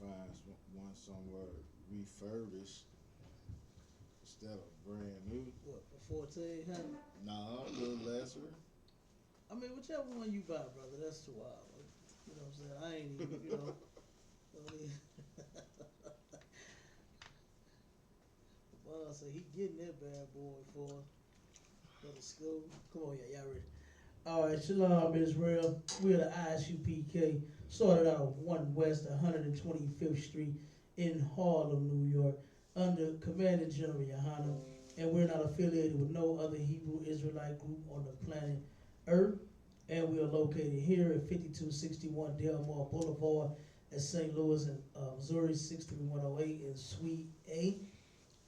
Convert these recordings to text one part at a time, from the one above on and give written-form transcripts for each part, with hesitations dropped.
find one somewhere refurbished instead of brand new. What, for 1400? Nah, a little lesser. I mean, whichever one you buy, brother, that's too wild. You know what I'm saying? I ain't even, I mean, well, so he getting that bad boy for the school. Come on, y'all ready? All right, Shalom Israel. We're the ISUPK. Started out of 1 West 125th Street in Harlem, New York, under Commander General Yohana. And we're not affiliated with no other Hebrew Israelite group on the planet Earth. And we are located here at 5261 Delmar Boulevard at St. Louis, Missouri, 63108 in Suite A.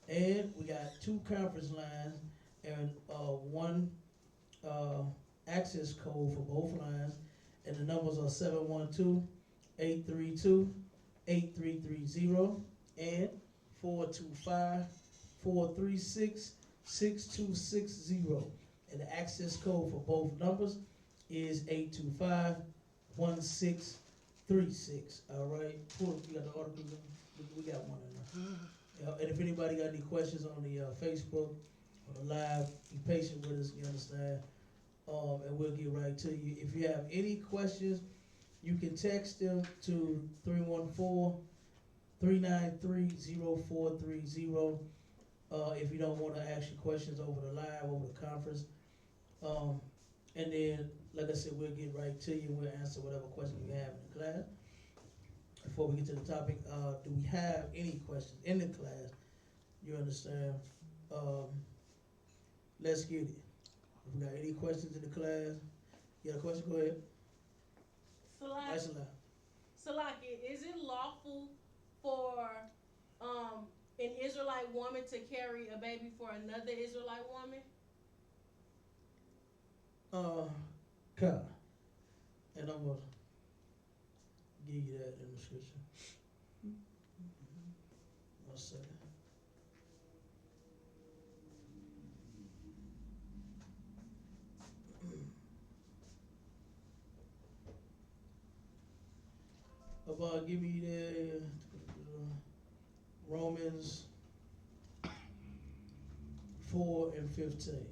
And we got 2 conference lines and one access code for both lines, and the numbers are 712-832-8330 and 425-436-6260. And the access code for both numbers is 825-1636. All right, cool. You got the article? We got one in there. And if anybody got any questions on the Facebook or the live, be patient with us. You understand? And we'll get right to you. If you have any questions, you can text them to 314-393-0430 if you don't want to ask your questions over the live, over the conference. And then, like I said, we'll get right to you. We'll answer whatever question you have in the class. Before we get to the topic, do we have any questions in the class? You understand? Let's get it. If we got any questions in the class, you got a question? Go ahead. Salaki, is it lawful for an Israelite woman to carry a baby for another Israelite woman? Kind. And I'm going to give you that in the scripture. 1 second. Give me the Romans 4 and 15.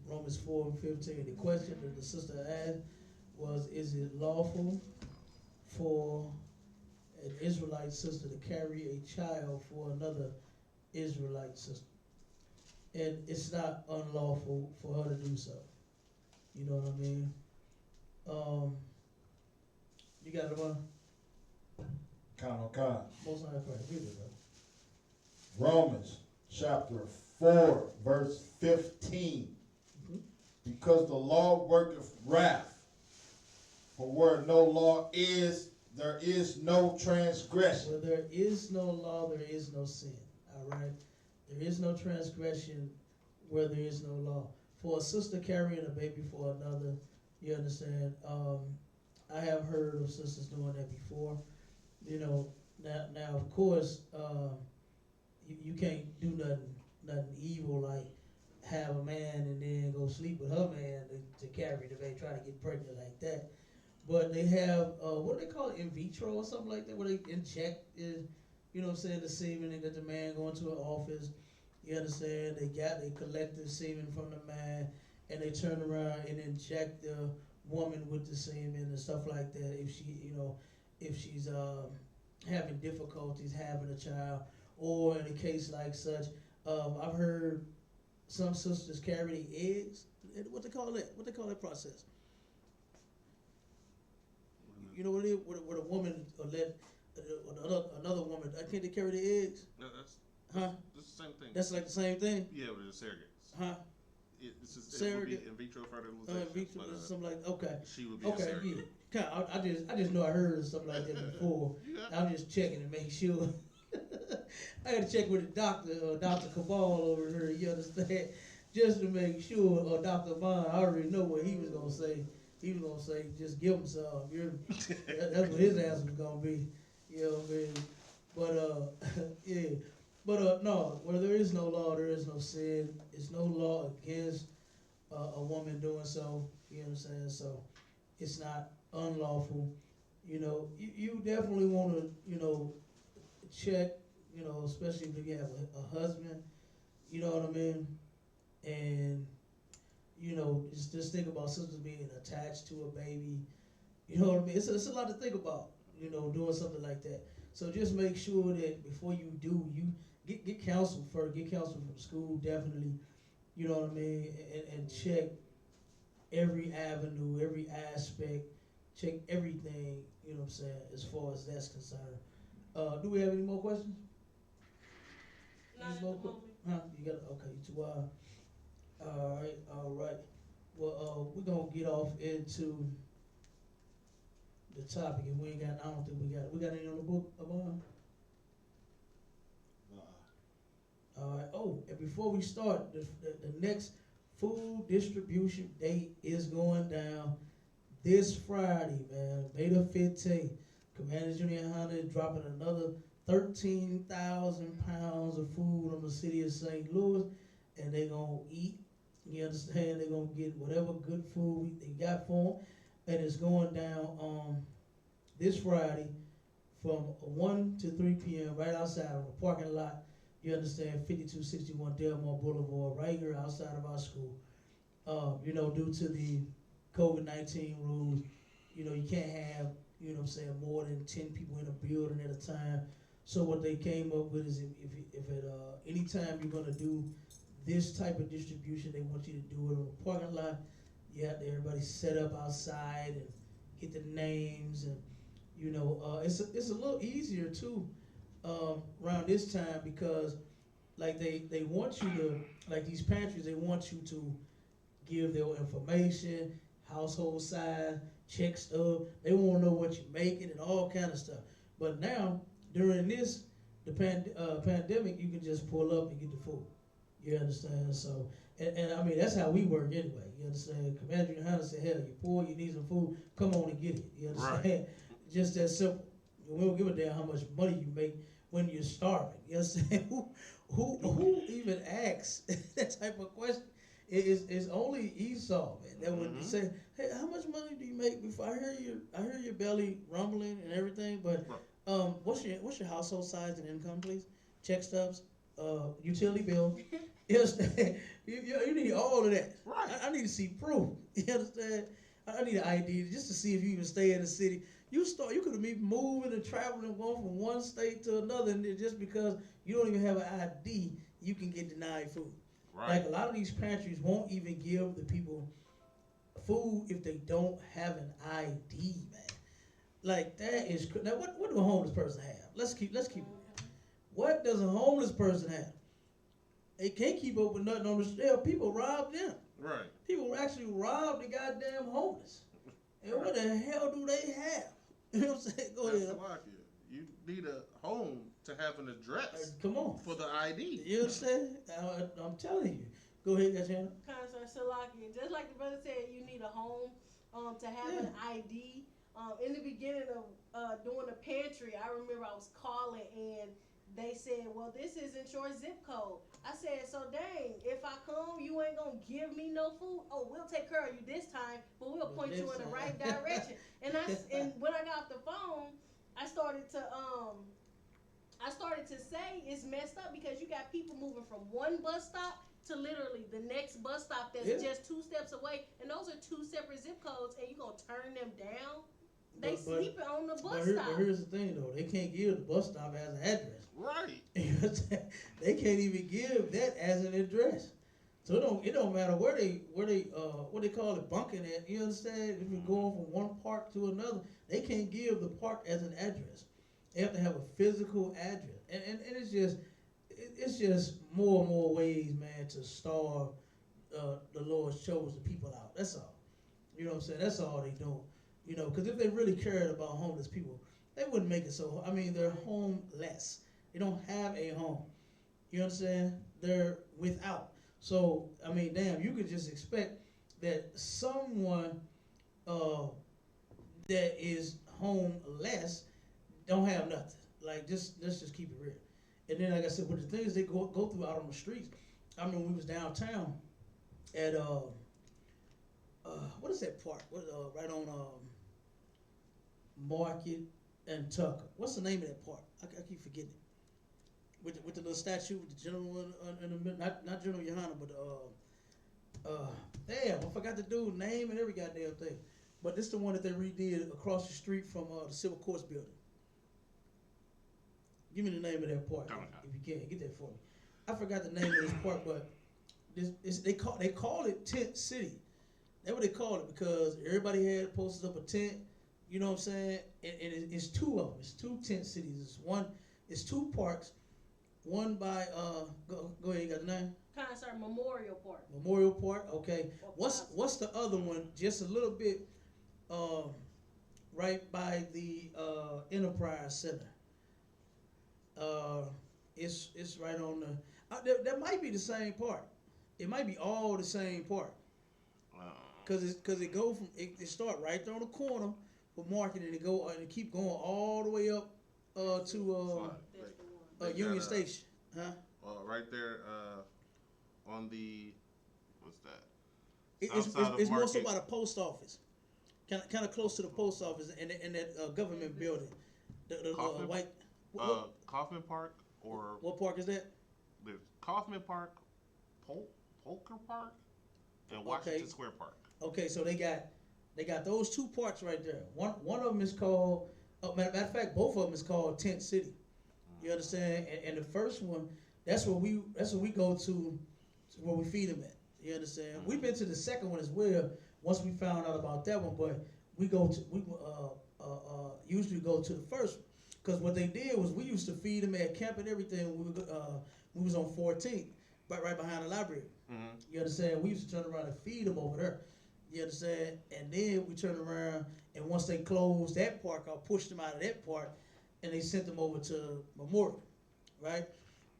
Romans 4 and 15. The question that the sister asked was, is it lawful for an Israelite sister to carry a child for another Israelite sister? And it's not unlawful for her to do so. You know what I mean? You got it on? Con. Most High Christ. Read it, bro. Romans chapter 4, verse 15. Mm-hmm. Because the law worketh wrath, for where no law is, there is no transgression. Where there is no law, there is no sin. All right? There is no transgression where there is no law. For a sister carrying a baby for another, you understand? I have heard of sisters doing that before. You know, now of course, you can't do nothing evil like have a man and then go sleep with her man to carry the baby, try to get pregnant like that. But they have, what do they call it, in vitro or something like that, where they inject, you know what I'm saying, the semen, and get the man going to an office. You understand? They collect the semen from the man, and they turn around and inject the woman with the semen and stuff like that. If she's having difficulties having a child, or in a case like such, I've heard some sisters carry the eggs. What they call that? What they call that process? You know what it is? Where a woman let another woman. Can't they carry the eggs? No, that's Huh? the same thing. That's like the same thing? Yeah, with the surrogates. Huh? It would be in vitro fertilization. In vitro, something like okay. She would be a Okay, surrogate. yeah. I just know I heard something like that before. Yeah. I'm just checking to make sure. I had to check with the doctor, Dr. Cabal over here. You understand? Just to make sure. Or Dr. Vaughn, I already know what he was gonna say. He was gonna say, just give him some. That's what his answer was gonna be. You know what I mean? But yeah. But no, where there is no law, there is no sin. It's no law against a woman doing so. You know what I'm saying? So it's not unlawful. You know, you definitely want to, you know, check, you know, especially if you have a husband, you know what I mean? And, you know, just think about sisters being attached to a baby, you know what I mean? It's a lot to think about, you know, doing something like that. So just make sure that before you do, you get counsel first, get counsel from school, definitely, you know what I mean? And check every avenue, every aspect, check everything, you know what I'm saying, as far as that's concerned. Do we have any more questions? Not at the Any more moment. Huh? You got okay. You two all right. Well, we're gonna get off into the topic, and we ain't got. I don't think we got any on the book about. All right. Oh, and before we start, the next food distribution date is going down this Friday, man, May the 15th. Commander Junior Honda is dropping another 13,000 pounds of food on the city of St. Louis, and they gonna eat. You understand? They gonna get whatever good food they got for them, and it's going down this Friday from 1 to 3 p.m. right outside of the parking lot. You understand? 5261 Delmar Boulevard, right here outside of our school. You know, due to the COVID-19 rules, you know, you can't have, you know what I'm saying, more than 10 people in a building at a time. So what they came up with is if at any time you're gonna do this type of distribution, they want you to do it on the parking lot. You have to everybody set up outside and get the names, and you know, it's a little easier too around this time, because like they want you to, like these pantries, they want you to give their information, household size, check stuff. They want to know what you're making and all kind of stuff. But now, during the pandemic, you can just pull up and get the food. You understand? So, and I mean, that's how we work anyway. You understand? Commander Johanna said, hell, you're poor, you need some food, come on and get it. You understand? Right. Just that simple. We don't give a damn how much money you make when you're starving. You understand? Who even asks that type of question? It's only Esau, man, that would say, hey, how much money do you make before I hear your belly rumbling and everything, but what's your household size and income, please? Check stubs, utility bill. You understand? You need all of that. Right. I need to see proof. You understand? I need an ID just to see if you even stay in the city. You could have been moving and traveling and going from one state to another, and just because you don't even have an ID, you can get denied food. Right. Like a lot of these pantries won't even give the people food if they don't have an ID, man. Like that is now. What do a homeless person have? Let's keep it real. What does a homeless person have? They can't keep up with nothing on the street. People rob them. Right. People actually rob the goddamn homeless. And what the hell do they have? You know what I'm saying? Go That's ahead. like it. You need a home to have an address Come on. for the ID. You understand? I'm telling you. Go ahead, Gachana. Concert Salaki. Just like the brother said, you need a home to have an ID. In the beginning of doing a pantry, I remember I was calling and they said, well, this isn't your zip code. I said, so dang, if I come, you ain't gonna give me no food? Oh, we'll take care of you this time, but we'll point you in the right direction. And when I got off the phone, I started to say it's messed up because you got people moving from one bus stop to literally the next bus stop that's just 2 steps away, and those are 2 separate zip codes, and you gonna turn them down? They sleeping on the bus stop. But here's the thing, though. They can't give the bus stop as an address. Right. They can't even give that as an address. So it don't matter where they what they call it, bunking at. You understand? If you're going from one park to another, they can't give the park as an address. They have to have a physical address, and it's just more and more ways, man, to starve the Lord's chosen people out. That's all. You know what I'm saying? That's all they do. You know, because if they really cared about homeless people, they wouldn't make it so. I mean, they're homeless. They don't have a home. You understand? They're without. So, I mean, damn, you could just expect that someone that is homeless don't have nothing. Like, let's just keep it real. And then, like I said, but the things they go through out on the streets. I remember we was downtown at what is that park? Right on Market, and Tucker. What's the name of that park? I keep forgetting it. With the little statue, with the general in the middle, not General Yohana, but damn, I forgot the dude's name and every goddamn thing. But this the one that they redid across the street from the Civil Courts building. Give me the name of that park if you can. Get that for me. I forgot the name of this park, but they call it Tent City. That's what they call it because everybody had posters up a tent. You know what I'm saying? And it's two of them. It's two tent cities. It's two parks. One by go ahead. You got the name? Concert Memorial Park. Memorial Park. Okay. Or What's the other one? Just a little bit, right by the Enterprise Center. It's right on the. That might be the same park. It might be all the same park. Cause it go from it start right there on the corner for Market and it keep going all the way up to That's the one. Union Station, huh? Right there, on the what's that? It's more so by the post office, kind of close to the post office and that government building, the Kaufman, white. Kaufman Park or What park is that? there's Kaufman Park, Polker Park, and Washington Square Park. Okay, so they got those two parks right there. One of them is called. Matter of fact, both of them is called Tent City. You understand? And the first one, that's where we go to where we feed them at. You understand? We've been to the second one as well. Once we found out about that one, but we usually go to the first one because what they did was we used to feed them at camp and everything. We was on 14th, right behind the library. Mm-hmm. You understand? We used to turn around and feed them over there. You understand? And then we turned around, and once they closed that park, I pushed them out of that park, and they sent them over to Memorial, right?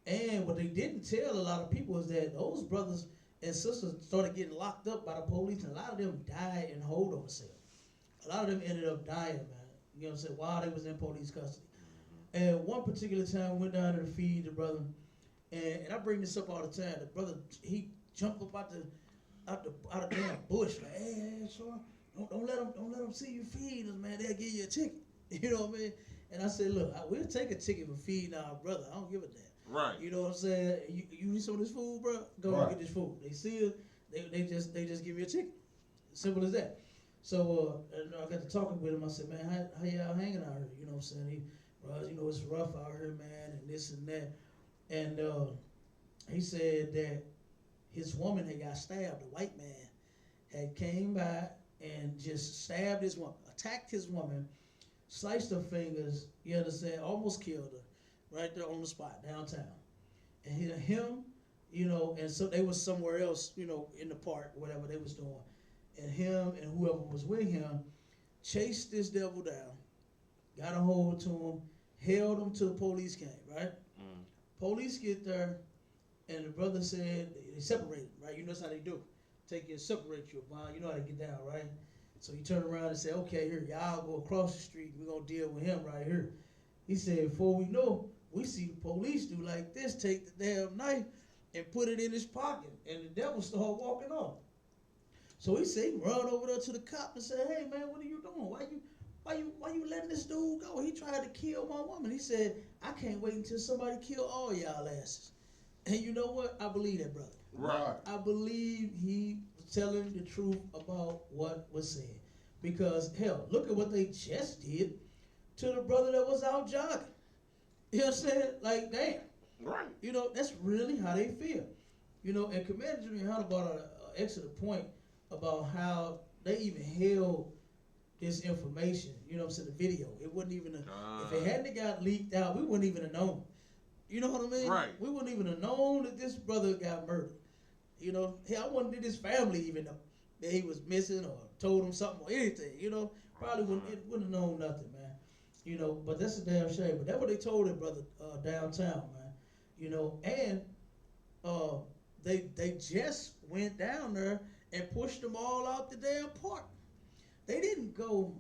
And what they didn't tell a lot of people is that those brothers and sisters started getting locked up by the police, and a lot of them died in holdover cells. A lot of them ended up dying, man. You know what I'm saying? While they was in police custody. And one particular time, we went down there to feed the brother, and I bring this up all the time. The brother, he jumped up out the damn bush, like, hey, son, don't let them see you feed us, man. They'll give you a ticket. You know what I mean? And I said, look, we'll take a ticket for feeding our brother. I don't give a damn. Right. You know what I'm saying? You need some of this food, bro? Go Right. get this food. They see it, they just give me a ticket. Simple as that. So I got to talking with him. I said, man, how y'all hanging out here? You know what I'm saying? You know, it's rough out here, man, and this and that. And he said that his woman had got stabbed. A white man had came by and just stabbed his woman, attacked his woman, sliced her fingers, you understand, almost killed her right there on the spot downtown. And him, you know, and so they was somewhere else, you know, in the park, whatever they was doing. And him and whoever was with him chased this devil down, got a hold to him, held him till the police came, right? Police get there, and the brother said they separated, right? You know that's how they do. Take you and separate you. You know how to get down, right? So he turned around and said, okay, here, y'all go across the street. We're going to deal with him right here. He said, before we know, we see the police do like this, take the damn knife and put it in his pocket. And the devil started walking off. So he said, he run over there to the cop and said, hey, man, what are you doing? Why you letting this dude go? He tried to kill my woman. He said, I can't wait until somebody kill all y'all asses. And you know what? I believe that, brother. Right. I believe he was telling the truth about what was said. Because, hell, look at what they just did to the brother that was out jogging. You know what I'm saying? Like, damn. Right. You know, that's really how they feel. You know, and Commander Jimmy Hunter brought an excellent point about how they even held this information, you know what I'm saying, the video. It wouldn't even, if it hadn't got leaked out, we wouldn't even have known. You know what I mean? Right. We wouldn't even have known that this brother got murdered. You know, hell, I wouldn't did his family even know that he was missing or told him something or anything, you know. Probably wouldn't have known nothing, man. You know, but that's a damn shame. But that's what they told him, brother, downtown, man. You know, and they just went down there and pushed them all out the damn park. They didn't go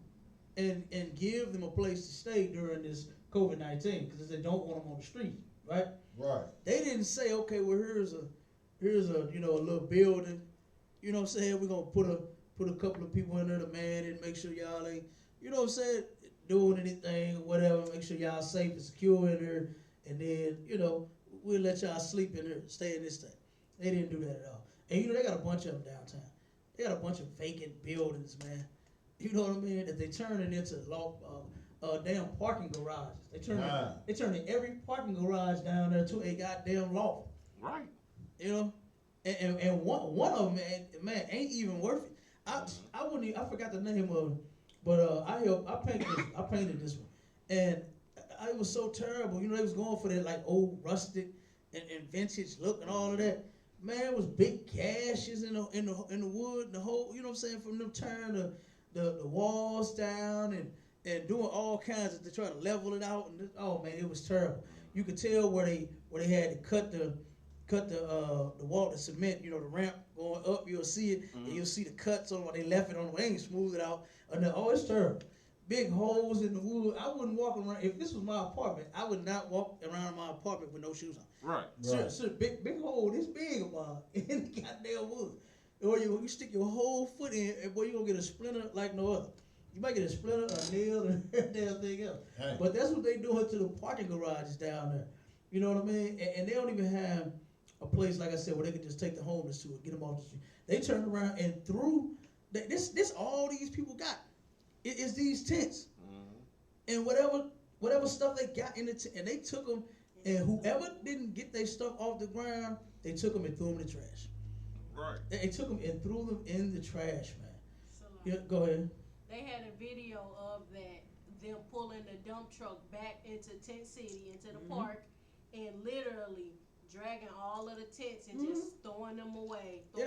and give them a place to stay during this COVID-19 because they don't want them on the street, right? Right. They didn't say, okay, well here's a you know, a little building, you know what I'm saying? We're gonna put a couple of people in there to man it, make sure y'all ain't, you know what I'm saying? doing anything or whatever. Make sure y'all safe and secure in there, and then we'll let y'all sleep in there, stay in this thing. They didn't do that at all. And they got a bunch of them downtown. They got a bunch of vacant buildings, man. You know what I mean? That they turning into damn parking garages. They turning every parking garage down there to a goddamn loft. Right. And one of them, man, ain't even worth it. I wouldn't even, I forgot the name of it, but I painted this one, and it was so terrible. They was going for that like old rustic and vintage look and all of that. Man, it was big gashes in the wood, the whole, you know what I'm saying, from them tearing the walls down and doing all kinds of to try to level it out. And oh man, it was terrible. You could tell where they had to cut the wall, the cement, the ramp going up. You'll see it, and you'll see the cuts on what they left it on. They ain't smooth it out. And it's terrible. Big holes in the wood. I wouldn't walk around. If this was my apartment, I would not walk around my apartment with no shoes on. Right. So big hole this big about in the goddamn wood. Or you stick your whole foot in, and boy, you gonna get a splinter like no other. You might get a splinter, a nail, and everything else. Hey. But that's what they doing to the parking garages down there. You know what I mean? And they don't even have a place, like I said, where they could just take the homeless to it, get them off the street. They turn around and through this all these people got. It is these tents. And whatever stuff they got in the tent, and they took them, and whoever didn't get their stuff off the ground, they took them and threw them in the trash. Right. They took them and threw them in the trash, man. So, Yeah, go ahead. they had a video of them pulling the dump truck back into Tent City, into the park, and literally dragging all of the tents and just throwing them away. Yeah.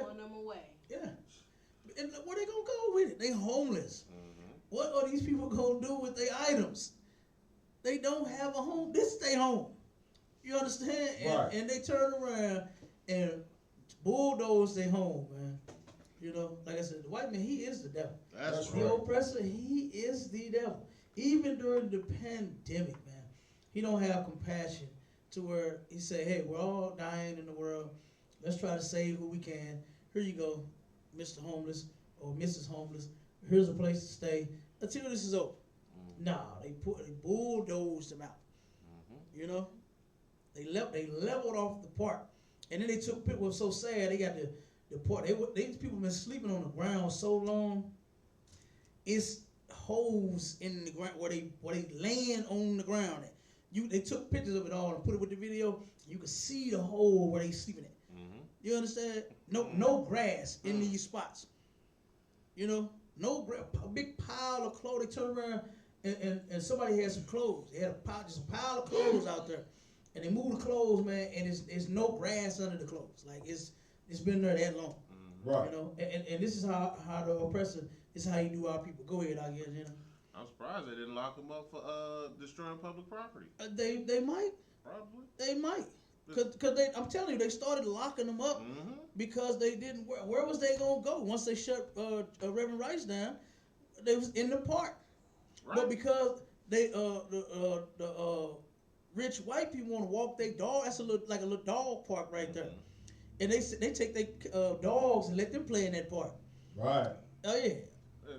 And where they gonna go with it? They homeless. What are these people gonna do with their items? They don't have a home. This is their home. You understand? Right. And they turn around and bulldoze their home, man. Like I said, the white man, he is the devil. That's The right. oppressor, he is the devil. Even during the pandemic, man, he don't have compassion to where he say, hey, we're all dying in the world. Let's try to save who we can. Here you go, Mr. Homeless or Mrs. Homeless. Here's a place to stay until this is over. Nah, they bulldozed them out. They leveled off the park, and then they took people. Was so sad. They got the park. These people been sleeping on the ground so long. It's holes in the ground where they laying on the ground. They took pictures of it all and put it with the video. You can see the hole where they sleeping at. You understand? No grass in these spots. No grass. A big pile of clothes. They turn around and somebody had some clothes. They had just a pile of clothes out there, and they moved the clothes, man. And it's no grass under the clothes. Like it's been there that long. Right. And this is how the oppressor. This is how you do our people. Go ahead, I guess. I'm surprised they didn't lock them up for destroying public property. They might. Probably. They might. Cause I'm telling you, they started locking them up because they didn't. Where was they gonna go once they shut Reverend Rice down? They was in the park, Right. but because they the rich white people want to walk their dog. That's like a little dog park right there, and they take their dogs and let them play in that park. Right. Oh yeah,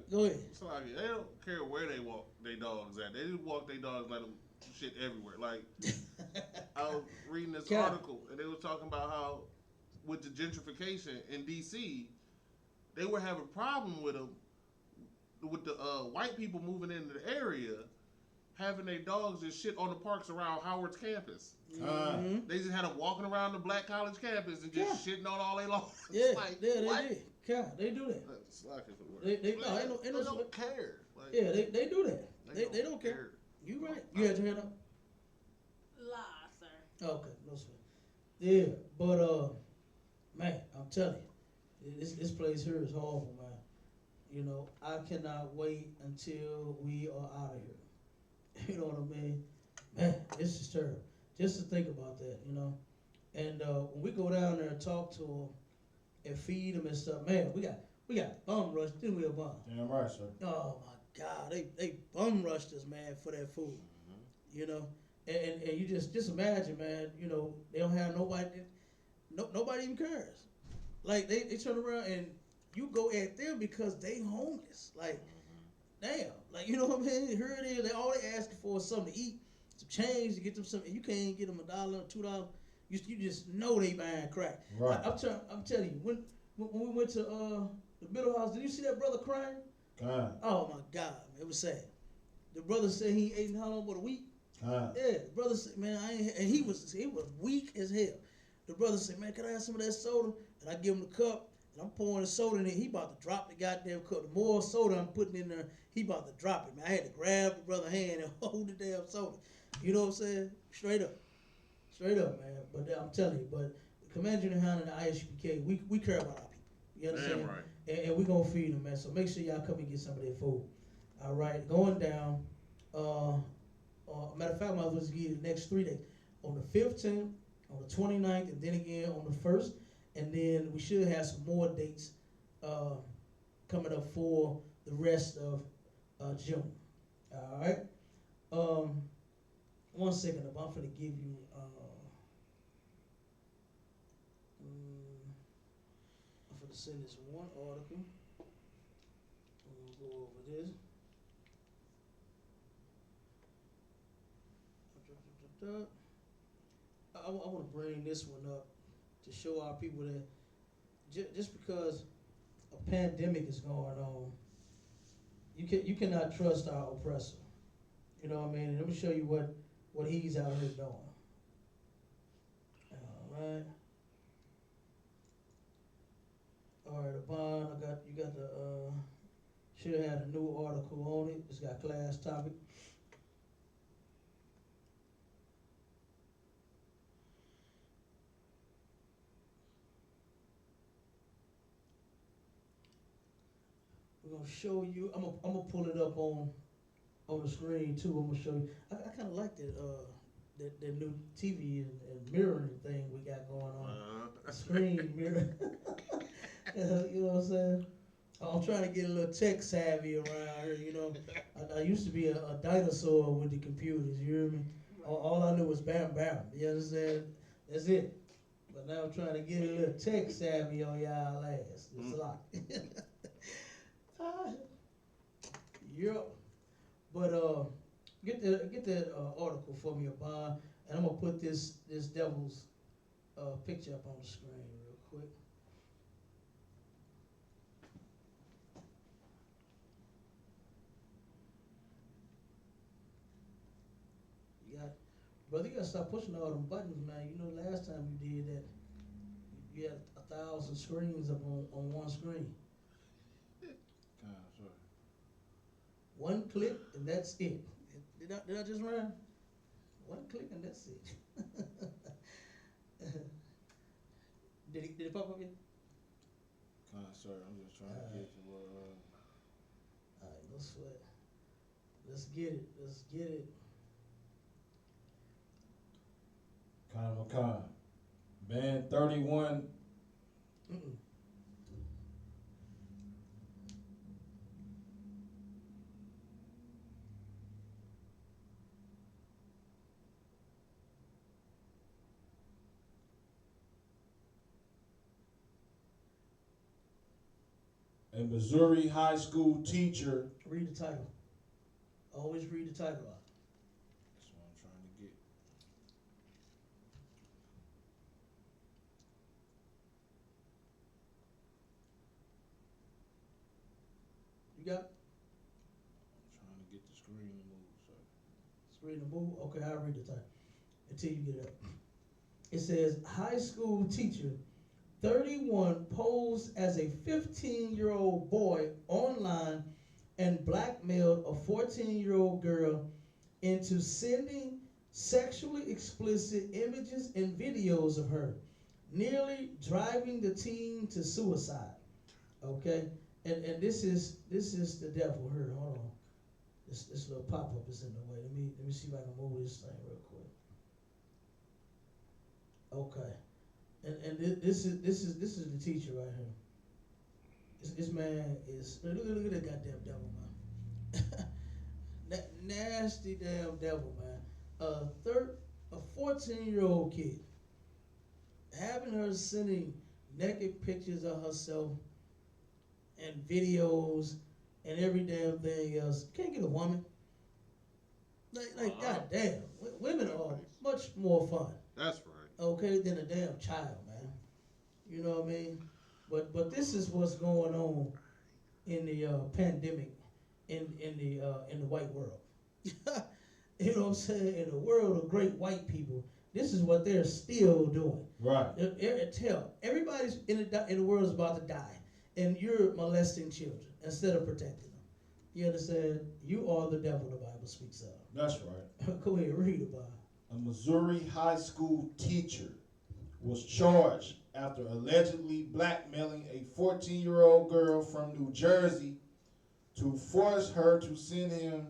go ahead. It's like they don't care where they walk their dogs at. They just walk their dogs like them shit everywhere. Like I was reading this article and they were talking about how with the gentrification in DC, they were having a problem with the white people moving into the area, having their dogs just shit on the parks around Howard's campus. They just had them walking around the Black College campus and just shitting on all they lawns. Yeah, Like, they what? did. Yeah, they do that. It's like it's the word. They don't care. Like, Yeah, they do that. They don't care. You right. You had your hand up? Lie, sir. Okay, no sweat. Yeah, but man, I'm telling you, this place here is horrible, man. I cannot wait until we are out of here. You know what I mean? Man, this is terrible. Just to think about that, And when we go down there and talk to them and feed them and stuff, man, we got bum rush, didn't we, bum? Damn right, sir. Oh my God, they bum rushed us, man, for that food. And you just imagine, man, they don't have nobody, nobody even cares. Like they turn around and you go at them because they homeless. Like, damn, Like, you know what I mean? Here it is. They all they asking for is something to eat, some change to get them something. You can't get them $1, $2. You just know they buying crack. Right. I'm telling you, when we went to the middle house, did you see that brother crying? Kind. Oh my God, man, it was sad. The brother said he ate how long? What, a week? Kind. Yeah, the brother said, man, I ain't, and he was weak as hell. The brother said, man, can I have some of that soda? And I give him the cup, and I'm pouring the soda in there. He about to drop the goddamn cup. The more soda I'm putting in there, he about to drop it, man. I had to grab the brother's hand and hold the damn soda. You know what I'm saying? Straight up, man. But I'm telling you, but the Command Junior High and the ISUPK, we care about our people. You understand? Damn right. And we gonna feed them, man. So make sure y'all come and get some of their food. All right, going down. Matter of fact, I'm going to give you the next 3 days. On the 15th, on the 29th, and then again on the 1st. And then we should have some more dates coming up for the rest of June. All right. 1 second, I'm going to give you. I'm going to send this one article. We'll go over this. I want to bring this one up to show our people that just because a pandemic is going on, you cannot trust our oppressor. You know what I mean? Let me show you what he's out here doing. All right, Abon, you got the should have had a new article on it. It's got class topic. We're gonna show you. I'm gonna pull it up on the screen too. I'm gonna show you. I kind of like that new TV and mirroring thing we got going on. Screen mirror. You know what I'm saying? I'm trying to get a little tech savvy around here. You know, I used to be a dinosaur with the computers. You hear me? All I knew was bam bam. You understand? That's it. But now I'm trying to get a little tech savvy on y'all ass. It's a lot. Yep. But get that article for me, Abon, and I'm gonna put this devil's picture up on the screen real quick. Brother, you gotta stop pushing all them buttons, man. You know, last time you did that, you had 1,000 screens up on one screen. Sorry. One click and that's it. Did I just rhyme? One click and that's it. Did it pop up yet? Sorry, I'm just trying to get to where. All right, no sweat. Let's get it. Kind. Band 31. Mm-mm. A Missouri high school teacher. Read the title. Always read the title out. That's what I'm trying to get. You got it? I'm trying to get the screen to move. So. It's reading the move. Okay, I'll read the title until you get it up. It says, high school teacher 31 posed as a 15-year-old boy online and blackmailed a 14-year-old girl into sending sexually explicit images and videos of her, nearly driving the teen to suicide. Okay, and this is the devil here. Hold on, this little pop-up is in the way. Let me see if I can move this thing real quick. Okay. And this is the teacher right here. This man is look at that goddamn devil, man. That nasty damn devil, man. A 14-year-old kid having her sending naked pictures of herself and videos and every damn thing else. You can't get a woman. Like goddamn, women are much more fun, That's right. okay, than a damn child, man. You know what I mean? But this is what's going on in the pandemic in the white world. You know what I'm saying? In the world of great white people, this is what they're still doing. Right. Tell everybody's in the world is about to die, and you're molesting children instead of protecting them. You understand? You are the devil. The Bible speaks of. That's right. Go ahead, read about it. A Missouri high school teacher was charged after allegedly blackmailing a 14-year-old girl from New Jersey to force her to send him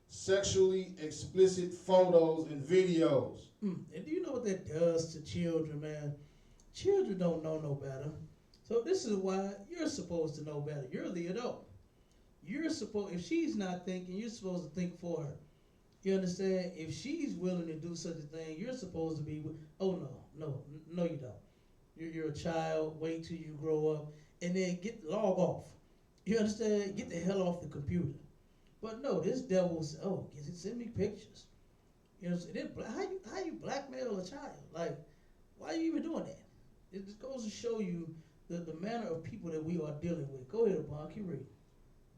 sexually explicit photos and videos. And do you know what that does to children, man? Children don't know no better. So this is why you're supposed to know better. You're the adult. You're supposed, if she's not thinking, you're supposed to think for her. You understand? If she's willing to do such a thing, you're supposed to be, oh no, you don't. You're a child, wait till you grow up, and then log off. You understand? Get the hell off the computer. But no, this devil said, oh, send me pictures. You know, how you blackmail a child? Like, why are you even doing that? It just goes to show you the manner of people that we are dealing with. Go ahead, Bob, keep reading.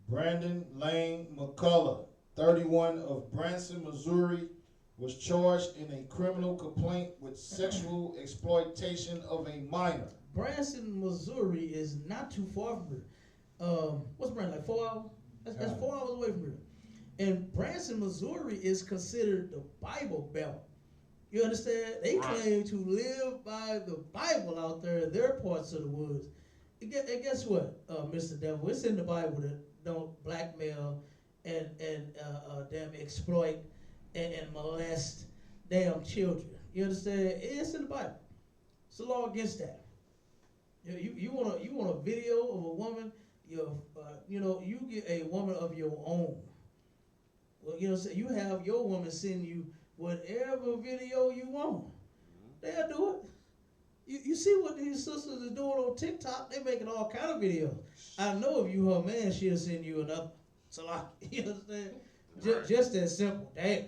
Brandon Lane McCullough, 31 of Branson, Missouri, was charged in a criminal complaint with sexual exploitation of a minor. Branson, Missouri is not too far from here. What's Branson, like 4 hours? That's 4 hours away from here. And Branson, Missouri is considered the Bible Belt. You understand? They claim to live by the Bible out there in their parts of the woods. And guess what, Mr. Devil? It's in the Bible that don't blackmail and damn exploit and molest damn children. You understand? It's in the Bible. It's a law against that. You want a video of a woman? You get a woman of your own. Well, you have your woman send you whatever video you want. They'll do it. You see what these sisters are doing on TikTok? They're making all kind of videos. I know if you her man, she'll send you another. You understand? Right. Just that simple. Damn.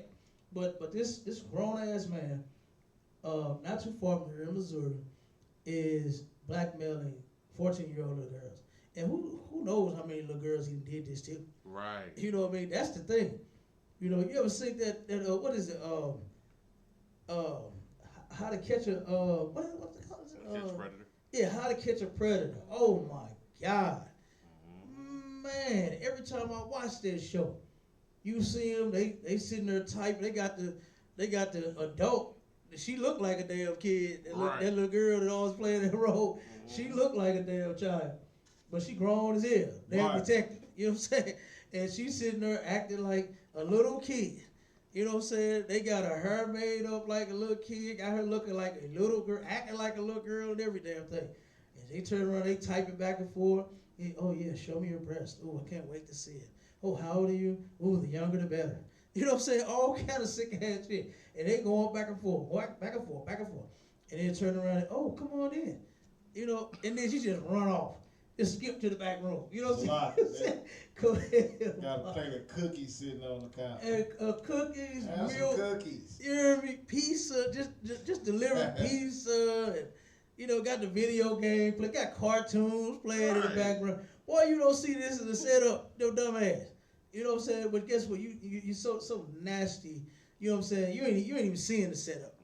But this grown ass man, not too far from here in Missouri, is blackmailing 14-year-old little girls. And who knows how many little girls he did this to? Right. You know what I mean? That's the thing. You ever seen that what is it? How to catch a what's it called? Catch predator. Yeah, How to Catch a Predator. Oh my God, man! Every time I watch that show, you see them. They sitting there typing. They got the adult. She looked like a damn kid. That little girl that always playing that role. She looked like a damn child, but she grown as hell. Damn detective. You know what I'm saying? And she's sitting there acting like a little kid. You know what I'm saying? They got her hair made up like a little kid, got her looking like a little girl, acting like a little girl and every damn thing. And they turn around, they typing back and forth. Hey, oh yeah, show me your breast. Oh, I can't wait to see it. Oh, how old are you? Oh, the younger the better. You know what I'm saying? All kind of sick ass shit. And they going back and forth, back and forth, back and forth. And then turn around and, oh, come on in. And then she just run off. Just skip to the back room. You know what I'm saying? Go ahead. Got a plate of cookies sitting on the counter. And cookies, Have real some cookies. you hear me? Pizza, just delivering pizza. And, got the video game play, got cartoons playing in the background. Boy, you don't see this as a setup, no dumb ass. You know what I'm saying? But guess what? You so nasty. You know what I'm saying? You ain't even seeing the setup.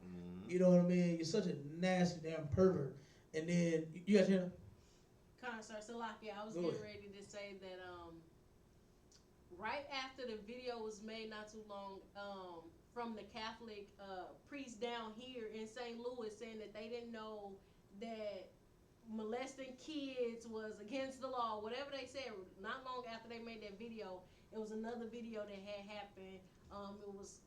You know what I mean? You're such a nasty damn pervert. And then you got your Sir Salakia, I was Go getting ahead. ready to say that right after the video was made not too long from the Catholic priest down here in St. Louis saying that they didn't know that molesting kids was against the law, whatever they said. Not long after they made that video, it was another video that had happened. It was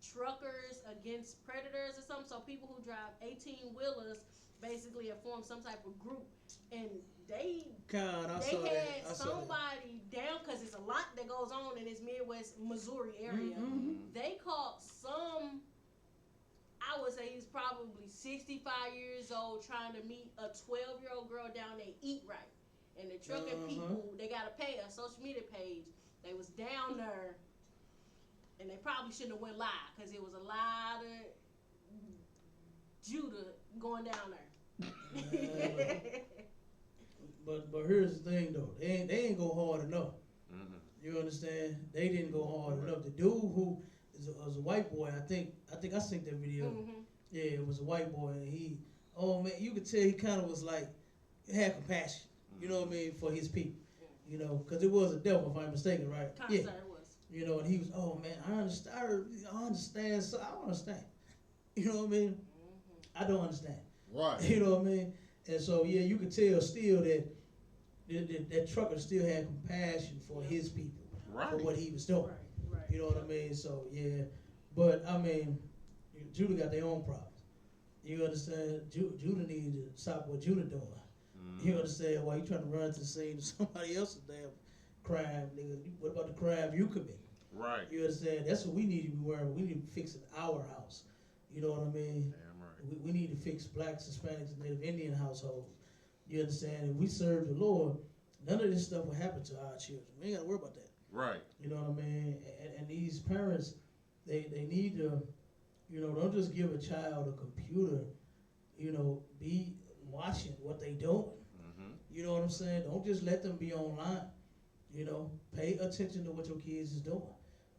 truckers against predators or something. So people who drive 18-wheelers basically have formed some type of group, and they had somebody down because it's a lot that goes on in this Midwest Missouri area. They caught some, I would say he's probably 65 years old, trying to meet a 12-year-old girl down there, eat right. And the trucking people, they got a social media page. They was down there, and they probably shouldn't have went live because it was a lot of Judah going down there. But here's the thing though, they ain't go hard enough. Mm-hmm. You understand? They didn't go hard enough. The dude who was a white boy, I think I seen that video. Mm-hmm. Yeah, it was a white boy, and oh man, you could tell he kind of was like, had compassion. You know what I mean, for his people. You know, because it was a devil, if I'm mistaken, right? Yeah. It was. You know, and he was, oh man, I understand. So I don't understand. You know what I mean? Mm-hmm. I don't understand. Right. You know what I mean? And so yeah, you could tell still that trucker still had compassion for his people, for what he was doing. Right. You know what I mean? So yeah, but I mean, Judah got their own problems. You understand? Judah needs to stop what Judah doing. Mm-hmm. You understand? Why you trying to run to the scene of somebody else's damn crime, nigga? What about the crime you commit? Right. You understand? That's what we need to be worrying. We need to fix in our house. You know what I mean? Damn right. We need to fix blacks, Hispanics, and Native Indian households. You understand? If we serve the Lord, none of this stuff will happen to our children. We ain't got to worry about that. Right. You know what I mean? And these parents, they need to, you know, don't just give a child a computer. You know, be watching what they doing. Mm-hmm. You know what I'm saying? Don't just let them be online. You know, pay attention to what your kids is doing.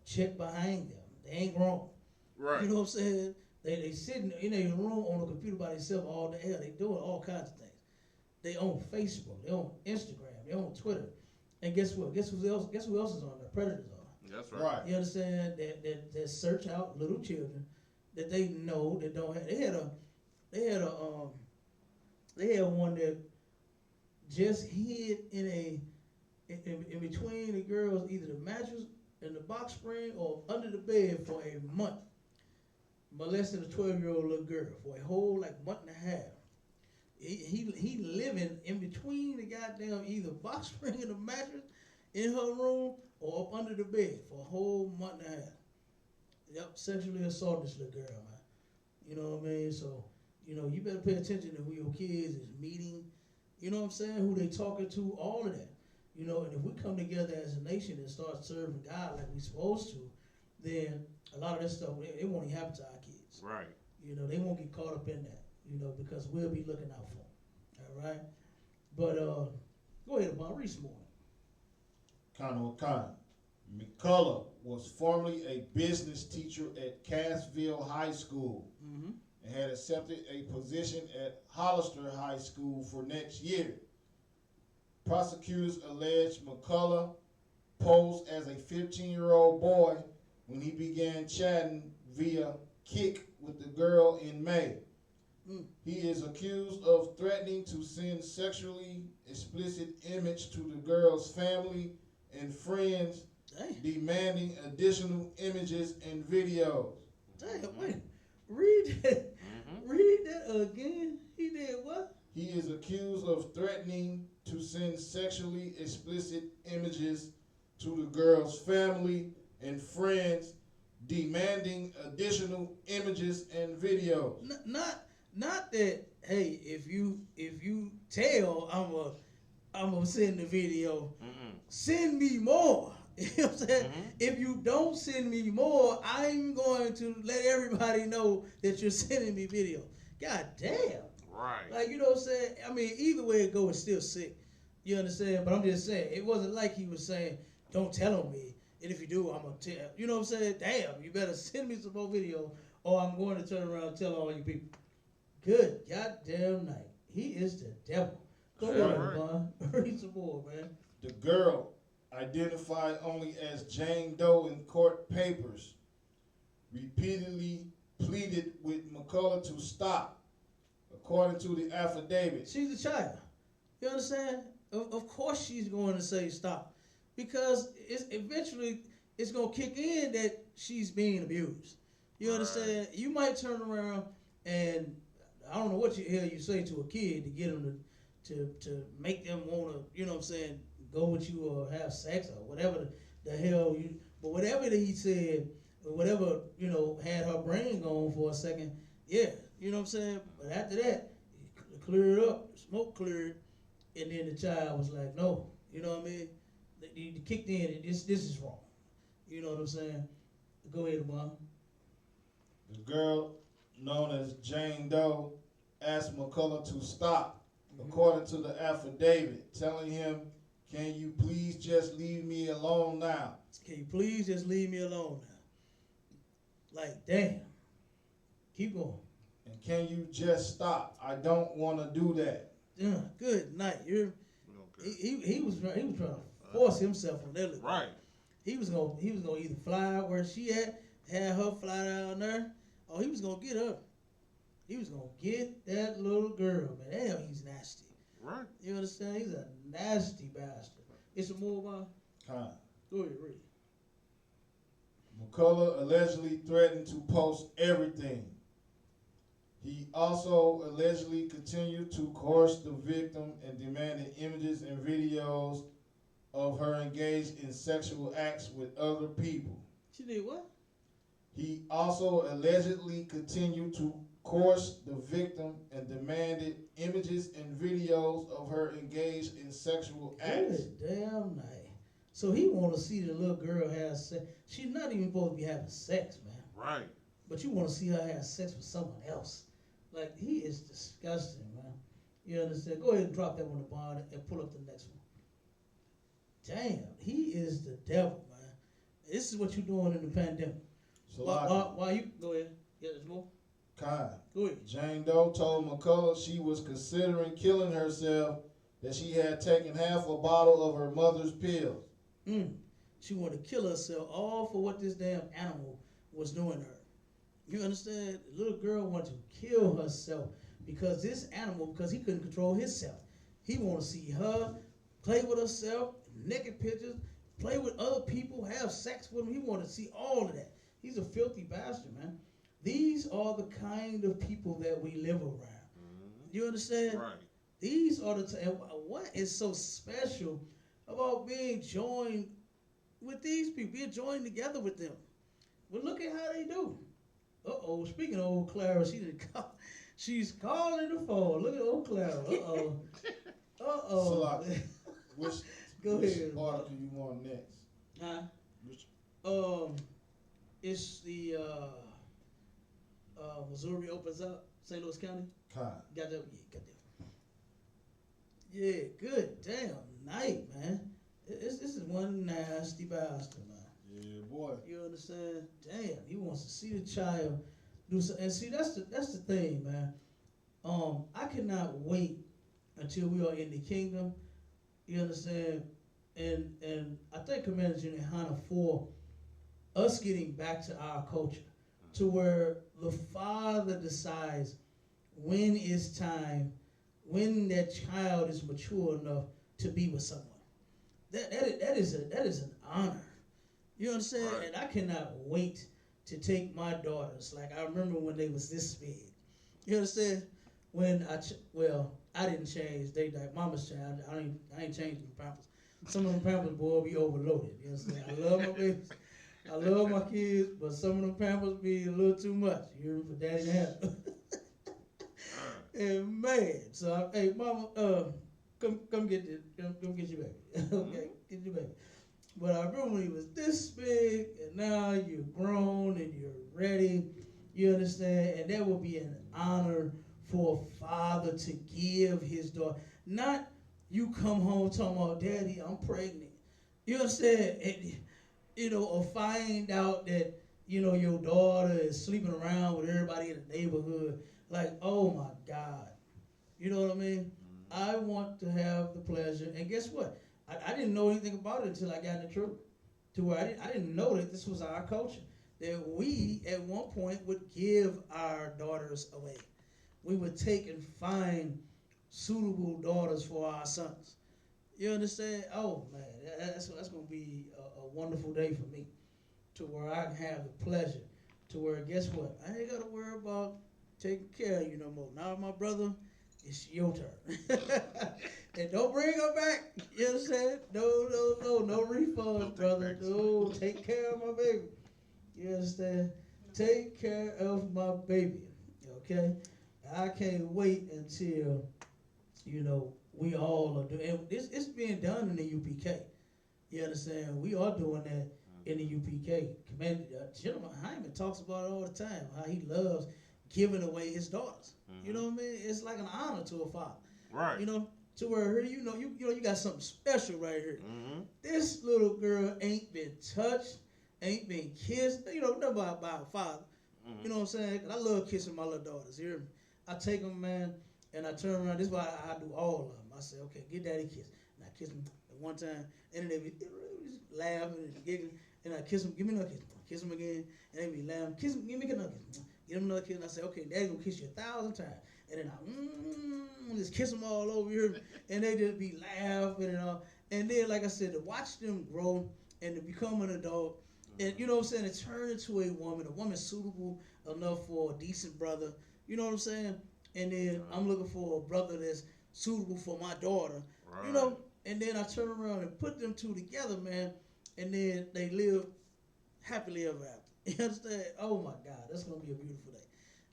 Check behind them. They ain't grown. Right. You know what I'm saying? They sitting in a room on a computer by themselves all day. Hell, they doing all kinds of things. They on Facebook. They on Instagram. They on Twitter. And guess what? Guess who else is on there? Predators are. That's right. Right. You understand? That search out little children that they know that don't have. They had one that just hid in between the girls, either the mattress and the box spring or under the bed for a month. Molested a 12-year-old little girl for a whole month and a half. He living in between the goddamn either box spring and the mattress in her room or up under the bed for a whole month and a half. Yep, sexually assaulted this little girl, man. You know what I mean? So, you know, you better pay attention to who your kids is meeting. You know what I'm saying? Who they talking to, all of that. You know, and if we come together as a nation and start serving God like we supposed to, then a lot of this stuff, it won't even happen to our kids. Right. You know, they won't get caught up in that, you know, because we'll be looking out for them. All right? But go ahead, Bob, read some more. Kana. McCullough was formerly a business teacher at Cassville High School Mm-hmm. and had accepted a position at Hollister High School for next year. Prosecutors allege McCullough posed as a 15-year-old boy when he began chatting via Kik with the girl in May. He is accused of threatening to send sexually explicit image to the girl's family and friends, demanding additional images and videos. Damn, wait. Read that. Mm-hmm. Read that again. He did what? He is accused of threatening to send sexually explicit images to the girl's family and friends, demanding additional images and videos. Not that. Hey, if you tell, I'm gonna send the video. Mm-mm. Send me more. You know what I'm saying? Mm-hmm. If you don't send me more, I'm going to let everybody know that you're sending me video. God damn. Right. Like, you know what I'm saying? I mean, either way it goes, it's still sick. You understand? But I'm just saying, it wasn't like he was saying, don't tell on me. And if you do, I'm going to tell. You know what I'm saying? Damn, you better send me some more video or I'm going to turn around and tell all you people. Good goddamn night. He is the devil. Go ahead, man. Read some more, man. The girl, identified only as Jane Doe in court papers, repeatedly pleaded with McCullough to stop, according to the affidavit. She's a child. You understand? Of course she's going to say stop. Because eventually it's going to kick in that she's being abused. You understand? You might turn around and I don't know what the hell you say to a kid to get them to make them want to, you know what I'm saying, go with you or have sex or whatever the hell you, but whatever that he said, or whatever, you know, had her brain going for a second, yeah, you know what I'm saying? But after that, clear it up, smoke cleared, and then the child was like, no, you know what I mean? They kicked in, and this is wrong. You know what I'm saying? Go ahead, Mom. The girl known as Jane Doe asked McCullough to stop, according to the affidavit, telling him, "Can you please just leave me alone now?" Can you please just leave me alone now? Like, damn. Keep going. And can you just stop? I don't want to do that. Yeah, good night. We don't care. He was trying to force himself on that. Right. He was gonna either fly where she at, have her fly down there, or he was gonna get her. He was gonna get that little girl, man. Damn, he's nasty. Right. You understand? He's a nasty bastard. It's a move on. Huh. Go ahead, read. McCullough allegedly threatened to post everything. He also allegedly continued to coerce the victim and demanded images and videos of her engaged in sexual acts with other people. She did what? He also allegedly continued to coerce the victim and demanded images and videos of her engaged in sexual acts. Good damn night. So he want to see the little girl have sex. She's not even supposed to be having sex, man. Right. But you want to see her have sex with someone else. Like, he is disgusting, man. You understand? Go ahead and drop that one to bond and pull up the next one. Damn, he is the devil, man. This is what you're doing in the pandemic. So Why you go ahead? Yeah, there's more. Kai, Go ahead. Jane Doe told McCullough she was considering killing herself, that she had taken half a bottle of her mother's pills. She wanted to kill herself all for what this damn animal was doing to her. You understand? The little girl wanted to kill herself because this animal, because he couldn't control himself. He wanted to see her play with herself, naked pictures, play with other people, have sex with them. He wanted to see all of that. He's a filthy bastard, man. These are the kind of people that we live around. You understand? Right. These are the and what is so special about being joined with these people, being joined together with them? Well, look at how they do. Uh-oh, speaking of old Clara, she's calling the phone. Look at old Clara. Uh-oh. Uh-oh. Which Go ahead. article you want next? Huh? Which, It's the Missouri opens up, St. Louis County. Kai. Got that? Yeah, got that. Yeah, good damn night, man. This is one nasty bastard, man. Yeah, boy. You understand? Damn, he wants to see the child do something. And see, that's the thing, man. I cannot wait until we are in the kingdom. You understand? And I thank Commander General Hanna for us getting back to our culture, to where the father decides when it's time, when that child is mature enough to be with someone. That is an honor. You understand? Right. And I cannot wait to take my daughters. Like, I remember when they was this big. You understand? When I didn't change. They like mama's child. I ain't changing the pampers. Some of them pampers, boy, be overloaded. You understand? I love my babies. I love my kids, but some of them pampers be a little too much. You hear me? For daddy to handle. And man, so hey, mama, come get your baby. Okay, get your baby. But I remember when he was this big, and now you're grown and you're ready. You understand? And that would be an honor for a father to give his daughter. Not you come home talking about, Daddy, I'm pregnant. You understand? And, or find out that, your daughter is sleeping around with everybody in the neighborhood. Like, oh my God. You know what I mean? I want to have the pleasure. And guess what? I didn't know anything about it until I got in the truth. To where I didn't know that this was our culture. That we, at one point, would give our daughters away. We would take and find suitable daughters for our sons. You understand? Oh, man, that's going to be a wonderful day for me. To where I can have the pleasure. To where, guess what? I ain't got to worry about taking care of you no more. Now, my brother, it's your turn. And don't bring her back. You understand? No refunds, brother. No, take care of my baby. You understand? Take care of my baby. Okay? I can't wait until, we all are doing. It's being done in the UPK. You understand? We are doing that in the UPK. General Hyman talks about it all the time, how he loves giving away his daughters. You know what I mean? It's like an honor to a father. Right. You know, to where here, you know, you got something special right here. Mm-hmm. This little girl ain't been touched, ain't been kissed, you know, nothing by a father. Mm-hmm. You know what I'm saying? 'Cause I love kissing my little daughters. You hear me? I take them, man, and I turn around. This is why I do all of them. I say, okay, get daddy a kiss. And I kiss them at one time, and then they be just laughing and giggling. And I kiss them, give me another kiss. Kiss them again, and they be laughing. Kiss them, give me another kiss. Give them another kiss, and I say, okay, daddy gonna kiss you 1,000 times. And then I just kiss them all over here, and they just be laughing and all. And then, like I said, to watch them grow and to become an adult, and you know what I'm saying, to turn into a woman suitable enough for a decent brother. You know what I'm saying? And then I'm looking for a brother that's suitable for my daughter. Right. You know, and then I turn around and put them two together, man, and then they live happily ever after. You understand? Oh my God, that's gonna be a beautiful day.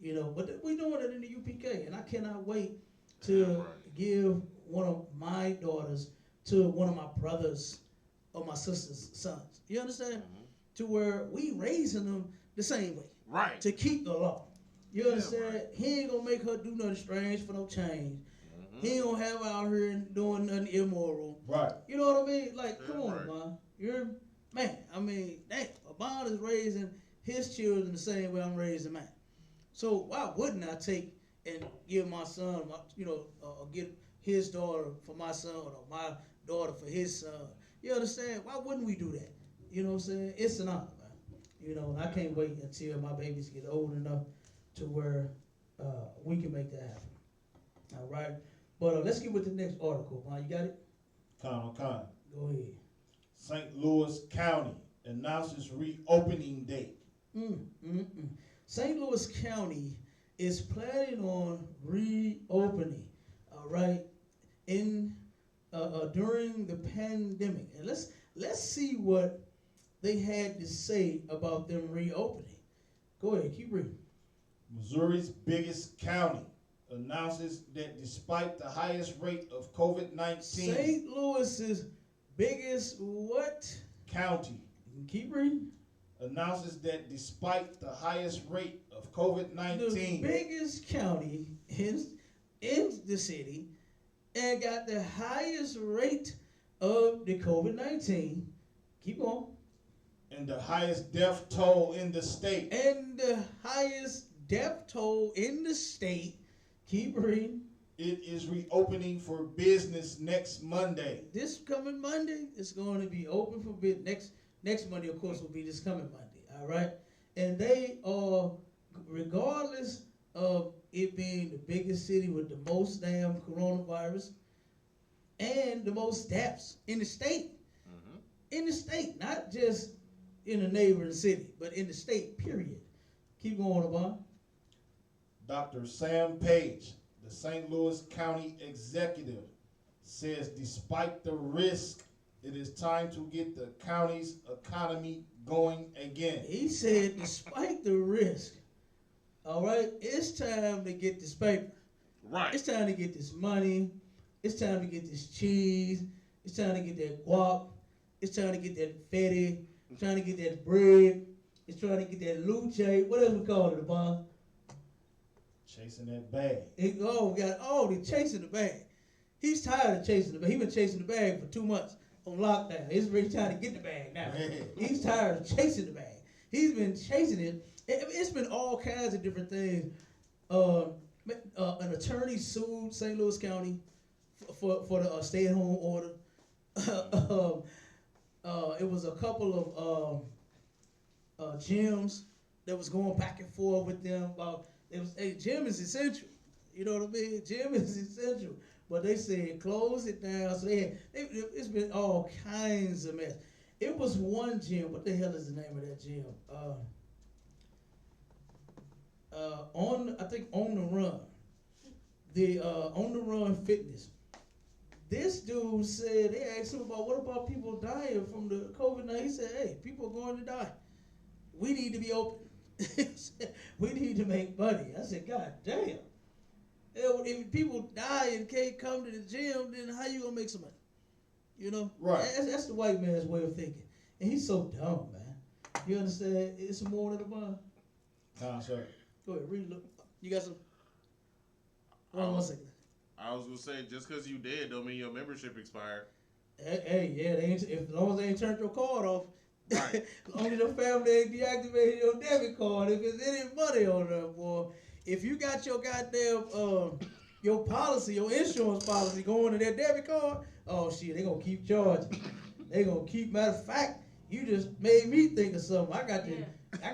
You know, but we doing it in the UPK, and I cannot wait to give one of my daughters to one of my brothers or my sister's sons. You understand? Mm-hmm. To where we raising them the same way. Right. To keep the law. You understand? Right. He ain't gonna make her do nothing strange for no change. Mm-hmm. He ain't gonna have her out here and doing nothing immoral. Right. You know what I mean? Like, Yeah, come on, right. man. You're man. I mean, dang, Abad is raising his children the same way I'm raising mine. So why wouldn't I take and give my son, get his daughter for my son or my daughter for his son? You understand? Why wouldn't we do that? You know what I'm saying? It's an honor, man. You know, and I can't wait until my babies get old enough to where we can make that happen. All right. But let's get with the next article, man. You got it? Con. Go ahead. St. Louis County announces reopening date. St. Louis County is planning on reopening, all right, in during the pandemic. And let's see what they had to say about them reopening. Go ahead, keep reading. Missouri's biggest county announces that despite the highest rate of COVID-19 St. Louis's biggest what? county Keep reading. announces that despite the highest rate of The COVID-19 biggest county in the city and got the highest rate of the COVID-19. Keep on. and the highest death toll in the state. And the highest death toll in the state. Keep reading. It is reopening for business next Monday. This coming Monday is going to be open for business. Next Monday, of course, will be this coming Monday. All right, and they are, regardless of it being the biggest city with the most damn coronavirus and the most deaths in the state. Mm-hmm. In the state, not just in a neighboring city, but in the state. Period. Keep going, Obama. Dr. Sam Page, the St. Louis County executive, says despite the risk, it is time to get the county's economy going again. He said, despite the risk, all right, it's time to get this paper. Right. It's time to get this money. It's time to get this cheese. It's time to get that guap. It's time to get that fetty. It's trying to get that bread. It's trying to get that luce. What else we call it, Obama? Chasing that bag. We got they chasing the bag. He's tired of chasing the bag. He's been chasing the bag for 2 months on lockdown. It's really trying to get the bag now. He's tired of chasing the bag. He's been chasing it. It's been all kinds of different things. An attorney sued St. Louis County for the stay-at-home order. It was a couple of gyms that was going back and forth with them about. Gym is essential. You know what I mean? Gym is essential. But they said close it down. So it's been all kinds of mess. It was one gym. What the hell is the name of that gym? On the Run. The On the Run Fitness. This dude said, they asked him about what about people dying from the COVID-19. He said, hey, people are going to die. We need to be open. We need to make money. I said, God damn. If people die and can't come to the gym, then how you gonna make some money? You know, Right. That's the white man's way of thinking, and he's so dumb, man. You understand? It's more than a bun. Sir. Go ahead, read. Look, you got some. Hold on one second. I was gonna say, just because you dead don't mean your membership expired. Hey, yeah, they ain't, if as long as they ain't turned your card off, Right. as long as your family ain't deactivated your debit card, if there's any money on there, boy, if you got your goddamn your policy, your insurance policy going to that debit card, oh shit, they gonna keep charging. They gonna keep. Matter of fact, you just made me think of something. I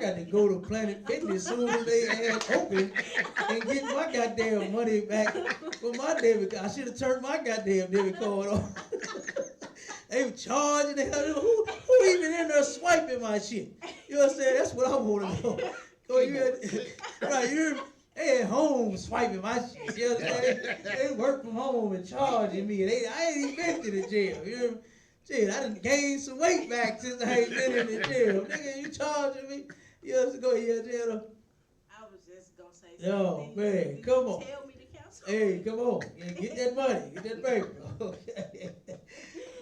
got to go to Planet Fitness as soon as they ass open and get my goddamn money back for my debit card. I should have turned my goddamn debit card off. They were charging the hell. Who even in there swiping my shit? You know what I'm saying? That's what I want to know. So they at home swiping my shit. You know what I'm saying? They work from home and charging me. I ain't even been to the jail. You know? Shit, I done gained some weight back since I ain't been in the jail. Nigga, you charging me? You know, to go here, jail. I was just gonna say Yo, something. man, You come on. Tell me to cancel. Hey, come on. Yeah, get that money. Get that paper. Okay.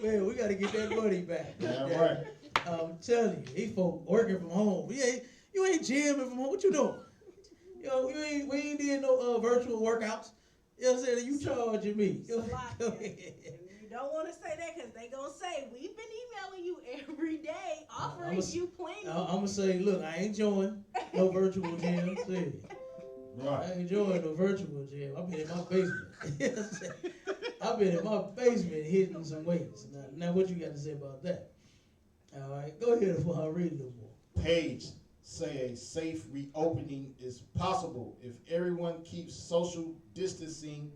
Man, we got to get that money back. Yeah, right. I'm telling you, these folk working from home. You ain't gymming from home. What you doing? Yo, we ain't did no virtual workouts. You know what I'm saying? You charging me. It's a lot, man. And you don't want to say that because they gonna say we've been emailing you every day, offering you plenty. I'm gonna say, look, I ain't joining no virtual gym. See, Right. I ain't joining no virtual gym. I've been in my basement. You know what I'm saying? I've been in my basement hitting some weights. Now what you got to say about that? All right, go ahead before I read a little more. Page say a safe reopening is possible if everyone keeps social distancing,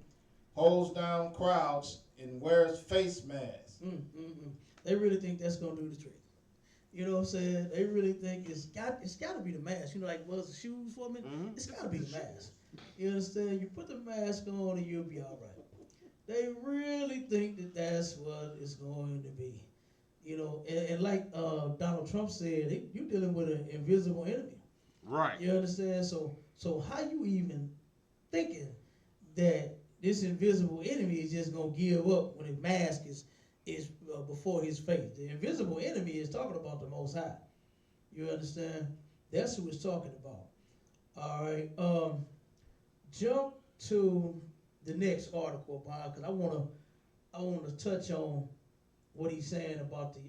holds down crowds, and wears face masks. They really think that's gonna do the trick. You know what I'm saying? They really think it's got to be the mask. You know, like was the shoes for me? Mhm. It's got to be the mask. You understand? You put the mask on and you'll be all right. They really think that that's what it's going to be. You know, and like Donald Trump said, you're dealing with an invisible enemy. Right. You understand? So how you even thinking that this invisible enemy is just gonna give up when the mask is before his face? The invisible enemy is talking about the Most High. You understand? That's who it's talking about. All right. Jump to the next article, Bob, because I wanna touch on what he's saying about the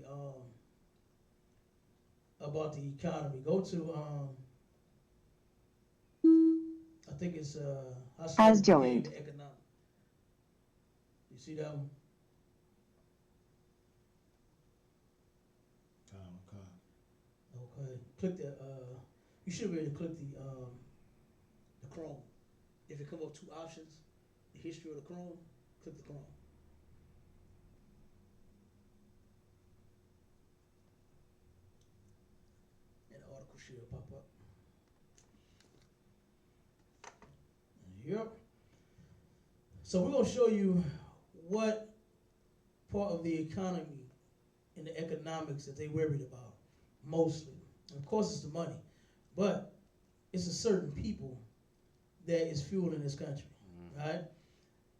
economy. Go to I think it's Has joined. Economic. You see that one? Okay. Click the you should be able to click the Chrome. If it come up two options, the history of the Chrome, click the Chrome. And the article should pop up. Yep. So we're gonna show you what part of the economy and the economics that they worried about mostly. And of course, it's the money, but it's a certain people that is fueling this country, right?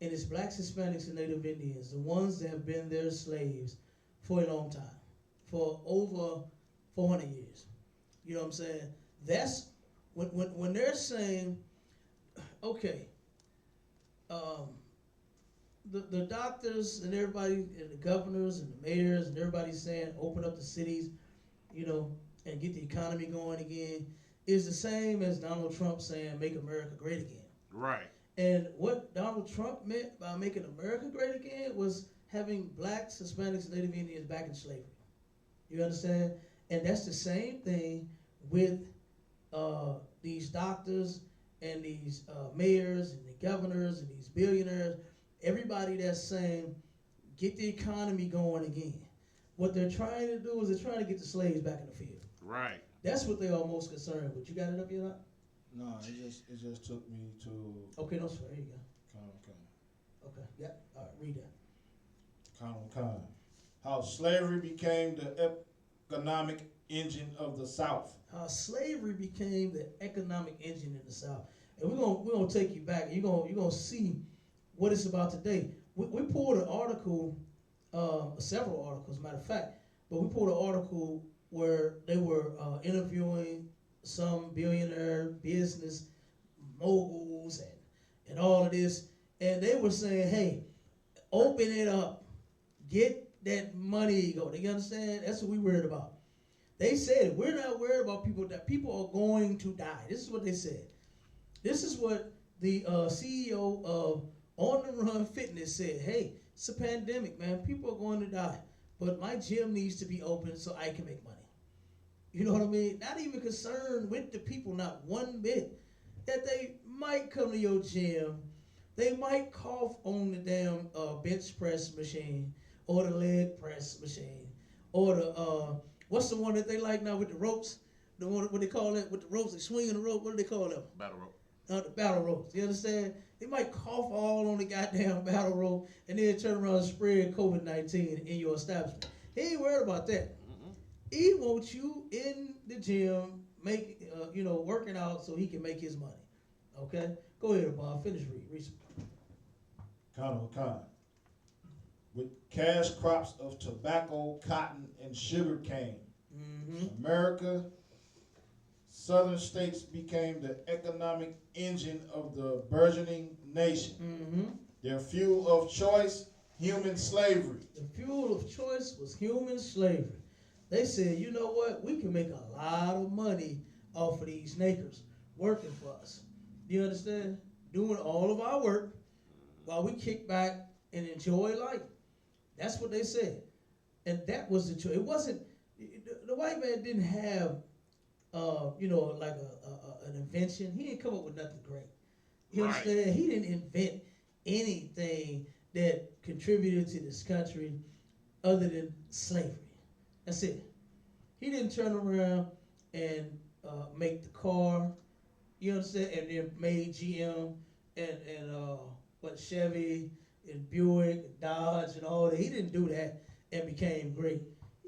And it's blacks, Hispanics, and Native Indians, the ones that have been their slaves for a long time, for over 400 years. You know what I'm saying? That's when they're saying, okay, the doctors and everybody, and the governors and the mayors and everybody's saying open up the cities, you know, and get the economy going again, is the same as Donald Trump saying make America great again. Right. And what Donald Trump meant by making America great again was having blacks, Hispanics, and Native Indians back in slavery. You understand? And that's the same thing with these doctors and these mayors and the governors and these billionaires, everybody that's saying, get the economy going again. What they're trying to do is they're trying to get the slaves back in the field. Right. That's what they are most concerned with. You got it up here? No, it just took me to Okay, no swear. Here you go. Khan. Okay, yeah. All right, read that. Khan. How slavery became the economic engine of the South. How slavery became the economic engine in the South. and we're gonna take you back. You're gonna see what it's about today. We pulled an article, several articles, matter of fact, but we pulled an article where they were interviewing some billionaire business moguls and all of this, and they were saying, hey, open it up, get that money go. You understand? That's what we worried about. They said we're not worried about that people are going to die. This is what they said. This is what the CEO of On the Run Fitness said. Hey, it's a pandemic, man. People are going to die, but my gym needs to be open so I can make money. You know what I mean? Not even concerned with the people, not one bit. That they might come to your gym, they might cough on the damn bench press machine or the leg press machine or the what's the one that they like now with the ropes? The one, what they call it, with the ropes, they swinging the rope. What do they call them? Battle rope. The battle ropes. You understand? They might cough all on the goddamn battle rope and then turn around and spread COVID-19 in your establishment. He ain't worried about that. He wants you in the gym, working out so he can make his money. Okay? Go ahead, Bob. Finish read. Khan. With cash crops of tobacco, cotton, and sugar cane, America, southern states became the economic engine of the burgeoning nation. Their fuel of choice, human slavery. The fuel of choice was human slavery. They said, you know what? We can make a lot of money off of these niggers working for us. Do you understand? Doing all of our work while we kick back and enjoy life. That's what they said. And that was the choice. It wasn't, the white man didn't have, like an invention. He didn't come up with nothing great. You understand? He didn't invent anything that contributed to this country other than slavery. That's it. He didn't turn around and make the car, you understand, and then made GM and Chevy and Buick, Dodge, and all that. He didn't do that and became great.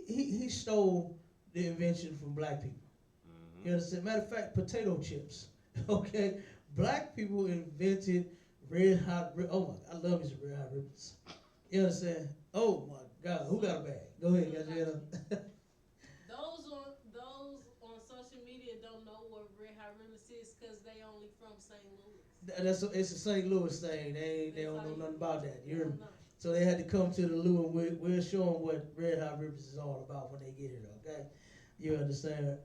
He stole the invention from black people. You understand? Matter of fact, potato chips. Okay, black people invented red hot. Oh my, I love these red hot ribbons. You understand? Oh my God, who got a bag? Go ahead, Gabriella. Those on social media don't know what Red Hot Ribbons is because they only from St. Louis. It's a St. Louis thing. They don't know nothing about that. You heard me? So they had to come to the Lou and we'll show them what Red Hot Ribbons is all about when they get here. Okay, you understand?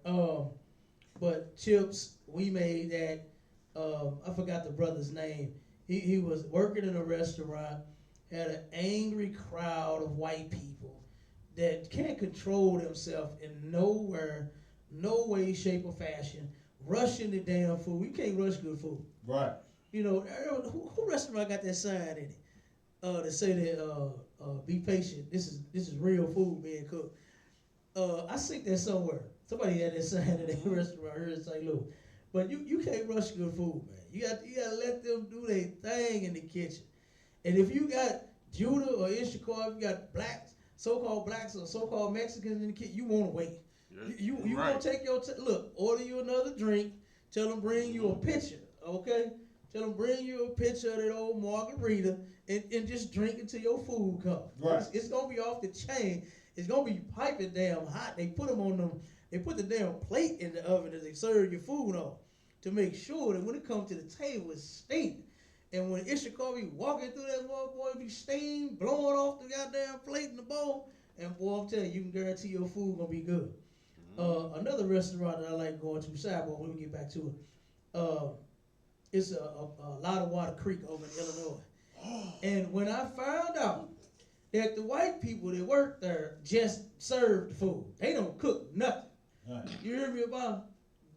But chips, we made that. I forgot the brother's name. He was working in a restaurant, had an angry crowd of white people that can't control themselves in nowhere, no way, shape, or fashion, rushing the damn food. You can't rush good food. Right. You know, who restaurant got that sign in it that say that be patient. This is real food being cooked. I seen that somewhere. Somebody had that sign in their restaurant here in St. Louis. But you can't rush good food, man. You got to let them do their thing in the kitchen. And if you got Judah or Issachar, if you got blacks, so-called blacks or so-called Mexicans in the kitchen, you want to wait. Yeah, You right. want to take your look, order you another drink, tell them bring you a pitcher, okay? Tell them bring you a pitcher of that old margarita and just drink until your food comes. Right. It's going to be off the chain. It's going to be piping damn hot. They put them on them. They put the damn plate in the oven as they serve your food on to make sure that when it comes to the table, it's steaming. And when Issachar be walking through that boy, be steam blowing off the goddamn plate in the bowl. And boy, I'm telling you, you can guarantee your food gonna be good. Another restaurant that I like going to, sidebar when we get back to it, it's a Lottawater Creek over in Illinois. And when I found out that the white people that work there just serve the food, they don't cook nothing. Right. You hear me about?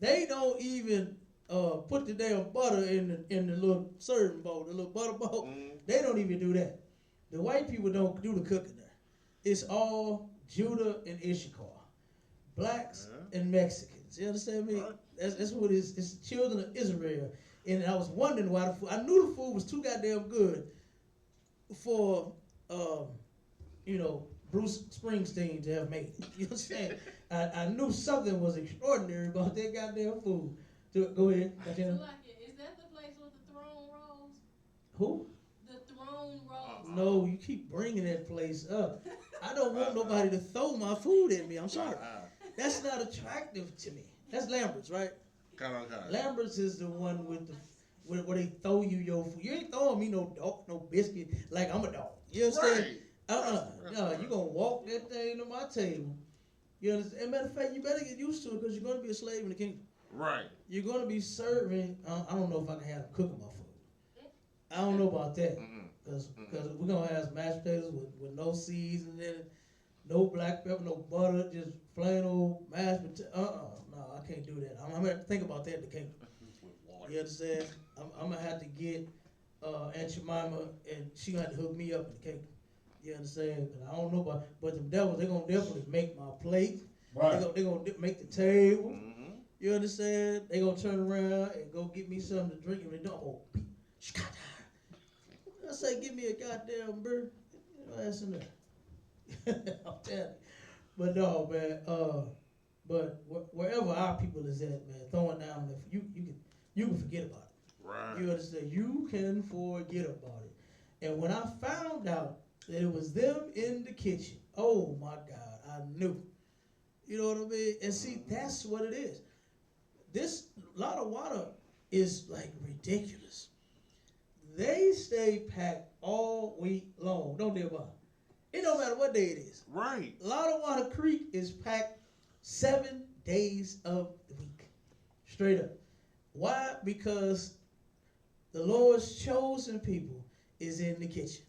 They don't even put the damn butter in the little serving bowl, the little butter bowl. They don't even do that. The white people don't do the cooking there. It's all Judah and Issachar, blacks and Mexicans. You understand me? Right. That's what it is. It's the children of Israel. And I was wondering why the food. I knew the food was too goddamn good for Bruce Springsteen to have made it. You understand? I knew something was extraordinary about that goddamn food. Go ahead. Is that the place Who? The Throne Rose. No, you keep bringing that place up. I don't want nobody to throw my food at me. I'm sorry. That's not attractive to me. That's Lambert's, right? Lambert's is the one with the where they throw you your food. You ain't throwing me no dog, no biscuit like I'm a dog. You understand? Right. No, you gonna walk that thing to my table. You understand? As a matter of fact, you better get used to it because you're gonna be a slave in the kingdom. Right. You're gonna be serving. I don't know if I can have them cooking my food. I don't know about that because we're gonna have some mashed potatoes with no seasoning in it, no black pepper, no butter, just plain old mashed potato. No, I can't do that. I'm gonna have to think about that in the kingdom. You understand? I'm gonna have to get Aunt Jemima, and she gonna have to hook me up in the kingdom. You understand? 'Cause I don't know about, but them devils, they gonna definitely make my plate. Right. They gonna make the table. Mm-hmm. You understand? They gonna turn around and go get me something to drink, and they don't. Oh, I say, give me a goddamn beer. That's in there. I'm telling you. But no, man. But wherever our people is at, man, throwing down there, you can forget about it. Right. You understand? You can forget about it. And when I found out that it was them in the kitchen, oh my God, I knew. You know what I mean? And see, that's what it is. This lot of water is like ridiculous. They stay packed all week long, don't they, Bob? It don't matter what day it is. Right. Lot of Water Creek is packed 7 days of the week, straight up. Why? Because the Lord's chosen people is in the kitchen.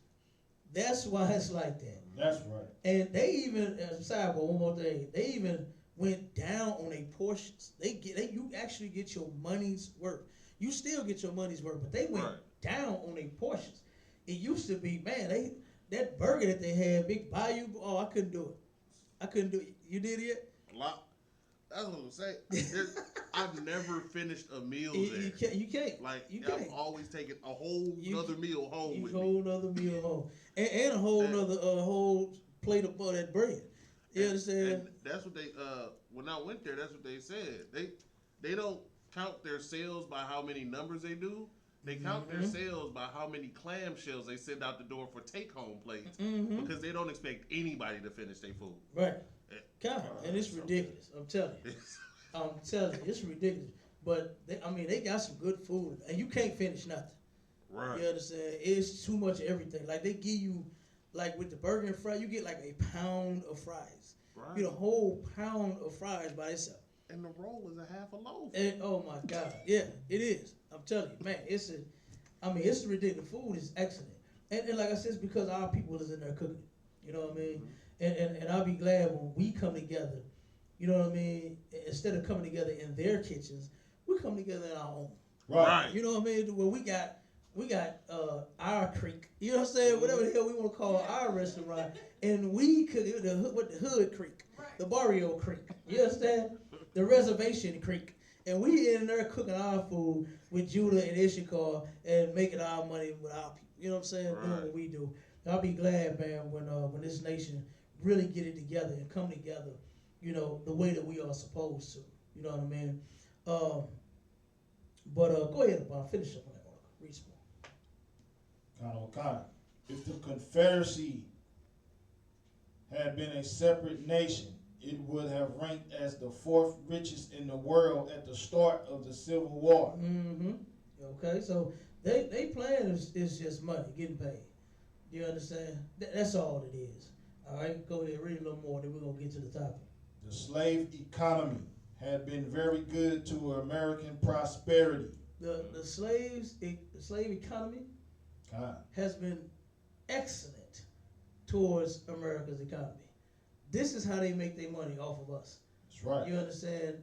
That's why it's like that. That's right. And they even, sidebar, one more thing, they even went down on their portions. You actually get your money's worth. You still get your money's worth, but they went down on their portions. It used to be, man, that burger that they had, Big Bayou, oh, I couldn't do it. You did it? That's what I'm saying. I've never finished a meal there. You can't. I've always taken a whole other meal home with me. A whole other meal home. And a whole other whole plate of that bread. You understand? And that's what they, when I went there, that's what they said. They don't count their sales by how many numbers they do. They count their sales by how many clamshells they send out the door for take-home plates because they don't expect anybody to finish their food. Right. And it's ridiculous. I'm telling you. It's ridiculous. But they got some good food, and you can't finish nothing. Right. You understand? It's too much of everything. Like they give you, like with the burger and fry, you get like a pound of fries. Right. You get a whole pound of fries by itself. And the roll is a half a loaf. And, oh my God, yeah, it is. I'm telling you, man, it's ridiculous. The food is excellent, and like I said, it's because our people is in there cooking. You know what I mean? And I'll be glad when we come together. You know what I mean? Instead of coming together in their kitchens, we come together in our own. Right. You know what I mean? Well, we got our creek. You know what I'm saying? Whatever the hell we want to call our restaurant, and we cook it with the Hood Creek, the Barrio Creek. You understand? The Reservation Creek. And we in there cooking our food with Judah and Issachar and making our money with our people. You know what I'm saying? Doing what we do. I'll be glad, man, when this nation really get it together and come together, you know, the way that we are supposed to. You know what I mean? But go ahead, Bob. Finish up on that article. Read some more. Kind. If the Confederacy had been a separate nation, it would have ranked as the 4th richest in the world at the start of the Civil War. Okay, so they plan is just money, getting paid. You understand? That's all it is. All right, go ahead, read a little more, then we're going to get to the topic. The slave economy had been very good to American prosperity. The slave economy has been excellent towards America's economy. This is how they make their money off of us. That's right. You understand?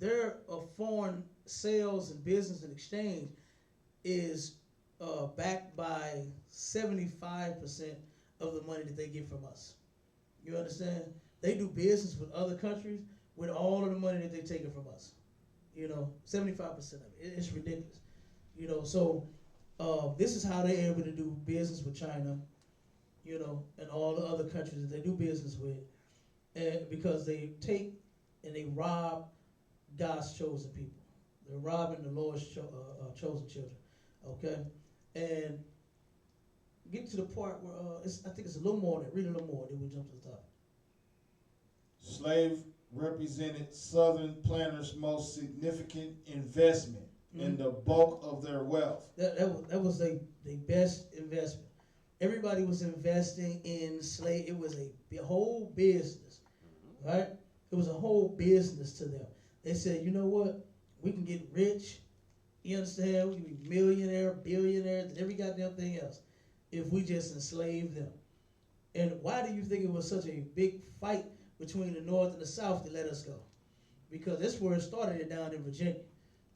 Their foreign sales and business and exchange is backed by 75% of the money that they get from us. You understand? They do business with other countries with all of the money that they're taking from us. You know, 75% of it. It's ridiculous. You know, so this is how they're able to do business with China, you know, and all the other countries that they do business with, and because they take and they rob God's chosen people. They're robbing the Lord's chosen children. Okay, and get to the part where I think it's a little more than read a little more. Then we jump to the top. Slave represented Southern planters' most significant investment in the bulk of their wealth. That was their best investment. Everybody was investing in slave. It was a whole business, right? It was a whole business to them. They said, you know what? We can get rich. You understand? We can be millionaire, billionaires, and every goddamn thing else if we just enslave them. And why do you think it was such a big fight between the North and the South to let us go? Because that's where it started down in Virginia.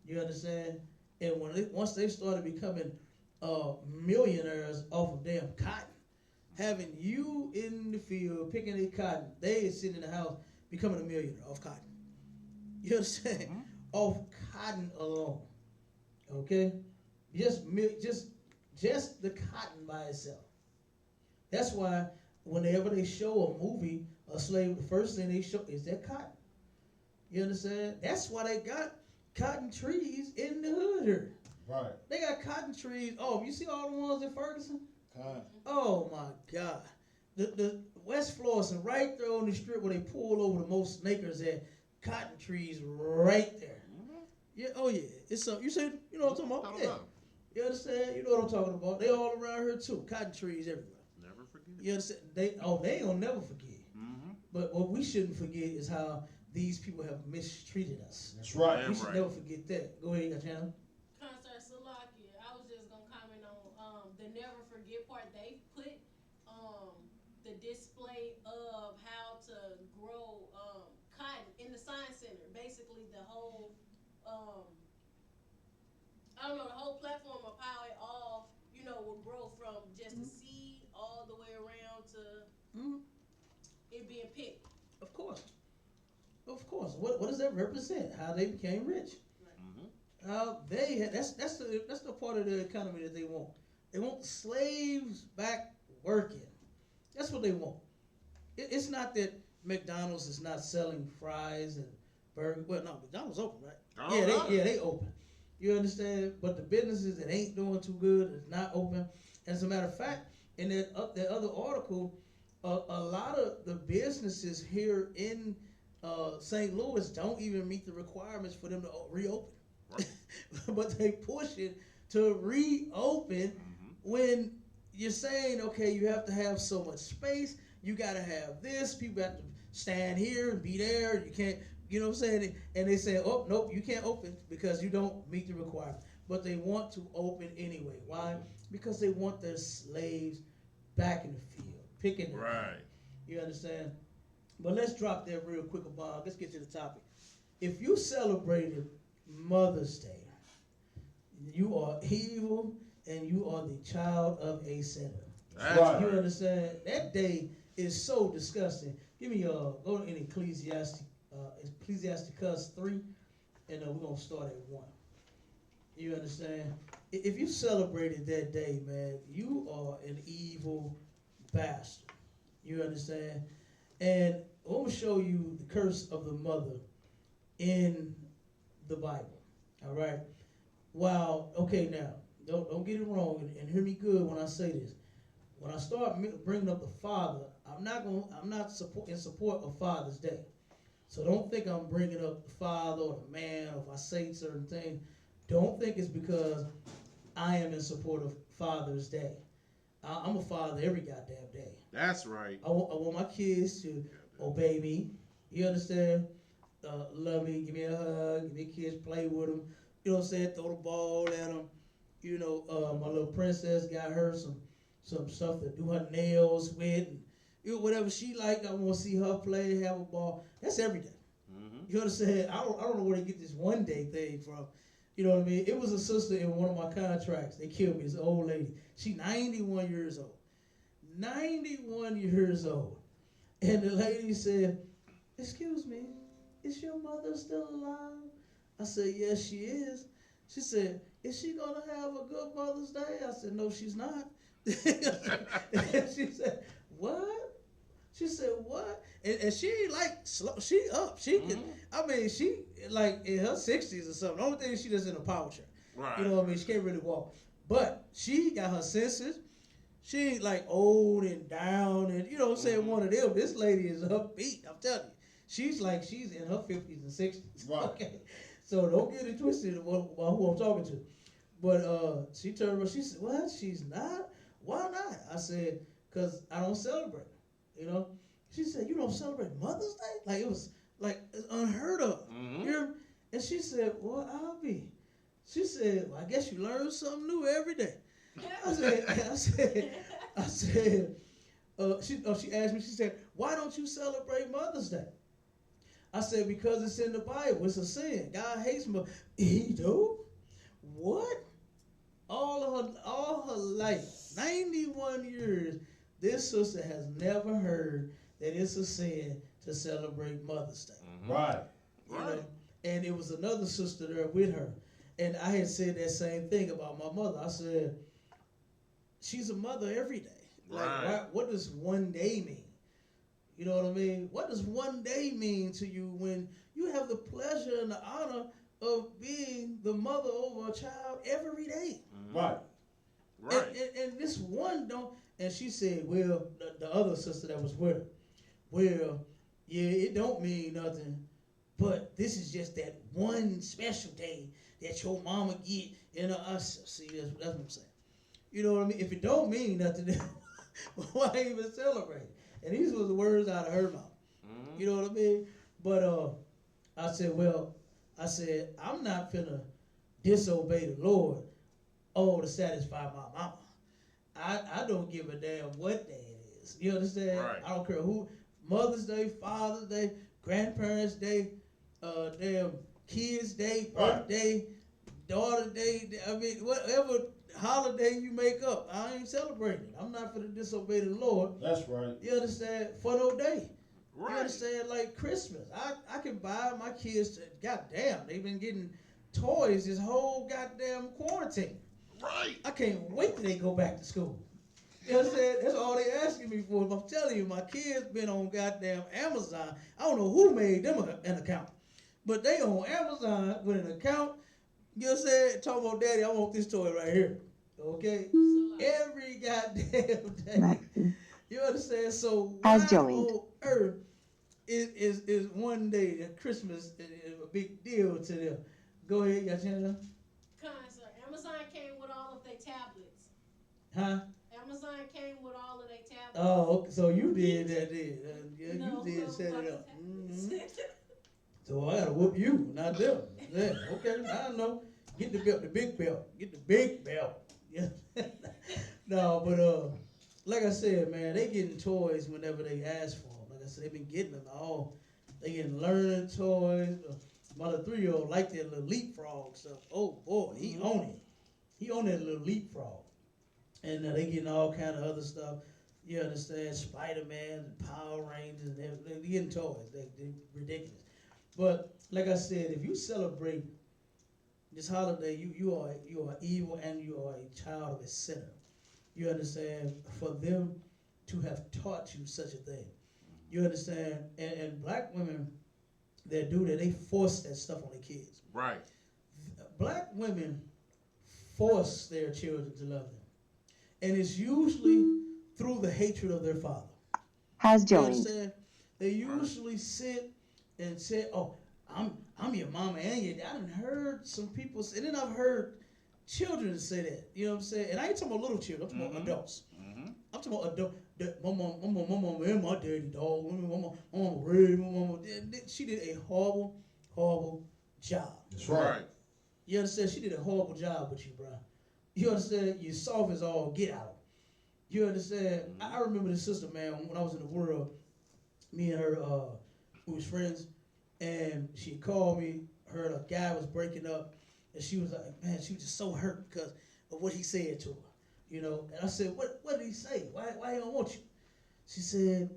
You understand? And once they started becoming millionaires off of damn cotton, having you in the field picking a cotton, they sitting in the house becoming a millionaire off cotton. You understand? Mm-hmm. Off cotton alone. Okay? Just the cotton by itself. That's why whenever they show a movie, a slave, the first thing they show is that cotton. You understand? That's why they got cotton trees in the hood here. Right. They got cotton trees. Oh, you see all the ones in Ferguson? Cotton. Oh my God. The West Florissant, right there on the strip where they pull over the most snakers at, cotton trees right there. Mm-hmm. Yeah, oh yeah. It's you say, you know what I'm talking about? Yeah. You understand? You know what I'm talking about. They all around here too. Cotton trees everywhere. Never forget. You understand? They ain't gonna never forget. Mm-hmm. But what we shouldn't forget is how these people have mistreated us. That's right. We should never forget that. Go ahead, Channel. Concert Salakia, I was just gonna comment on the never forget part. They put the display of how to grow cotton in the science center. Basically, the whole I don't know, the whole platform of how it all will grow from just a seed all the way around to it being picked. Of course. What does that represent? How they became rich. Mm-hmm. How they had that's the part of the economy that they want. They want the slaves back working. That's what they want. It's not that McDonald's is not selling fries and burgers. Well, no, McDonald's open, right? Oh, they open. You understand? But the businesses that ain't doing too good is not open. As a matter of fact, in that other article, a lot of the businesses here in St. Louis don't even meet the requirements for them to reopen. Right. But they push it to reopen when you're saying, okay, you have to have so much space. You got to have this. People have to stand here and be there. You can't, you know what I'm saying? And they say, oh, nope, you can't open because you don't meet the requirement. But they want to open anyway. Why? Because they want their slaves back in the field, picking them. Right. You understand? But let's drop that real quick, Bob. Let's get to the topic. If you celebrated Mother's Day, you are evil and you are the child of a sinner. That's right. You understand? That day is so disgusting. Give me go in Ecclesiasticus 3, and we're gonna start at 1. You understand? If you celebrated that day, man, you are an evil bastard. You understand? And I'm going to show you the curse of the mother in the Bible. All right? Wow. Okay, now, don't get it wrong, and hear me good when I say this. When I start bringing up the father, I'm not in support of Father's Day. So don't think I'm bringing up the father or the man, or if I say certain things, don't think it's because I am in support of Father's Day. I'm a father every goddamn day. That's right. I want my kids to obey me. You understand? Love me, give me a hug, give me a kiss, play with them. You know what I'm saying? Throw the ball at them. You know, my little princess got her some stuff to do her nails with. And, whatever she like, I want to see her play, have a ball. That's every day. Mm-hmm. You understand? I don't know where they get this one day thing from. You know what I mean? It was a sister in one of my contracts. They killed me. It's an old lady. She 91 years old. 91 years old. And the lady said, excuse me, is your mother still alive? I said, yes, she is. She said, is she going to have a good Mother's Day? I said, no, she's not. And she said, what? She said, what? And she she up. She can, I mean, she like in her 60s or something. The only thing she does in a power chair. Right. You know what I mean? She can't really walk. But she got her senses. She ain't like old and down and you know what I'm saying, one of them. This lady is upbeat, I'm telling you. She's in her 50s and 60s. Right. Okay. So don't get it twisted about who I'm talking to. But she turned around, she said, what? She's not? Why not? I said, because I don't celebrate. You know? She said, you don't celebrate Mother's Day? Like it was like it's unheard of. You know? And she said, well, I'll be. She said, well, I guess you learn something new every day. She asked me, she said, why don't you celebrate Mother's Day? I said, because it's in the Bible. It's a sin. God hates me. He do? What? All her life, 91 years, this sister has never heard that it's a sin to celebrate Mother's Day. Right. You know? And it was another sister there with her. And I had said that same thing about my mother. I said, she's a mother every day. Like, what does one day mean? You know what I mean? What does one day mean to you when you have the pleasure and the honor of being the mother over a child every day? Right. Right. And this one don't. And she said, well, the other sister that was with her, well, yeah, it don't mean nothing, but this is just that one special day that your mama get in a see, that's what I'm saying. You know what I mean? If it don't mean nothing, then why even celebrate? And these was the words out of her mouth. You know what I mean? But I said, I'm not finna disobey the Lord to satisfy my mama. I don't give a damn what day it is. You understand? Right. I don't care who. Mother's Day, Father's Day, Grandparents' Day, damn Kids' Day, birthday, daughter day. I mean, whatever holiday you make up, I ain't celebrating. I'm not finna disobey the Lord. That's right. You understand? For no day. Right. You understand? Like Christmas. I can buy my kids, goddamn, they've been getting toys this whole goddamn quarantine. Right. I can't wait till they go back to school. You know what I'm saying? That's all they asking me for. I'm telling you, my kids been on goddamn Amazon. I don't know who made them an account. But they on Amazon with an account. You know what I'm saying? Talking about, Daddy, I want this toy right here. Okay? Every goddamn day. You understand? So why on earth is one day that Christmas is a big deal to them? Go ahead, you got your hand up? Sir. Amazon came with all of their tablets. Huh? Amazon came with all of their tablets. Oh, okay. So you did that, did No, you did set it up. tablets. So I gotta whoop you, not them. Yeah, okay, I know. Get the belt, the big belt. Get the big belt. Yeah. No, but like I said, man, they getting toys whenever they ask for them. Like I said, they been getting them all. They getting learning toys. My little 3-year-old like that little leapfrog stuff. Oh boy, he own it. He own that little leapfrog. And they getting all kind of other stuff. You understand? Spider-Man, Power Rangers, and everything. They getting toys. They ridiculous. But like I said, if you celebrate this holiday, you are evil and you are a child of a sinner. You understand? For them to have taught you such a thing. You understand? And black women that do that, they force that stuff on their kids. Right. Black women force their children to love them. And it's usually through the hatred of their father. Has You joined. understand? They usually sit and say, oh, I'm your mama and your dad. I done heard some people say, and then I've heard children say that. You know what I'm saying? And I ain't talking about little children. I'm talking about adults. I'm talking about adults. My mama and my daddy, dog. My mama raised my mama. She did a horrible, horrible job. That's right. Right. You understand? She did a horrible job with you, bro. You understand? You soft as all get out. You understand? I remember this sister, man, when I was in the world, me and her, we was friends, and she called me, heard a guy was breaking up, and she was like, man, she was just so hurt because of what he said to her. You know, and I said, what did he say? Why he don't want you? She said,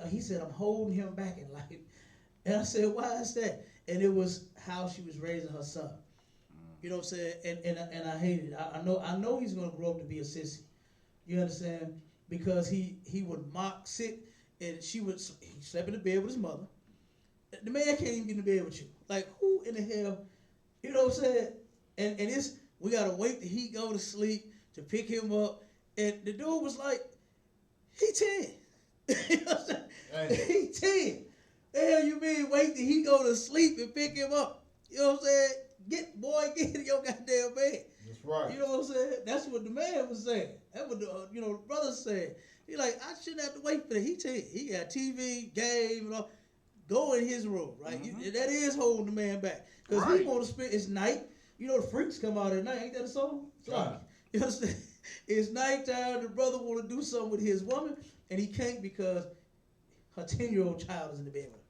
he said, I'm holding him back in life. And I said, why is that? And it was how she was raising her son. You know what I'm saying? And I hate it. I know he's gonna grow up to be a sissy. You understand? Because he would mock, sit, and he slept in the bed with his mother. The man can't even get in the bed with you. Like, who in the hell? You know what I'm saying? And We gotta wait till he go to sleep to pick him up. And the dude was like, he 10. You know what I'm saying? He 10. The hell you mean wait till he go to sleep and pick him up? You know what I'm saying? Get in your goddamn bed. That's right. You know what I'm saying? That's what the man was saying. That's what the the brother said. He like, I shouldn't have to wait for that. He 10. He got TV, game, and all. Go in his room, right? That is holding the man back. Because he want to spend, it's night. You know the freaks come out at night. Ain't that a song? It's like, you understand? It's nighttime. The brother want to do something with his woman, and he can't because her 10-year-old child is in the bed with him.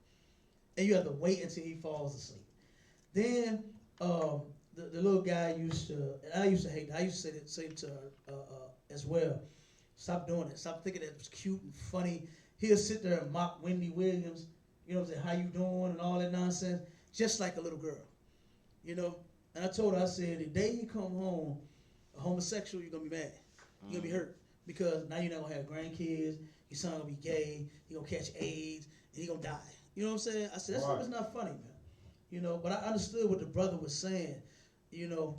And you have to wait until he falls asleep. Then the little guy used to, and I used to hate, I used to say to her as well, stop doing it. Stop thinking that it was cute and funny. He'll sit there and mock Wendy Williams, you know what I'm saying, how you doing and all that nonsense, just like a little girl, you know. And I told her, I said, the day you come home a homosexual, you're going to be mad. You're going to be hurt. Because now you're not going to have grandkids, your son going to be gay, he going to catch AIDS, and he going to die. You know what I'm saying? I said, that's right. It's not funny, man. You know, but I understood what the brother was saying, you know,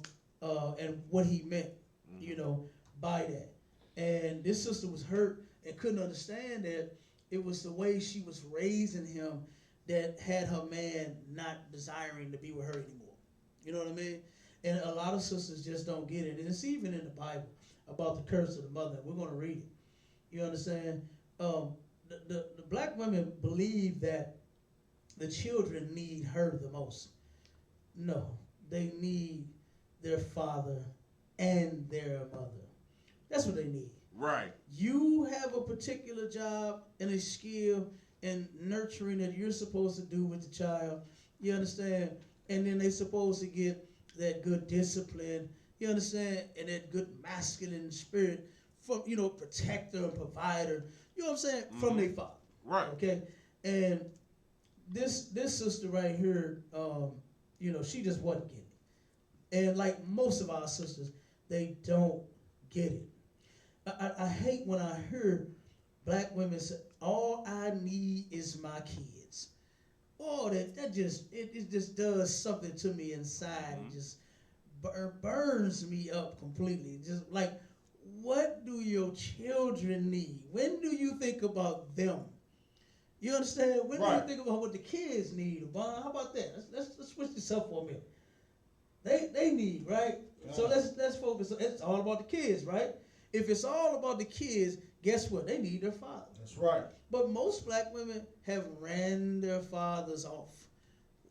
and what he meant, you know, by that. And this sister was hurt and couldn't understand that it was the way she was raising him that had her man not desiring to be with her anymore. You know what I mean? And a lot of sisters just don't get it. And it's even in the Bible about the curse of the mother. We're going to read it. You understand? The black women believe that the children need her the most. No, they need their father and their mother. That's what they need. Right. You have a particular job and a skill and nurturing that you're supposed to do with the child. You understand? And then they're supposed to get that good discipline. You understand? And that good masculine spirit from, you know, protector and provider. You know what I'm saying? From their father. Right. Okay? And this sister right here, you know, she just wasn't getting it. And like most of our sisters, they don't get it. I hate when I hear black women say, all I need is my kids. Oh, that just, it just does something to me inside. It just burns me up completely. Just like, what do your children need? When do you think about them? You understand? When do you think about what the kids need? How about that? Let's switch this up for a minute. They need, right? Yeah. So let's focus. It's all about the kids, right? If it's all about the kids, guess what? They need their father. That's right. But most black women have ran their fathers off.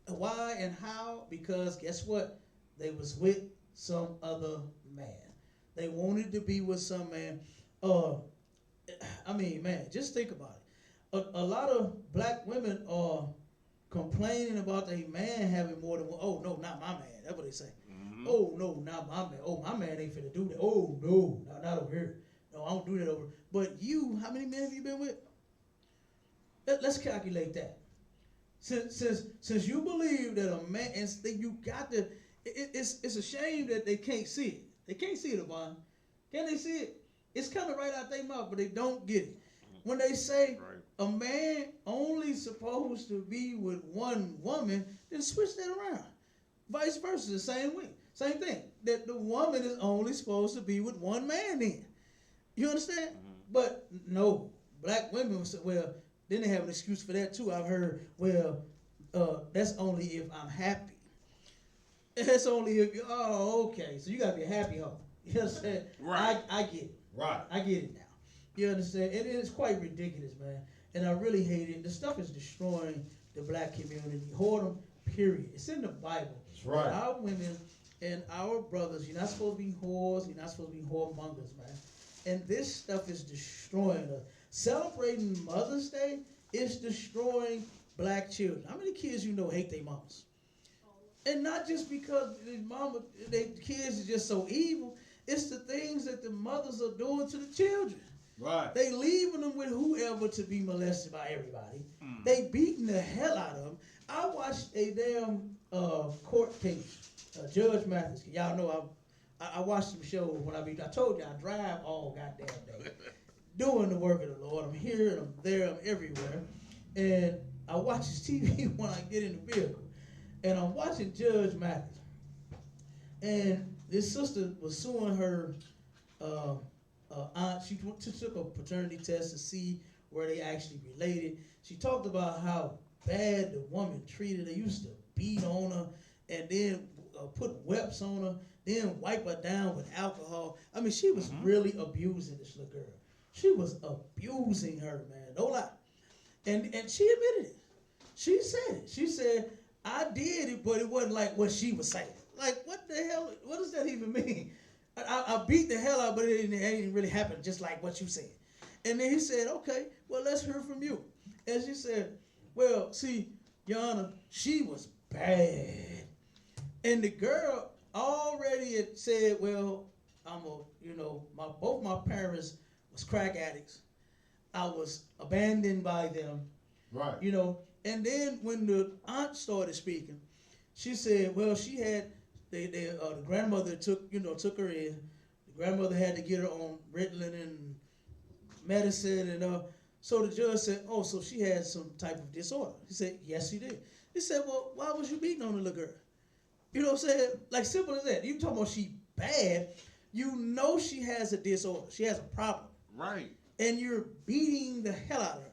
Why and how? Because guess what? They was with some other man. They wanted to be with some man. I mean, man, just think about it. A lot of black women are complaining about their man having more than one. Oh, no, not my man. That's what they say. Oh, no, not my man. Oh, my man ain't finna do that. Oh, no, not over here. No, I don't do that over. But you, how many men have you been with? Let's calculate that. Since you believe that a man, and you got to, it's a shame that they can't see it. They can't see it, Avon. Can they see it? It's coming right out their mouth, but they don't get it. When they say a man only supposed to be with one woman, then switch that around. Vice versa, the same way. Same thing. That the woman is only supposed to be with one man then. You understand? But no, black women will say, well, then they have an excuse for that too. I've heard, well, that's only if I'm happy. That's only if you, oh, okay. So you got to be a happy hoe. You understand? Right. I get it. Right. I get it now. You understand? And it's quite ridiculous, man. And I really hate it. The stuff is destroying the black community. Whoredom, period. It's in the Bible. That's right. Our women and our brothers, you're not supposed to be whores. You're not supposed to be whoremongers, man. And this stuff is destroying us. Celebrating Mother's Day is destroying black children. How many kids you know hate their mamas? And not just because their kids are just so evil. It's the things that the mothers are doing to the children. Right. They leaving them with whoever to be molested by everybody. They beating the hell out of them. I watched a damn court case. Judge Mathis. Y'all know I watched some shows when I told you I drive all goddamn day. Doing the work of the Lord. I'm here, I'm there, I'm everywhere. And I watch his TV when I get in the vehicle. And I'm watching Judge Mathis. And this sister was suing her aunt. She took a paternity test to see where they actually related. She talked about how bad the woman treated her. Used to beat on her and then put whips on her, then wipe her down with alcohol. I mean, she was really abusing this little girl. She was abusing her, man. No lie. And she admitted it. She said it. She said, I did it, but it wasn't like what she was saying. Like, what the hell? What does that even mean? I beat the hell out, but it didn't really happen just like what you said. And then he said, okay, well, let's hear from you. And she said, well, see, Your Honor, she was bad. And the girl already had said, well, both my parents was crack addicts. I was abandoned by them. Right. And then when the aunt started speaking, she said, well, she had, the grandmother took her in. The grandmother had to get her on Ritalin and medicine, and so the judge said, oh, so she had some type of disorder. He said, yes, she did. He said, well, why was you beating on the little girl? You know what I'm saying? Like, simple as that. You talking about she bad, you know she has a disorder. She has a problem. Right. And you're beating the hell out of her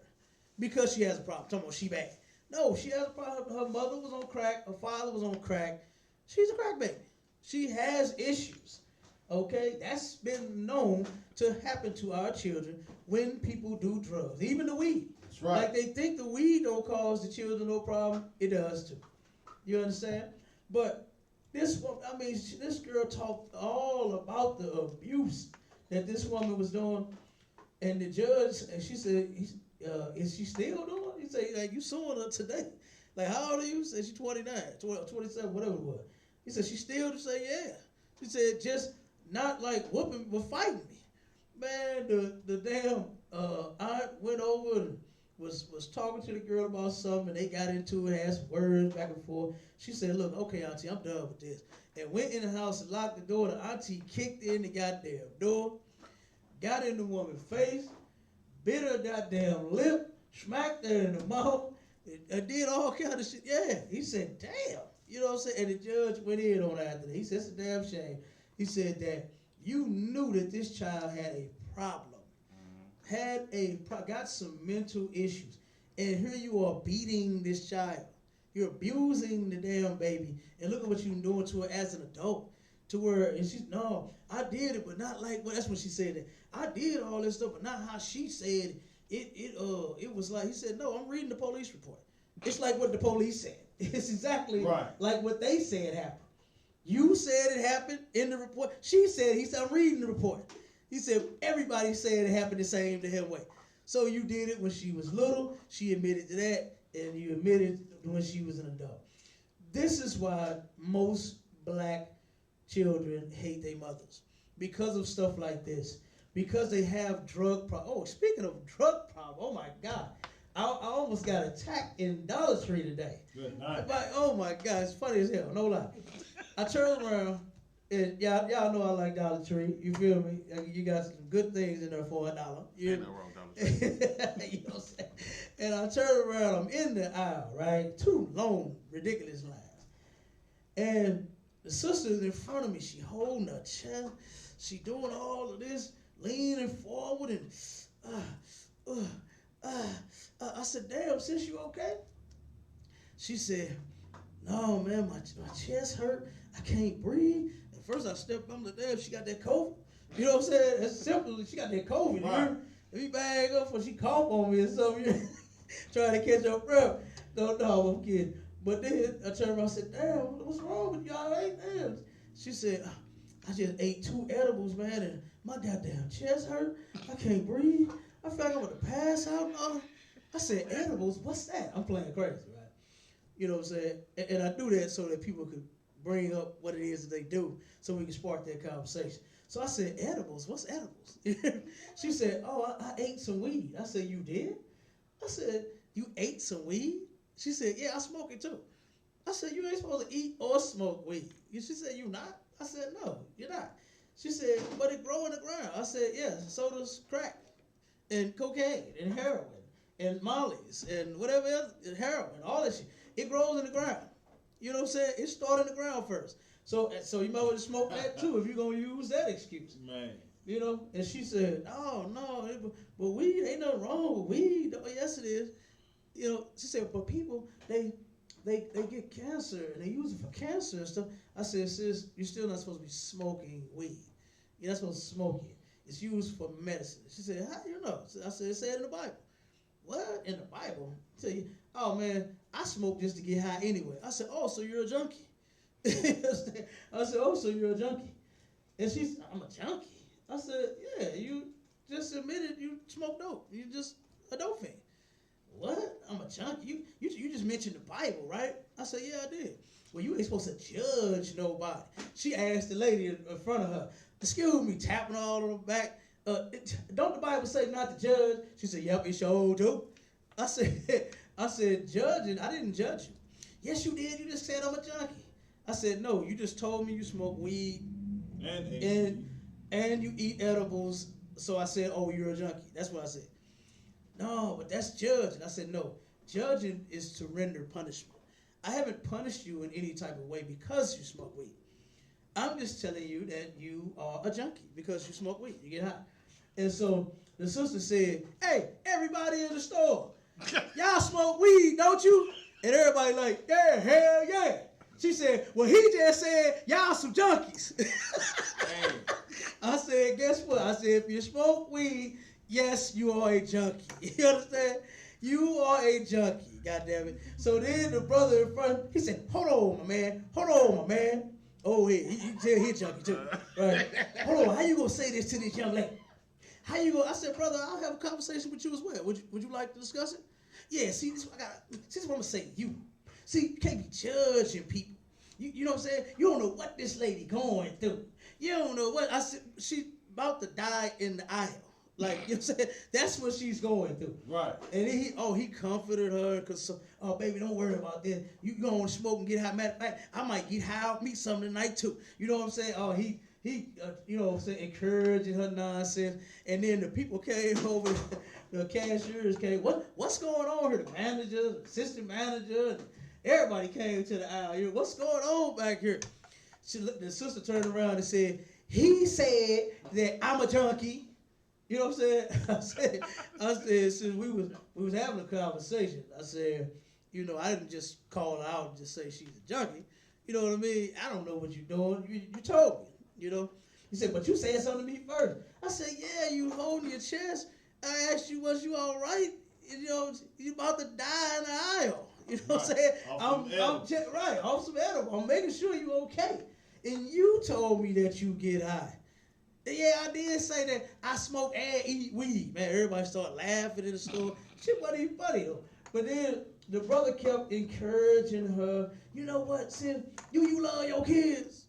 because she has a problem. Talking about she bad. No, she has a problem. Her mother was on crack. Her father was on crack. She's a crack baby. She has issues. Okay? That's been known to happen to our children when people do drugs. Even the weed. That's right. Like, they think the weed don't cause the children no problem. It does too. You understand? But this girl talked all about the abuse that this woman was doing. And the judge, and she said, is she still doing it? He said, like, you suing her today. Like, how old are you? She said, she's 29, 27, whatever it was. He said, she still? She said, yeah. She said, just not like whooping, but fighting me. Man, the damn aunt went over and was talking to the girl about something, and they got into it, had some words back and forth. She said, look, okay, auntie, I'm done with this. And went in the house and locked the door. The auntie kicked in the goddamn door, got in the woman's face, bit her goddamn lip, smacked her in the mouth, and did all kind of shit. Yeah, he said, damn. You know what I'm saying? And the judge went in on it after that. He said, it's a damn shame. He said that you knew that this child had a problem, got some mental issues, and here you are beating this child. You're abusing the damn baby, and look at what you're doing to her as an adult. To where, and she's, no, I did it, but not like, well, that's what she said. That I did all this stuff, but not how she said it. It was like, he said, no, I'm reading the police report. It's like what the police said. It's exactly like what they said happened. You said it happened in the report. She said, he said, I'm reading the report. He said, everybody said it happened the same to him way. So you did it when she was little. She admitted to that, and you admitted when she was an adult. This is why most black children hate their mothers, because of stuff like this, because they have drug problems. Oh, speaking of drug problems, oh my God, I almost got attacked in Dollar Tree today. Good night. Like, oh my God, it's funny as hell, no lie. I turned around, and y'all know I like Dollar Tree. You feel me? You got some good things in there for $1. Ain't no wrong Dollar Tree. You know what I'm saying? And I turned around, I'm in the aisle, right? 2 long, ridiculous lines. And the sister's in front of me. She holding her chest. She doing all of this, leaning forward, and I said, damn, sis, you okay? She said, no, man, my chest hurt. I can't breathe. At first I stepped on the damn, she got that COVID. You know what I'm saying? That's simple. She got that COVID. Right. Let me bag up when she cough on me or something. Trying to catch her breath. No, I'm kidding. But then I turned around and said, damn, what's wrong with y'all? Ain't damn. She said, I just ate 2 edibles, man, and my goddamn chest hurt. I can't breathe. I feel like I'm going to pass out. I said, edibles? What's that? I'm playing crazy, right? You know what I'm saying? And I do that so that people could bring up what it is that they do so we can spark that conversation. So I said, edibles? What's edibles? She said, oh, I ate some weed. I said, you did? I said, you ate some weed? She said, yeah, I smoke it too. I said, you ain't supposed to eat or smoke weed. She said, you not? I said, no, you're not. She said, but it grow in the ground. I said, yeah, so does crack and cocaine and heroin and mollies and whatever else, and heroin, all that shit. It grows in the ground. You know what I'm saying? It started in the ground first. So you might want to smoke that too if you're gonna use that excuse. Man. You know, and she said, "Oh no, but weed ain't nothing wrong with weed." Oh, yes, it is. You know, she said, "But people they get cancer and they use it for cancer and stuff." I said, "Sis, you're still not supposed to be smoking weed. You're not supposed to smoke it. It's used for medicine." She said, "How do you know?" I said, "It said in the Bible." "What? In the Bible?" I tell you, "Oh man, I smoke just to get high anyway." I said, "Oh, so you're a junkie?" I said, "Oh, so you're a junkie?" And she's, "I'm a junkie." I said, "Yeah, you just admitted you smoke dope. You just a dope fiend." "What? I'm a junkie? You just mentioned the Bible, right?" I said, "Yeah, I did." "Well, you ain't supposed to judge nobody." She asked the lady in front of her, "Excuse me," tapping all on the back. "Don't the Bible say not to judge?" She said, "Yep, it sure do." I said, "Judging? I didn't judge you." "Yes, you did. You just said I'm a junkie." I said, "No, you just told me you smoke weed and you eat edibles." So I said, "Oh, you're a junkie." That's what I said. "No, but that's judging." I said, "No, judging is to render punishment. I haven't punished you in any type of way because you smoke weed. I'm just telling you that you are a junkie because you smoke weed. You get high." And so the sister said, "Hey, everybody in the store, y'all smoke weed, don't you?" And everybody like, "Yeah, hell yeah." She said, "Well, he just said y'all some junkies." I said, "Guess what?" I said, "If you smoke weed, yes, you are a junkie." You understand? You are a junkie, goddamn it. So then the brother in front, he said, "Hold on, my man. Hold on, my man." Oh, yeah, you can tell he a junkie too. Right? "Hold on, how you gonna say this to this young lady? How you gonna?" I said, "Brother, I'll have a conversation with you as well. Would you like to discuss it?" "Yeah, see, this is what I'm gonna say to you. See, you can't be judging people. You know what I'm saying? You don't know what this lady going through. You don't know what." I said, "She about to die in the aisle. Like, you know what I'm saying? That's what she's going through." Right. And he comforted her because, "Oh, baby, don't worry about that. You go and smoke and get high. Matter of fact, I might get high, I'll meet something tonight too." You know what I'm saying? Oh, he you know what I'm saying, encouraging her nonsense. And then the people came over, the cashiers came, what's going on here? The manager, the assistant manager, and everybody came to the aisle. You know, "What's going on back here?" The sister turned around and said, "He said that I'm a junkie." You know what I'm saying? I said, since we was having a conversation, I said, you know, I didn't just call her out and just say she's a junkie. You know what I mean? I don't know what you're doing. You told me, you know. He said, "But you said something to me first." I said, "Yeah, you holding your chest. I asked you, was you all right? You know, you about to die in the aisle." You know what I'm saying? I'm off some edible. I'm making sure you okay. And you told me that you get high. Yeah, I did say that I smoke and eat weed. Man, everybody started laughing in the store. Shit wasn't even funny though. But then the brother kept encouraging her. "You know what, sis? You love your kids?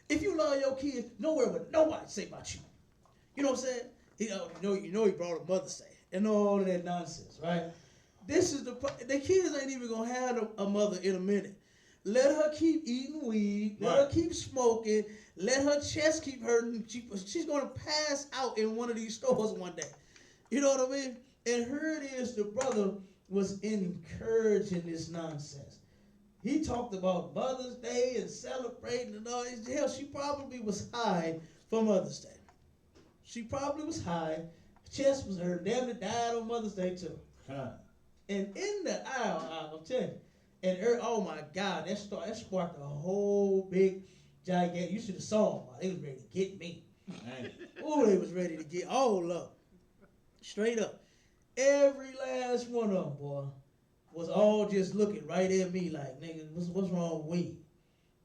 If you love your kids, don't worry what nobody say about you." You know what I'm saying? You know he brought a Mother's Day and all of that nonsense, right? This is the kids ain't even gonna have a mother in a minute. Let her keep eating weed. Let her keep smoking. Let her chest keep hurting. She's going to pass out in one of these stores one day. You know what I mean? And here it is, the brother was encouraging this nonsense. He talked about Mother's Day and celebrating and all this. Hell, she probably was high for Mother's Day. She probably was high. Chest was hurt. Damn it, died on Mother's Day too. And in the aisle, I'm telling you, and oh my God, that sparked a whole big, gigantic. You should have saw them. They was ready to get me. Oh, they was ready to get all up, straight up. Every last one of them, boy, was all just looking right at me like, "Nigga, what's wrong with weed?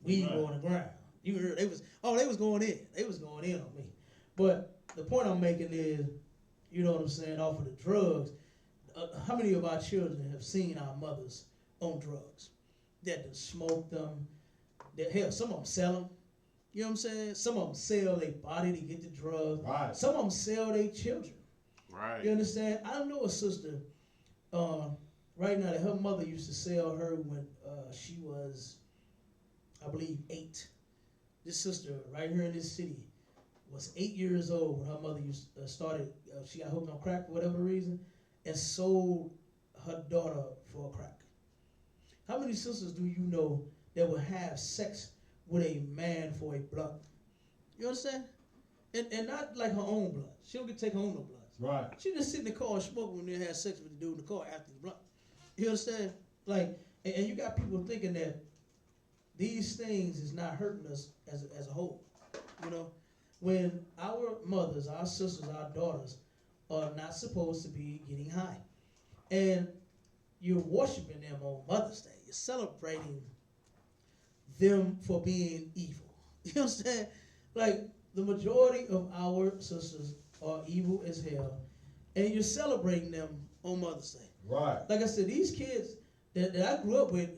Weed on the ground." You heard they was going in. They was going in on me. But the point I'm making is, you know what I'm saying, off of the drugs. How many of our children have seen our mothers on drugs? That done smoke them. That, hell, some of them sell them. You know what I'm saying? Some of them sell their body to get the drugs. Right. Some of them sell their children. Right. You understand? I know a sister right now that her mother used to sell her when she was, I believe, 8. This sister right here in this city was 8 years old when her mother started. She got hooked on crack for whatever reason and sold her daughter for crack. How many sisters do you know that will have sex with a man for a blunt. You understand? And not like her own blunt. She don't get to take her own no blunts. Right. She just sit in the car and smoke when they have sex with the dude in the car after the blunt. You understand? Like, and you got people thinking that these things is not hurting us as a whole. You know, when our mothers, our sisters, our daughters are not supposed to be getting high, and you're worshiping them on Mother's Day, you're celebrating them for being evil. You understand? Like, the majority of our sisters are evil as hell, and you're celebrating them on Mother's Day. Right. Like I said, these kids that I grew up with,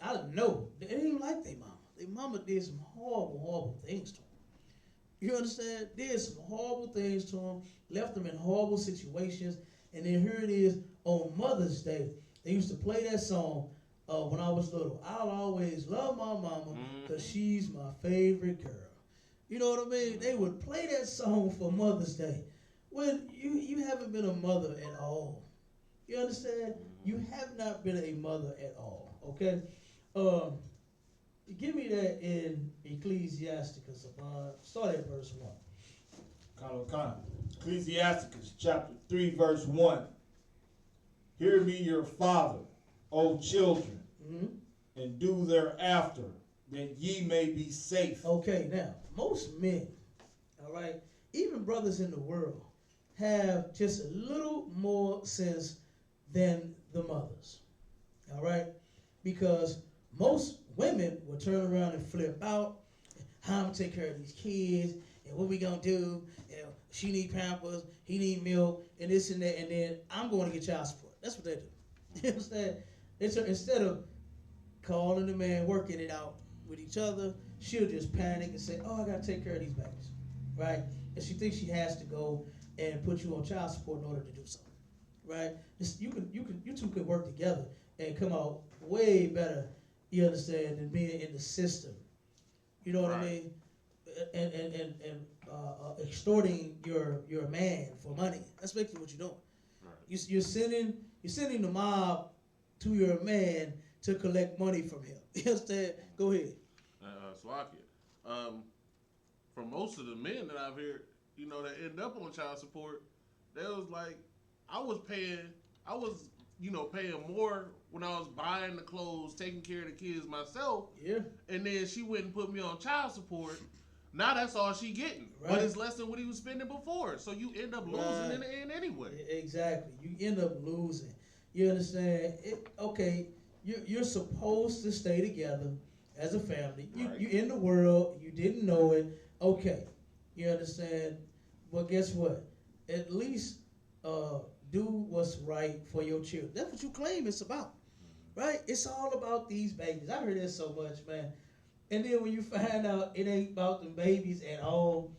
I know, they didn't even like their mama. Their mama did some horrible, horrible things to them. You understand? Did some horrible things to them, left them in horrible situations, and then here it is on Mother's Day. They used to play that song when I was little. I'll always love my mama because she's my favorite girl. You know what I mean? They would play that song for Mother's Day when you haven't been a mother at all. You understand? You have not been a mother at all. Okay? Give me that in Ecclesiasticus. Start at verse 1. Ecclesiasticus chapter 3, verse 1. Hear me, your father, O children, and do thereafter, that ye may be safe. Okay, now, most men, all right, even brothers in the world, have just a little more sense than the mothers, all right? Because most women will turn around and flip out. How I'm going to take care of these kids, and what we going to do, and she need Pampers, he need milk, and this and that, and then I'm going to get child support. That's what they do. You understand? Instead of calling the man, working it out with each other, she'll just panic and say, oh, I got to take care of these babies, right? And she thinks she has to go and put you on child support in order to do something, right? You two could work together and come out way better, you understand, than being in the system. You know what I mean? And extorting your man for money. That's basically what you're doing. Right. You're sending the mob to your man to collect money from him. You understand? Go ahead. Slakia. From most of the men that I've heard, you know, that end up on child support, they was like, I was paying more when I was buying the clothes, taking care of the kids myself. Yeah. And then she wouldn't put me on child support. Now that's all she getting. Right. But it's less than what he was spending before. So you end up losing in the end anyway. Exactly. You end up losing. You understand? Okay, you're supposed to stay together as a family. You in the world. You didn't know it. Okay. You understand? But guess what? At least do what's right for your children. That's what you claim it's about. Right? It's all about these babies. I heard that so much, man. And then when you find out it ain't about the babies at all,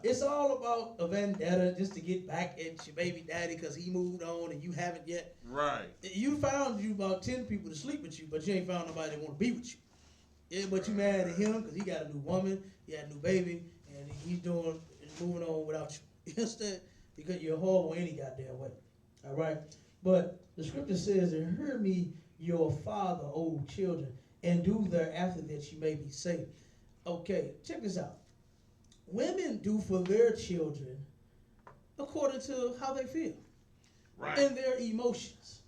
it's all about a vendetta just to get back at your baby daddy because he moved on and you haven't yet. Right. You found you about 10 people to sleep with you, but you ain't found nobody that want to be with you. Yeah, but you mad at him because he got a new woman, he got a new baby, and he's moving on without you. You understand? Because you're horrible any goddamn way. All right? But the scripture says, and hear me, your father, O children, and do thereafter that you may be safe. Okay, check this out. Women do for their children according to how they feel. Right. And their emotions.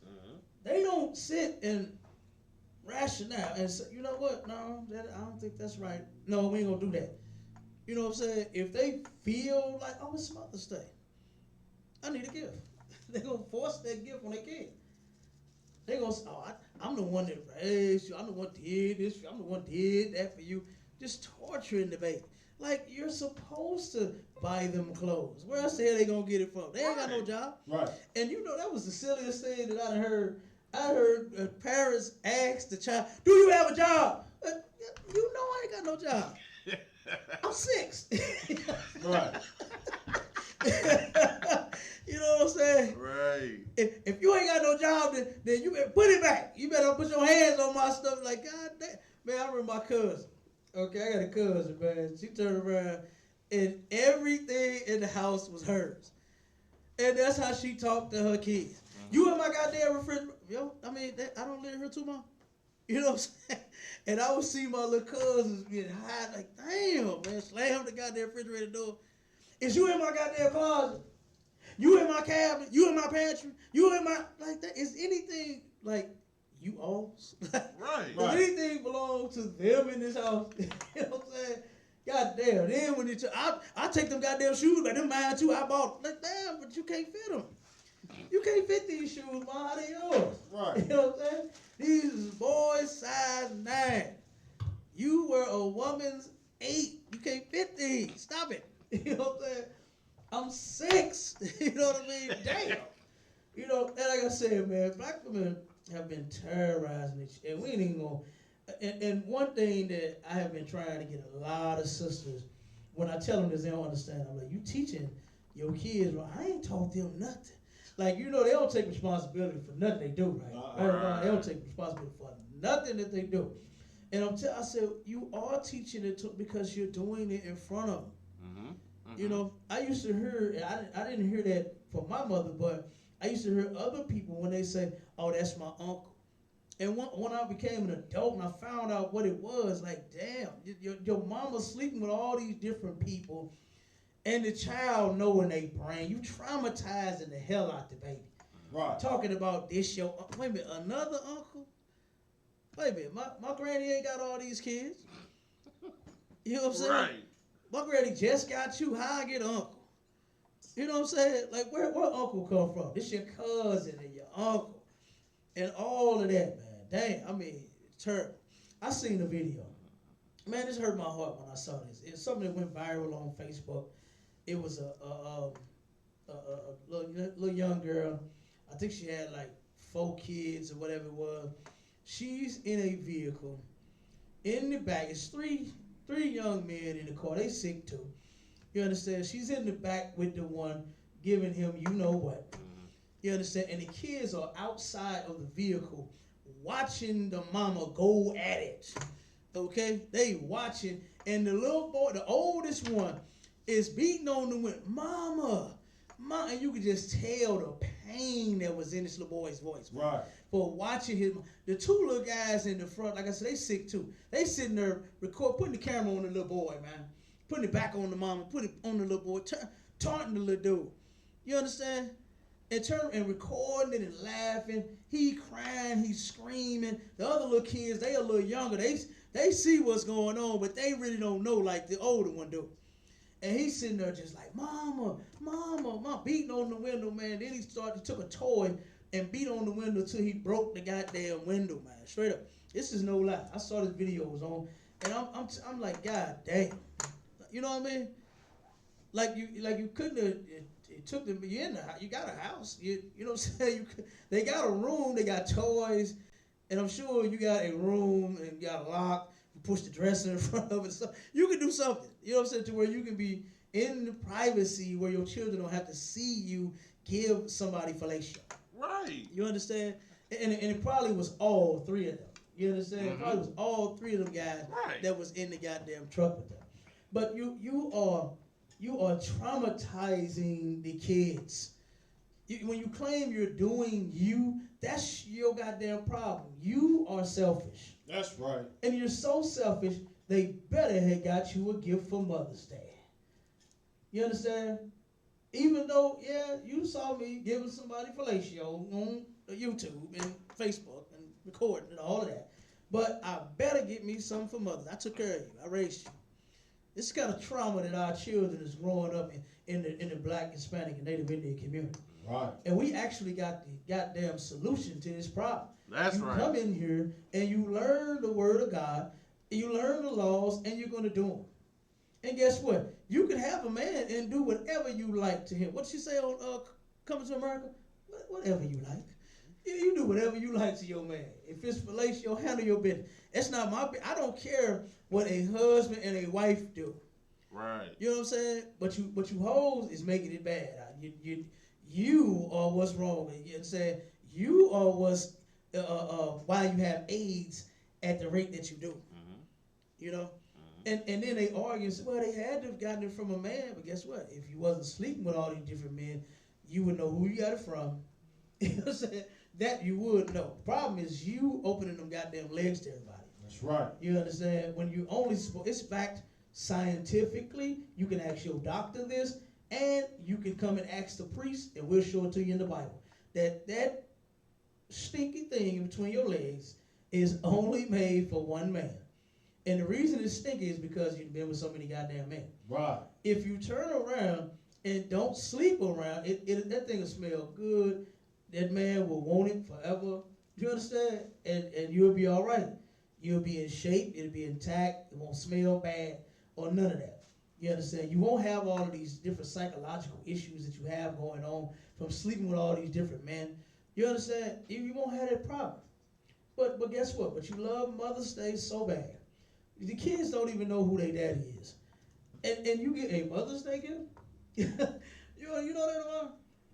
They don't sit and ration out and say, you know what, no, I don't think that's right. No, we ain't gonna do that. You know what I'm saying? If they feel like, oh, it's Mother's Day, I need a gift. They're gonna force that gift on their kid. They're gonna say, oh, I'm the one that raised you. I'm the one that did this. I'm the one that did that for you. Just torturing the baby. Like, you're supposed to buy them clothes. Where else the hell they gonna get it from? They ain't got no job. Right. And you know, that was the silliest thing that I heard. I heard parents ask the child, do you have a job? You know I ain't got no job. I'm 6. Right. You know what I'm saying? Right. If you ain't got no job, then you better put it back. You better put your hands on my stuff. Like, God damn. Man, I remember my cousin. Okay, I got a cousin, man. She turned around, and everything in the house was hers. And that's how she talked to her kids. You in my goddamn refrigerator. Yo, I mean, I don't live here too, Mom. You know what I'm saying? And I would see my little cousins getting high, like, damn, man, slam the goddamn refrigerator door. Is you in my goddamn closet? You in my cabinet? You in my pantry? You in my, like that? Is anything, like, you owns? Right. Does anything belong to them in this house? You know what I'm saying? Goddamn. Then when I take them goddamn shoes, like them mine too. I bought, like, damn, but you can't fit them. You can't fit these shoes, man. How they yours? Right. You know what I'm saying? These is boys size 9. You were a woman's 8. You can't fit these. Stop it. You know what I'm saying? I'm 6. You know what I mean? Damn. You know, and like I said, man, black women have been terrorizing each, and we ain't even gonna. And one thing that I have been trying to get a lot of sisters, when I tell them this, they don't understand. I'm like, you teaching your kids, well, I ain't taught them nothing. Like, you know, they don't take responsibility for nothing they do, right? Right. They don't take responsibility for nothing that they do. And I said, you are teaching it because you're doing it in front of them. You know, I used to hear, I didn't hear that from my mother, but I used to hear other people when they say, oh, that's my uncle. And when I became an adult and I found out what it was, like, damn, your mama's sleeping with all these different people, and the child know in their brain, you traumatizing the hell out the baby. Right. Talking about this, wait a minute, another uncle? Wait a minute, my granny ain't got all these kids. You know what I'm saying? Right. My granny just got you, how I get an uncle? You know what I'm saying? Like, where uncle come from? This your cousin and your uncle. And all of that, man. Damn, I mean, it's terrible. I seen the video. Man, this hurt my heart when I saw this. It's something that went viral on Facebook. It was a little young girl. I think she had like 4 kids or whatever it was. She's in a vehicle. In the back, it's three young men in the car. They sick too. You understand? She's in the back with the one giving him you know what. You understand? And the kids are outside of the vehicle watching the mama go at it. Okay? They watching. And the little boy, the oldest one, is beating on the window. Mama. And you could just tell the pain that was in this little boy's voice. Man. Right. For watching him. The 2 little guys in the front, like I said, they sick too. They sitting there putting the camera on the little boy, man. Putting it back on the mama, putting it on the little boy, taunting the little dude. You understand? And recording it and laughing. He crying, he's screaming. The other little kids, they a little younger. They see what's going on, but they really don't know like the older one do. And he's sitting there just like, mama, beating on the window, man. Then he took a toy and beat on the window till he broke the goddamn window, man. Straight up. This is no lie. I saw this video was on, and I'm like, God damn. You know what I mean? Like you couldn't have. It took them. You in the house. You got a house. You know what I'm saying? They got a room. They got toys, and I'm sure you got a room and you got a lock. You push the dresser in front of it. So you can do something. You know what I'm saying? To where you can be in the privacy where your children don't have to see you give somebody fellatio. Right. You understand? And it probably was all 3 of them. You understand? It probably was all 3 of them guys that was in the goddamn truck with them. But you are traumatizing the kids. When you claim you're doing you, that's your goddamn problem. You are selfish. That's right. And you're so selfish, they better have got you a gift for Mother's Day. You understand? Even though, yeah, you saw me giving somebody fellatio on YouTube and Facebook and recording and all of that. But I better get me something for Mother's Day. I took care of you. I raised you. This is kind of trauma that our children is growing up in the Black, Hispanic, and Native Indian community. Right. And we actually got the goddamn solution to this problem. That's you right. come in here and you learn the word of God, and you learn the laws, and you're going to do them. And guess what? You can have a man and do whatever you like to him. What did she say on Coming to America? Whatever you like. You do whatever you like to your man. If it's fellatio, handle your business. It's not my business. I don't care what a husband and a wife do. Right. You know what I'm saying? But you hoes is making it bad. You are what's wrong. You know what I'm saying? You are what's why you have AIDS at the rate that you do. You know? And then they argue and say, well, they had to have gotten it from a man, but guess what? If you wasn't sleeping with all these different men, you would know who you got it from. You know what I'm saying? That you would know. The problem is you opening them goddamn legs to everybody. That's right. You understand? When you only, it's backed scientifically. You can ask your doctor this, and you can come and ask the priest, and we'll show it to you in the Bible. That stinky thing in between your legs is only made for one man. And the reason it's stinky is because you've been with so many goddamn men. Right. If you turn around and don't sleep around, that thing will smell good. That man will want it forever. You understand? And you'll be all right. You'll be in shape. It'll be intact. It won't smell bad or none of that. You understand? You won't have all of these different psychological issues that you have going on from sleeping with all these different men. You understand? You won't have that problem. But guess what? But you love Mother's Day so bad. The kids don't even know who their daddy is. And you get a Mother's Day gift? you know that, Omar?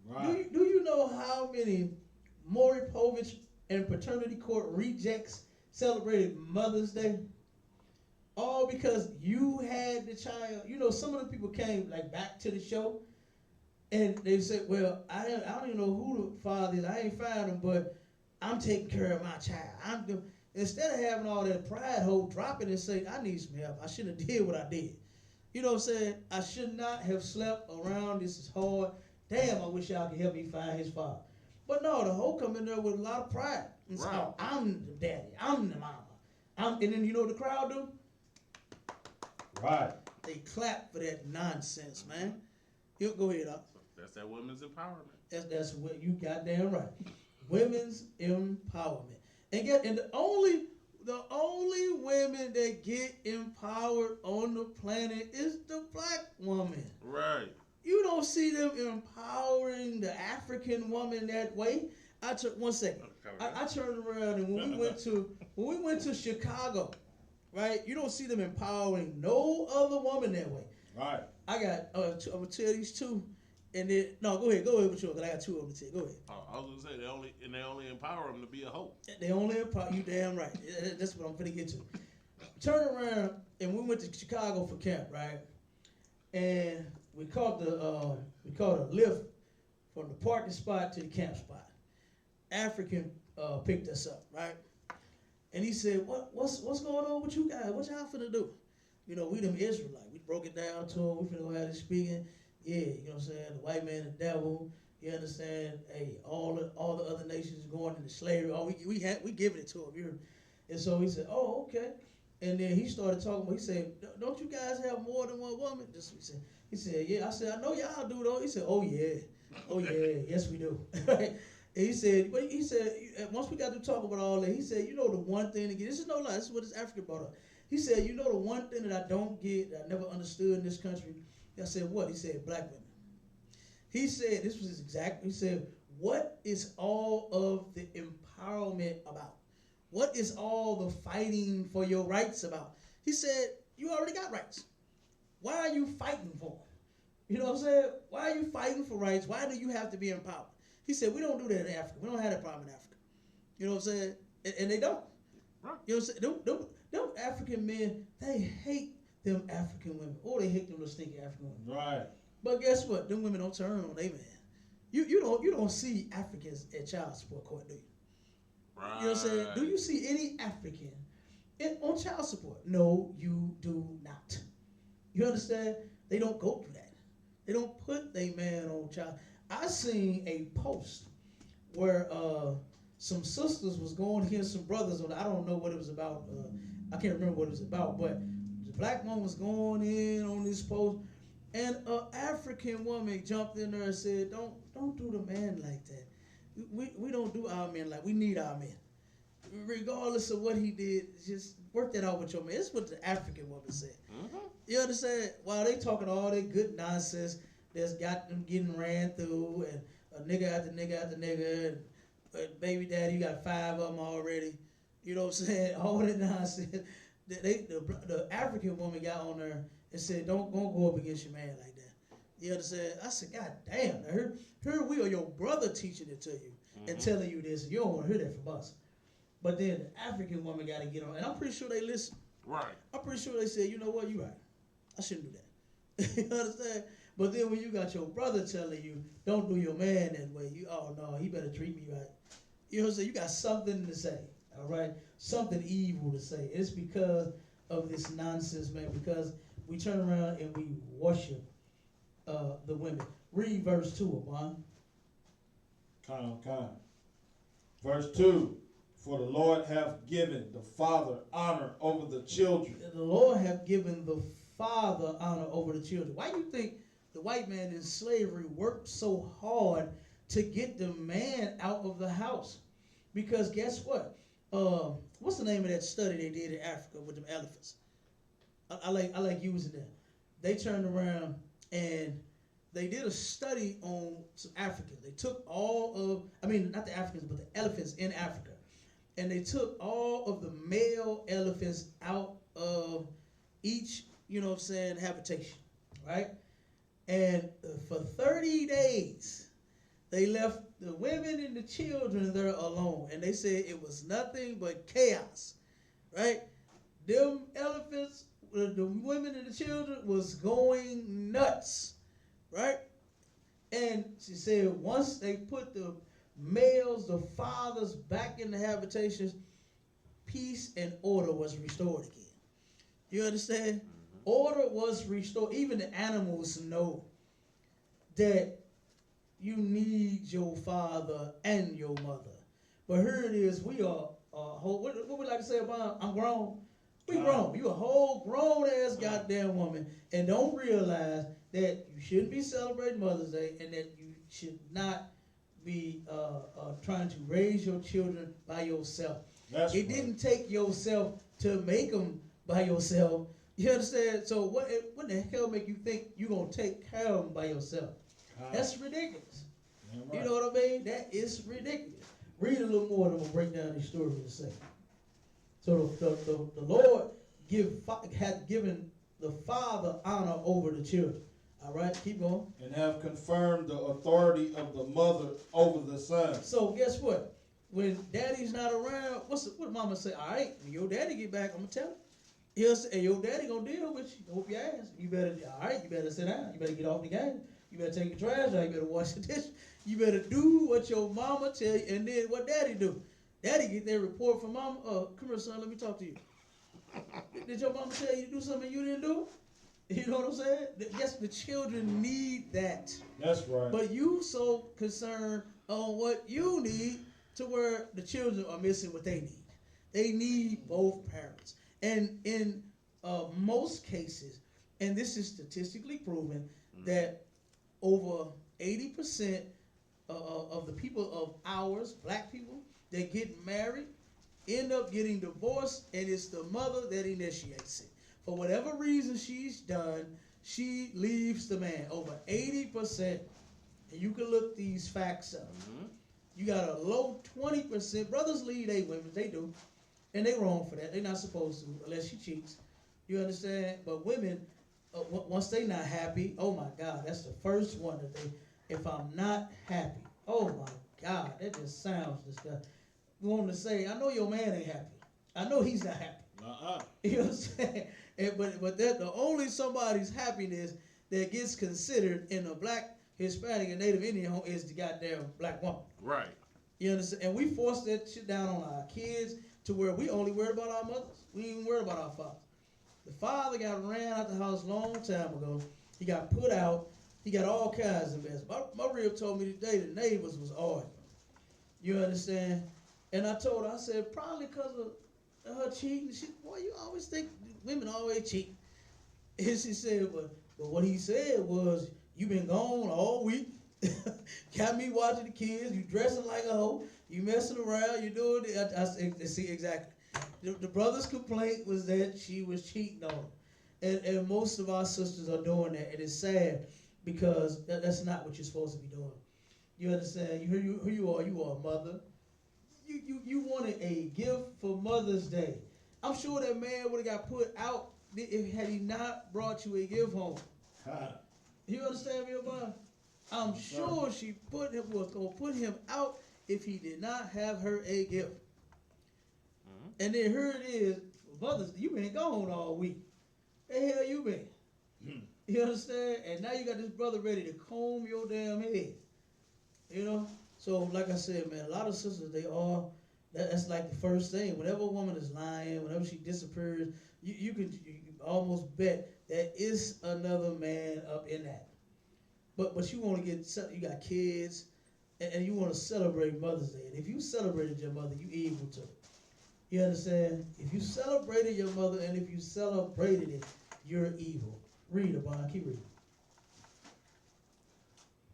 Right. Do you know how many Maury Povich and paternity court rejects celebrated Mother's Day? All because you had the child. You know, some of the people came like back to the show, and they said, "Well, I don't even know who the father is. I ain't found him, but I'm taking care of my child." Instead of having all that pride, drop it and say, "I need some help. I shouldn't have did what I did." You know what I'm saying? I should not have slept around. This is hard. Damn, I wish y'all could help me find his father. But no, the hoe come in there with a lot of pride. And say, "Oh, I'm the daddy. I'm the mama." And then you know what the crowd do? Right. They clap for that nonsense, man. You go ahead, up. That's that women's empowerment. That's what you goddamn right. Women's empowerment. And the only women that get empowered on the planet is the black woman. Right. You don't see them empowering the African woman that way. One second. I turned around and when we went to Chicago, right? You don't see them empowering no other woman that way. Right. I got I'm gonna tell these two, and then no, go ahead with yours. 'Cause I got two of them to tell. Go ahead. I was gonna say they only empower them to be a hoe. They only empower you. Damn right. That's what I'm gonna get to. Turn around and we went to Chicago for camp, right? And we caught a lift from the parking spot to the camp spot. African picked us up, right? And he said, what's going on with you guys? What y'all finna do? You know, we them Israelites. We broke it down to him. We finna go out and speaking. Yeah, you know what I'm saying? The white man, the devil. You understand? Hey, all the other nations going into slavery. Oh, we giving it to him. And so he said, oh, okay. And then he started talking. He said, don't you guys have more than one woman? He said, yeah. I said, I know y'all do though. He said, oh yeah, yes we do. And he said, once we got to talk about all that, he said, you know the one thing again, this is no lie, this is what this African brought up. He said, you know the one thing that I don't get, that I never understood in this country? I said, what? He said, black women. He said, this was his exact, he said, what is all of the empowerment about? What is all the fighting for your rights about? He said, you already got rights. Why are you fighting for them? You know what I'm saying? Why are you fighting for rights? Why do you have to be empowered? He said, we don't do that in Africa. We don't have that problem in Africa. You know what I'm saying? And they don't. Right. You know what I'm saying? Them African men, they hate them African women. Oh, they hate them little stinky African women. Right. But guess what? Them women don't turn on they man. You don't see Africans at child support court, do you? Right. You know what I'm saying? Do you see any African on child support? No, you do not. You understand? They don't go through that. They don't put their man on child. I seen a post where some sisters was going against some brothers on. I don't know what it was about. I can't remember what it was about, but the black woman was going in on this post, and an African woman jumped in there and said, "Don't do the man like that. We don't do our men like we need our men, regardless of what he did. Just work that out with your man." That's what the African woman said. Mm-hmm. You understand? While they talking all that good nonsense that's got them getting ran through, and a nigga after nigga after nigga, and baby daddy, you got 5 of them already. You know what I'm saying? All that nonsense. The African woman got on there and said, don't go up against your man like that. You understand? I said, God damn, here we are, your brother teaching it to you and telling you this, and you don't want to hear that from us. But then the African woman got to get on, and I'm pretty sure they listen. Right. I'm pretty sure they said, you know what, you right. I shouldn't do that. You understand? But then when you got your brother telling you, don't do your man that way, oh no, he better treat me right. You know what I'm saying? You got something to say, all right? Something evil to say. It's because of this nonsense, man, because we turn around and we worship the women. Read verse 2, Abon. Kind. Verse 2. For the Lord hath given the father honor over the children. The Lord hath given the father honor over the children. Why do you think the white man in slavery worked so hard to get the man out of the house? Because guess what? What's the name of that study they did in Africa with them elephants? I like using that. They turned around and they did a study on some Africans. They took not the Africans, but the elephants in Africa. And they took all of the male elephants out of each, habitation, right? And for 30 days, they left the women and the children there alone. And they said it was nothing but chaos, right? Them elephants, the women and the children was going nuts, right? And she said once they put the males, the fathers back in the habitations, peace and order was restored again. You understand? Order was restored. Even the animals know that you need your father and your mother. But here it is, we are what we like to say about I'm grown. We grown. You a whole grown ass goddamn woman and don't realize that you shouldn't be celebrating Mother's Day and that you should not be trying to raise your children by yourself. It didn't take yourself to make them by yourself. You understand? So what the hell make you think you're going to take care of them by yourself? That's ridiculous. Right. You know what I mean? That is ridiculous. Read a little more and I'm going to break down these stories in a second. So the Lord had given the father honor over the children. All right, keep going. And have confirmed the authority of the mother over the son. So guess what? When daddy's not around, what mama say? All right, when your daddy get back, I'm gonna tell him. He'll say, your daddy gonna deal with you. Whoop your ass. You better sit down. You better get off the game. You better take your trash out. You better wash the dish. You better do what your mama tell you, and then what daddy do. Daddy get that report from mama. Come here, son. Let me talk to you. Did your mama tell you to do something you didn't do? You know what I'm saying? Yes, the children need that. That's right. But you so concerned on what you need to where the children are missing what they need. They need both parents. And in most cases, and this is statistically proven, that over 80% of the people of ours, black people, that get married, end up getting divorced, and it's the mother that initiates it. For whatever reason she's done, she leaves the man. Over 80%, and you can look these facts up. You got a low 20%. Brothers leave their women, they do. And they wrong for that. They're not supposed to, unless she cheats. You understand? But women, once they not happy, oh my God, that's the first one that if I'm not happy, oh my God, that just sounds disgusting. You want to say, I know your man ain't happy. I know he's not happy. You know what I'm saying? But that the only somebody's happiness that gets considered in a black, Hispanic, and Native Indian home is the goddamn black woman. Right. You understand? And we force that shit down on our kids to where we only worried about our mothers. We ain't even worried about our fathers. The father got ran out the house a long time ago. He got put out. He got all kinds of mess. My rib told me today the neighbors was arguing. You understand? And I told her, I said, probably because of her cheating. Boy, you always think women always cheat. And she said, but what he said was, you been gone all week. Got me watching the kids. You dressing like a hoe. You messing around. You doing it. I see exactly. The brother's complaint was that she was cheating on him. And most of our sisters are doing that. And it's sad because that's not what you're supposed to be doing. You understand? Who you are. You are a mother. You wanted a gift for Mother's Day. I'm sure that man would have got put out had he not brought you a gift home. You understand me, Obama? I'm sure she was going to put him out if he did not have her a gift. And then here it is, Mother's Day, you been gone all week. The hell you been? You understand? And now you got this brother ready to comb your damn head. You know? So, like I said, man, a lot of sisters, that's like the first thing. Whenever a woman is lying, whenever she disappears, you can almost bet that is another man up in that. But you want to you got kids, and you want to celebrate Mother's Day. And if you celebrated your mother, you evil too. You understand? If you celebrated your mother, and if you celebrated it, you're evil. Read, Abon, keep reading.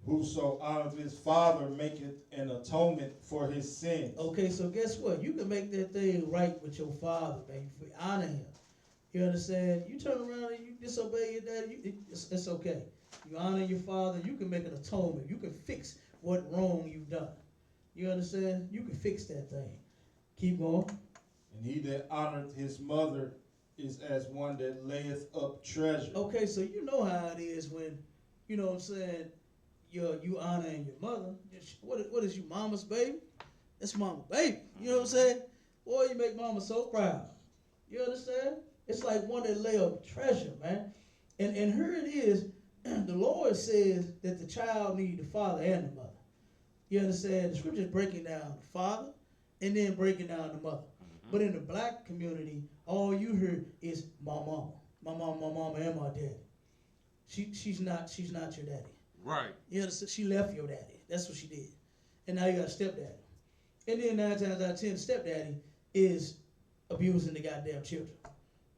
Whoso honoreth his father maketh an atonement for his sins. Okay, so guess what? You can make that thing right with your father, man. If you honor him. You understand? You turn around and you disobey your daddy, it's okay. You honor your father, you can make an atonement. You can fix what wrong you've done. You understand? You can fix that thing. Keep going. And he that honoreth his mother is as one that layeth up treasure. Okay, so you know how it is when, you know what I'm saying, you honoring your mother. What is you, mama's baby? That's mama baby. You know what I'm saying? Boy, you make mama so proud. You understand? It's like one that lay up treasure, man. And here it is, the Lord says that the child needs the father and the mother. You understand? The scripture's breaking down the father and then breaking down the mother. But in the black community, all you hear is my mama, and my daddy. She's not your daddy. Right. You understand? She left your daddy. That's what she did. And now you got a stepdaddy. And then 9 times out of 10, stepdaddy is abusing the goddamn children.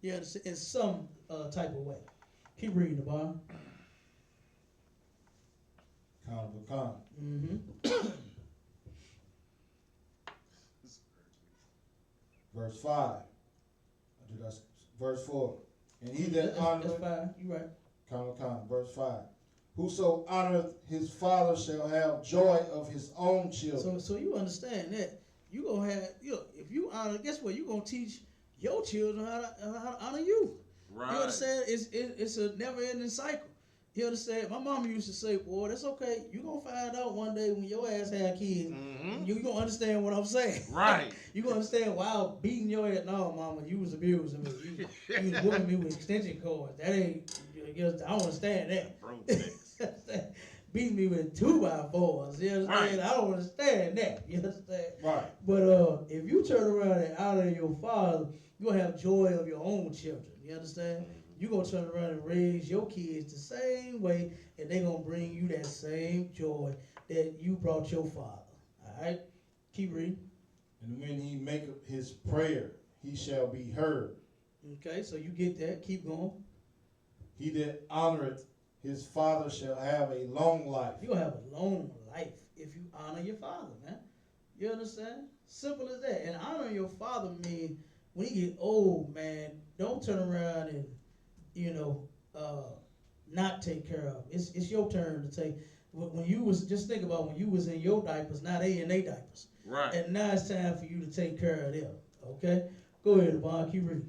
You understand? In some type of way. Keep reading, the bar. Con. Mm-hmm. Verse 5. Verse 4. And he that That's honoreth, fine. You right. con. Verse 5. Whoso honoreth his father shall have joy of his own children. So you understand that you gonna have, if you honor, guess what? You gonna teach your children how to honor you. Right. You understand? It's a never-ending cycle. You understand? My mama used to say, boy, that's okay. You gonna find out one day when your ass have kids. Mm-hmm. You gonna understand what I'm saying. Right. You gonna understand why I was beating your ass. No, mama, you was abusing me. You was whooping me with extension cords. That ain't, I don't understand that. Bro, Beating me with 2x4s. You understand? Right. I don't understand that. You understand? Right. But if you turn around and honor your father, you're going to have joy of your own children. You understand? You're going to turn around and raise your kids the same way, and they're going to bring you that same joy that you brought your father. All right? Keep reading. And when he maketh his prayer, he shall be heard. Okay, so you get that. Keep going. He that honoreth his father shall have a long life. You're going to have a long life if you honor your father, man. You understand? Simple as that. And honoring your father means when he get old, man, don't turn around and, not take care of him. It's your turn to take. When you was, just think about when you was in your diapers, now they in their diapers. right. And now it's time for you to take care of them. Okay? Go ahead, Yvonne, keep reading.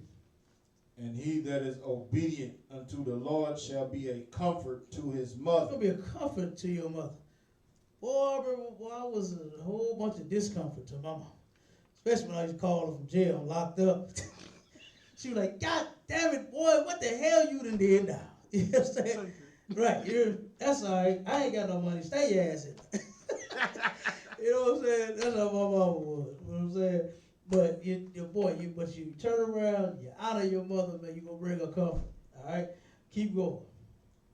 And he that is obedient unto the Lord shall be a comfort to his It's mother. gonna be a comfort to your mother. Boy, I was a whole bunch of discomfort to my mom. Especially when I used to call her from jail, locked up. She was like, God damn it, boy, what the hell you done did now? You understand? Right, that's all right. I ain't got no money. Stay your ass in there. You know what I'm saying? That's how my mama was. You know what I'm saying? But you turn around, you honor your mother, man, you gonna bring her comfort. All right? Keep going.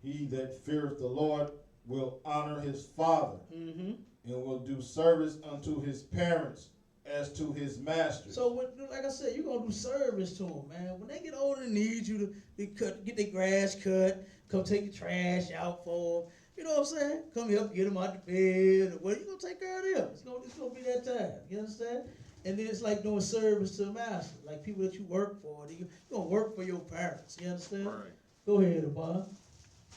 He that feareth the Lord will honor his father, Mm-hmm. and will do service unto his parents as to his master. So, like I said, you're going to do service to them, man. When they get older and need you to get their grass cut, come take the trash out for them. You know what I'm saying? Come help get them out the bed. Well, you're going to take care of them. It's going to be that time. You understand? And then it's like doing service to the master, like people that you work for. You're going to work for your parents. You understand? Right. Go ahead, Abon.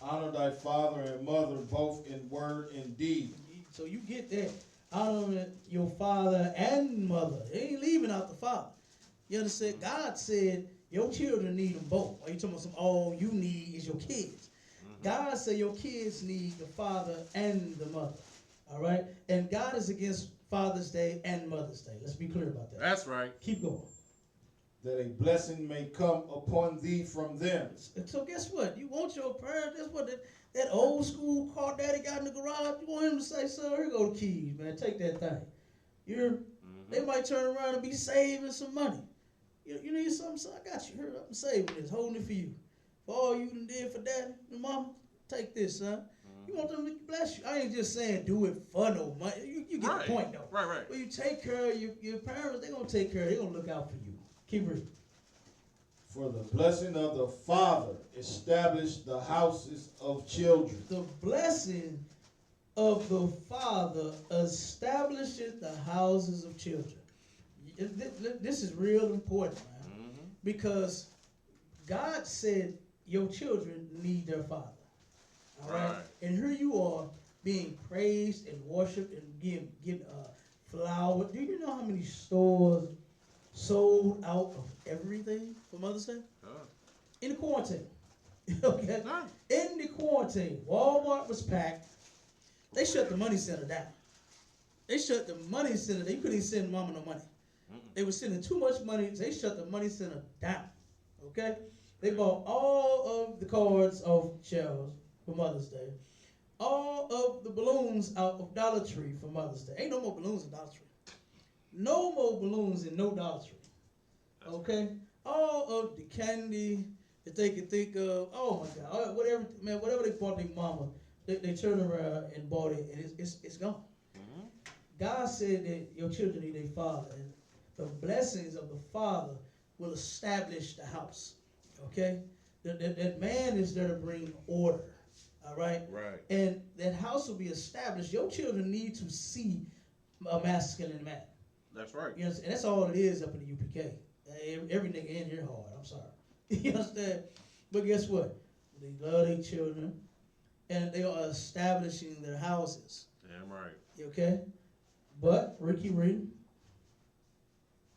Honor thy father and mother both in word and deed. So you get that. Honoring your father and mother. They ain't leaving out the father. You understand? God said your children need them both. Are you talking about all you need is your kids? God said your kids need the father and the mother. All right? And God is against Father's Day and Mother's Day. Let's be clear about that. That's right. Keep going. that a blessing may come upon thee from them. So guess what? You want your parents, that's what that old school car daddy got in the garage, you want him to say, son, here go the keys, man, take that thing. They might turn around and be saving some money. You need something, son, I got you. Here, I'm saving this, holding it for you. For all you done did for daddy and mama, take this, son. You want them to bless you. I ain't just saying do it for no money. You get the point, though. Right. But you take care of your parents, they're going to take care, they're going to look out for you. Keep reading. For the blessing of the Father established the houses of children. The blessing of the Father establishes the houses of children. This is real important, man. Because God said your children need their father. All right? And here you are being praised and worshiped and getting flowered. Do you know how many stores sold out of everything for Mother's Day? In the quarantine. Okay? In the quarantine, Walmart was packed. They shut the money center down. They shut the money center. They couldn't even send mama no money. They were sending too much money. They shut the money center down. Okay? They bought all of the cards off shelves for Mother's Day. All of the balloons out of Dollar Tree for Mother's Day. Ain't no more balloons in Dollar Tree. No more balloons in no Dollar Tree. Okay? All of the candy that they could think of. Oh my God. Whatever they bought their mama, they turned around and bought it, and it's gone. God said that your children need a father, and the blessings of the Father will establish the house. Okay? That man is there to bring order. All right? Right. And that house will be established. Your children need to see a masculine man. That's right. You know, and that's all it is up in the UPK. Every nigga in here hard. I'm sorry. You understand? But guess what? They love their children, and they are establishing their houses. Damn right. Okay? But, Ricky Reed.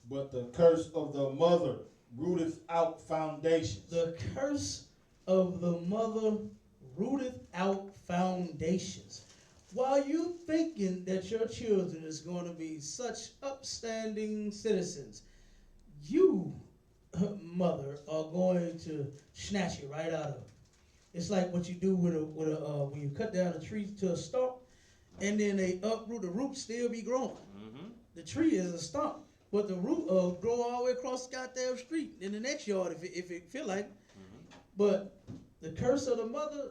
But the curse of the mother rooteth out foundations. The curse of the mother rooteth out foundations. While you thinking that your children is going to be such upstanding citizens, you, mother, are going to snatch it right out of it. It's like what you do with a when you cut down a tree to a stump, and then they uproot, the roots still be growing. The tree is a stump, but the root grow all the way across the goddamn street in the next yard if it feel like. But the curse of the mother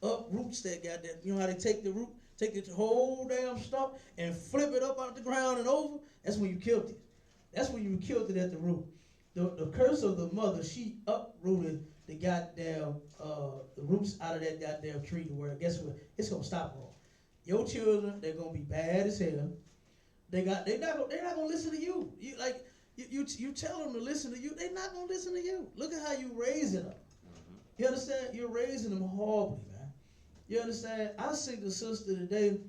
uproots that goddamn. You know how they take the root, take the whole damn stump and flip it up out the ground and over? That's when you killed it. That's when you killed it at the root. The curse of the mother, she uprooted the goddamn the roots out of that goddamn tree to where, guess what? It's gonna stop growing. Your children, they're gonna be bad as hell. They're not gonna listen to you. You tell them to listen to you, they're not gonna listen to you. Look at how you raising them. You understand? You're raising them horribly, man. You understand? I seen the sister today.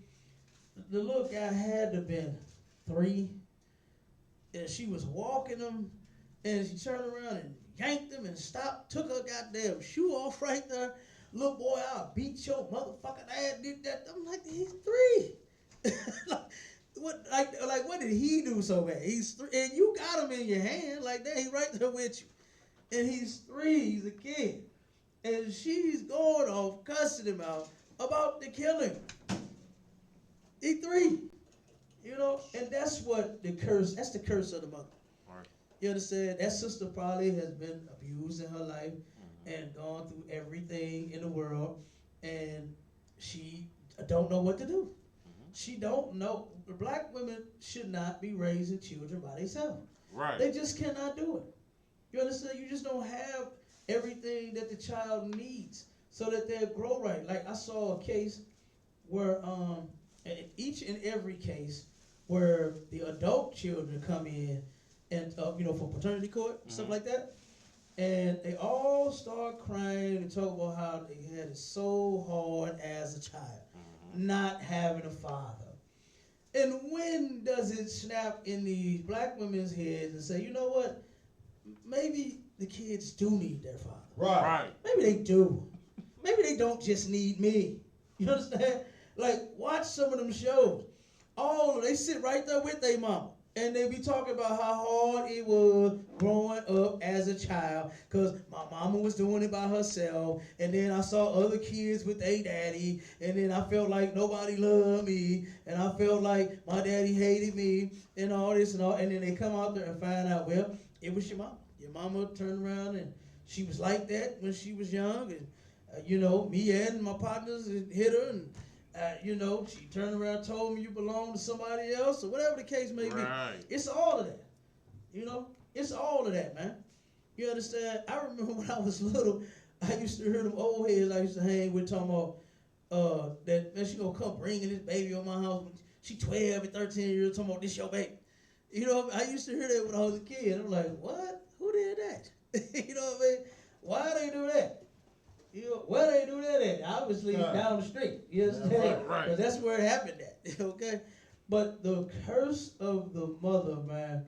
The little guy had to been 3, and she was walking them, and she turned around and yanked him and stopped, took her goddamn shoe off right there. Little boy, I'll beat your motherfucking ass, did that. I'm like, he's 3. What did he do so bad? He's 3, and you got him in your hand like that. He right there with you, and he's 3. He's a kid, and she's going off cussing him out about the killing. He's 3, you know, and that's what the curse. That's the curse of the mother. Right. You understand? That sister probably has been abused in her life and gone through everything in the world, and she don't know what to do. She don't know. Black women should not be raising children by themselves. Right. They just cannot do it. You understand? You just don't have everything that the child needs so that they'll grow right. Like I saw a case where in each and every case where the adult children come in and for paternity court, stuff like that, and they all start crying and talk about how they had it so hard as a child, not having a father. And when does it snap in these black women's heads and say, you know what, maybe the kids do need their father. Right. Maybe they do. Maybe they don't just need me. You understand? Like, watch some of them shows. They sit right there with their mama. And they be talking about how hard it was growing up as a child because my mama was doing it by herself. And then I saw other kids with their daddy. And then I felt like nobody loved me. And I felt like my daddy hated me and all this and all. And then they come out there and find out, well, it was your mama. Your mama turned around and she was like that when she was young. And, me and my partners hit her and she turned around and told me you belong to somebody else or whatever the case may be. Right. It's all of that. It's all of that, man. You understand? I remember when I was little, I used to hear them old heads I used to hang with talking about that man, she gonna come bringing this baby on my house when she 12 and 13 years old talking about this your baby. I used to hear that when I was a kid. I'm like, what? Who did that? You know what I mean? Why they do that? Where they do that at? Obviously down the street. You understand? Right. Because that's where it happened at. Okay? But the curse of the mother, man,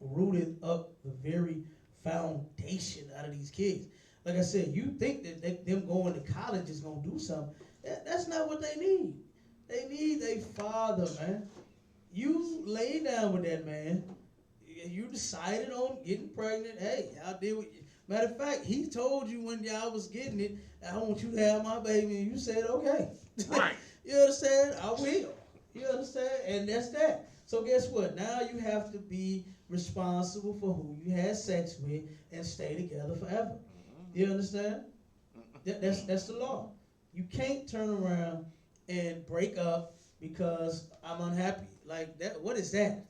rooted up the very foundation out of these kids. Like I said, you think that them going to college is going to do something. That's not what they need. They need a father, man. You lay down with that man. You decided on getting pregnant. Hey, I'll deal with you. Matter of fact, he told you when y'all was getting it, I want you to have my baby, and you said, okay. Right. You understand? I will. You understand? And that's that. So guess what? Now you have to be responsible for who you had sex with and stay together forever. You understand? That's the law. You can't turn around and break up because I'm unhappy. Like that. What is that?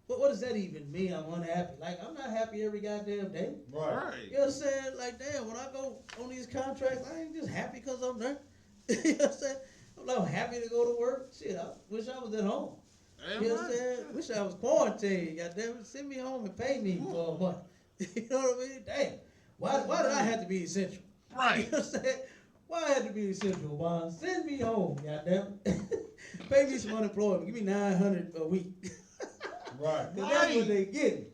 What does that even mean? I'm unhappy. Like, I'm not happy every goddamn day. Right. You understand? Like, damn, when I go on these contracts, I ain't just happy because I'm there. You understand? I'm like, happy to go to work. Shit, I wish I was at home. You understand? Wish I was quarantined. Goddamn it, send me home and pay me for a month. You know what I mean? Damn. Why did I have to be essential? Right. You understand? Why I had to be essential, Juan? Send me home, goddamn it. Pay me some unemployment. Give me $900 a week. Right. Cause that's what they getting.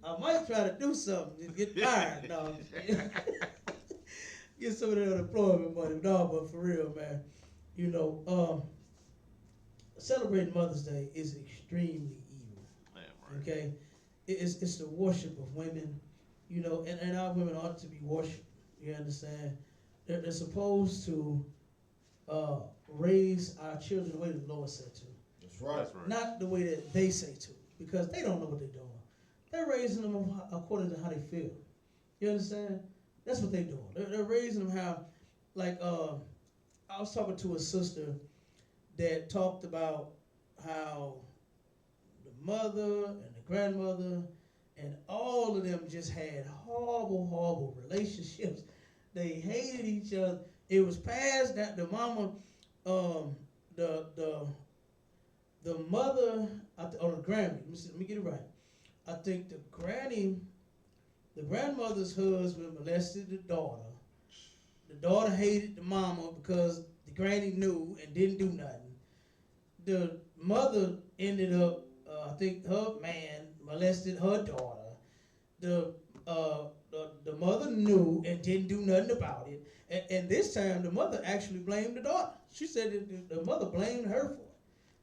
I might try to do something and get fired. No, get some of that unemployment money. No, but for real, man, celebrating Mother's Day is extremely evil. Man, right. Okay, it's the worship of women, and our women ought to be worshipped. You understand? They're supposed to raise our children the way the Lord said to. That's right. That's right. Not the way that they say to, because they don't know what they're doing. They're raising them according to how they feel. You understand? That's what they're doing. They're raising them how, like, I was talking to a sister that talked about how the mother and the grandmother and all of them just had horrible, horrible relationships. They hated each other. It was passed that the mama, the mother, or the granny, let me get it right. I think the grandmother's husband molested the daughter. The daughter hated the mama because the granny knew and didn't do nothing. The mother ended up, I think her man molested her daughter. The mother knew and didn't do nothing about it. And this time the mother actually blamed the daughter. She said that the mother blamed her for it.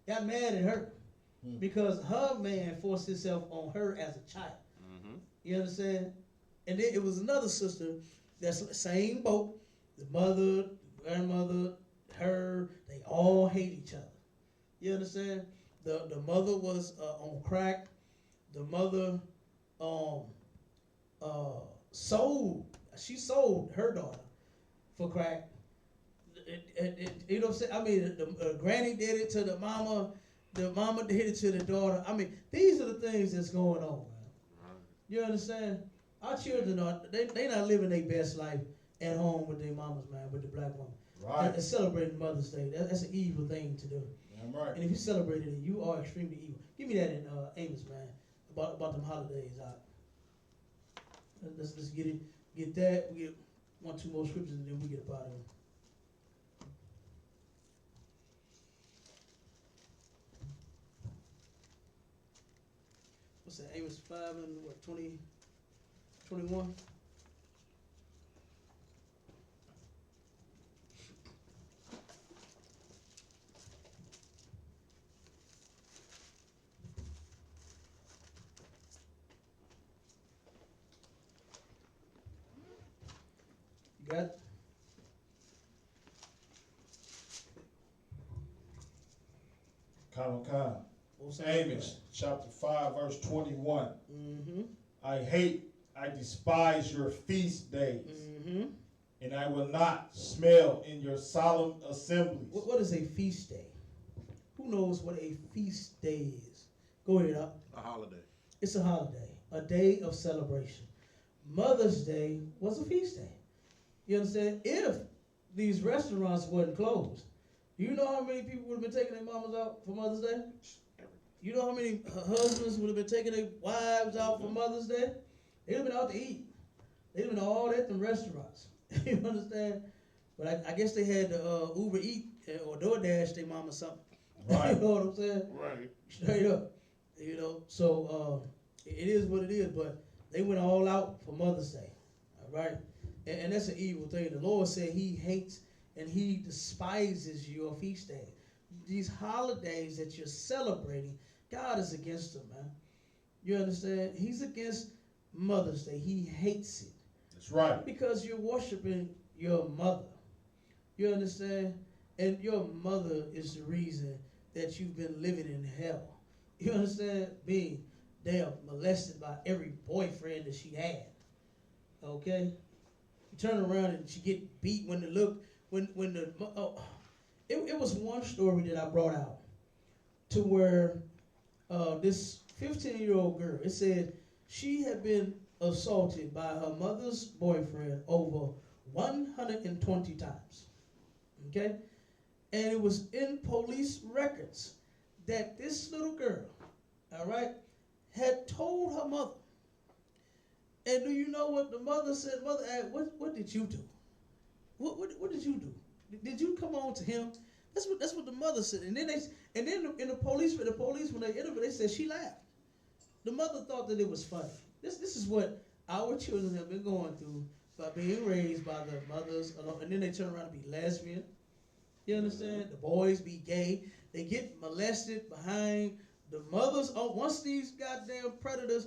Got mad at her because her man forced himself on her as a child. Mm-hmm. You understand? And then it was another sister that's the same boat. The mother, the grandmother, her, they all hate each other. You understand? The mother was on crack. The mother sold her daughter for crack. You know what I'm saying? I mean, the granny did it to the mama did it to the daughter. I mean, these are the things that's going on, man. You understand? Our children they not living their best life at home with their mamas, man, with the black woman. Right. And celebrating Mother's Day, that's an evil thing to do. Damn right. And if you celebrated it, you are extremely evil. Give me that in Amos, man, about them holidays. Let's get that. We get 1-2 more scriptures, and then we get up out of here. What's that? Amos 5 and what? 20, 21. got? Come. Amos chapter 5 verse 21. Mm-hmm. I despise your feast days, Mm-hmm. and I will not smell in your solemn assemblies. What is a feast day? Who knows what a feast day is? Go ahead, up. A holiday. It's a holiday, a day of celebration. Mother's Day was a feast day. You understand? If these restaurants wasn't closed, you know how many people would have been taking their mamas out for Mother's Day? You know how many husbands would have been taking their wives out for Mother's Day? They'd have been out to eat. They'd have been all at the restaurants. You understand? But I guess they had to Uber Eat or DoorDash their mama something. Right. You know what I'm saying? Right. Straight up. You know, so it is what it is, but they went all out for Mother's Day. All right? And that's an evil thing. The Lord said he hates and he despises your feast day. These holidays that you're celebrating, God is against them, man. You understand? He's against Mother's Day. He hates it. That's right. Because you're worshiping your mother. You understand? And your mother is the reason that you've been living in hell. You understand? Being damn molested by every boyfriend that she had. Okay? You turn around and she get beat when it was one story that I brought out to where this 15-year-old girl, it said she had been assaulted by her mother's boyfriend over 120 times. Okay? And it was in police records that this little girl, all right, had told her mother. And do you know what the mother said? Mother asked, what did you do? What did you do? Did you come on to him? That's what the mother said. And then in the police when they interviewed, they said she laughed. The mother thought that it was funny. This is what our children have been going through by being raised by their mothers, and then they turn around and be lesbian. You understand? The boys be gay. They get molested behind the mothers. Oh, once these goddamn predators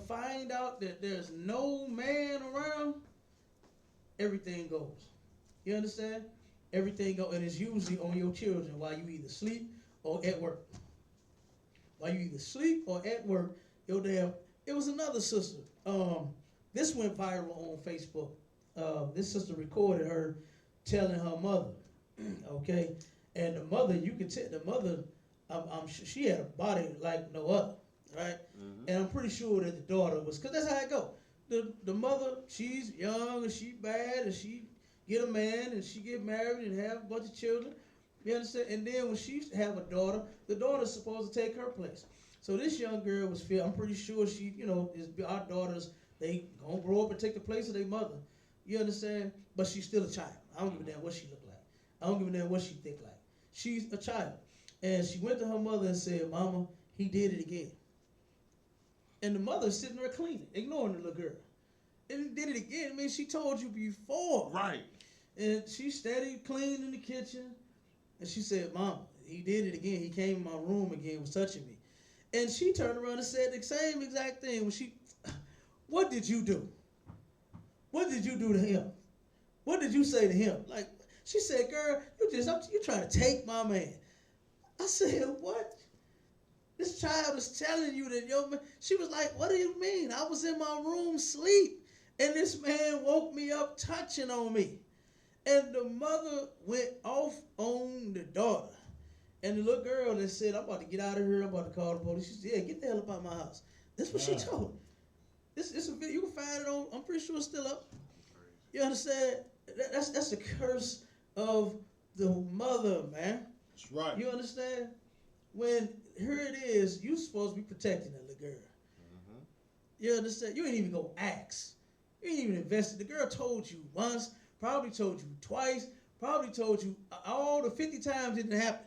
find out that there's no man around, everything goes. You understand? Everything goes, and it's usually on your children while you either sleep or at work. While you either sleep or at work, it was another sister. This went viral on Facebook. This sister recorded her telling her mother, okay, and the mother, you could tell the mother, I'm sure she had a body like no other, right? Mm-hmm. And I'm pretty sure that the daughter was, because that's how it go. The mother, she's young and she bad and she get a man and she get married and have a bunch of children. You understand? And then when she have a daughter, the daughter's supposed to take her place. So this young girl was I'm pretty sure she, is our daughters, they gonna grow up and take the place of their mother. You understand? But she's still a child. I don't give a damn what she look like. I don't give a damn what she think like. She's a child. And she went to her mother and said, Mama, he did it again. And the mother's sitting there cleaning, ignoring the little girl. And he did it again. I mean, she told you before. Right. And she steady cleaning in the kitchen. And she said, Mama, he did it again. He came in my room again, was touching me. And she turned around and said the same exact thing. What did you do? What did you do to him? What did you say to him? Like, she said, girl, you trying to take my man. I said, what? This child is telling you that your man. She was like, what do you mean? I was in my room sleep, and this man woke me up touching on me. And the mother went off on the daughter. And the little girl that said, I'm about to get out of here. I'm about to call the police. She said, yeah, get the hell up out of my house. That's what she told her. This a video. You can find it on, I'm pretty sure it's still up. You understand? That's the curse of the mother, man. That's right. You understand? When here it is, you supposed to be protecting that little girl. Mm-hmm. You understand? You ain't even go ask. You ain't even invested. The girl told you once, probably told you twice, probably told you all the 50 times it didn't happen.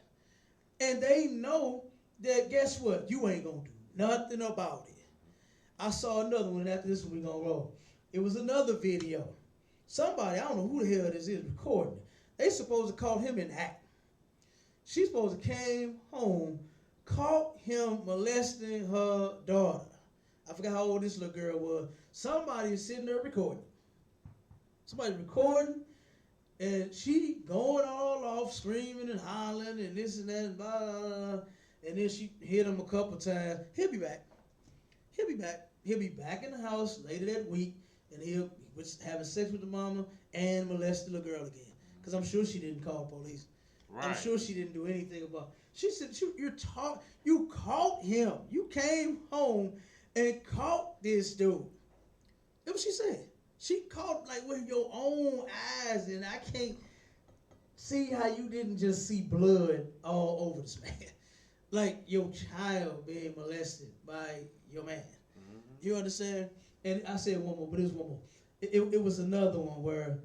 And they know that, guess what? You ain't going to do nothing about it. I saw another one, and after this one, we going to roll. It was another video. Somebody, I don't know who the hell this is recording it. They supposed to call him in the act. She supposed to came home, caught him molesting her daughter. I forgot how old this little girl was. Somebody is sitting there recording. somebody recording, and she going all off, screaming and hollering and this and that and blah, blah, blah. And then she hit him a couple times. He'll be back. He'll be back. He'll be back in the house later that week, and he was having sex with the mama and molested the girl again. Because I'm sure she didn't call police. Right. I'm sure she didn't do anything about it. She said, you caught him. You came home and caught this dude. That's what she said. She caught like with your own eyes, and I can't see how you didn't just see blood all over this man. Like your child being molested by your man. Mm-hmm. You understand? And I said one more, but there's one more. It was another one where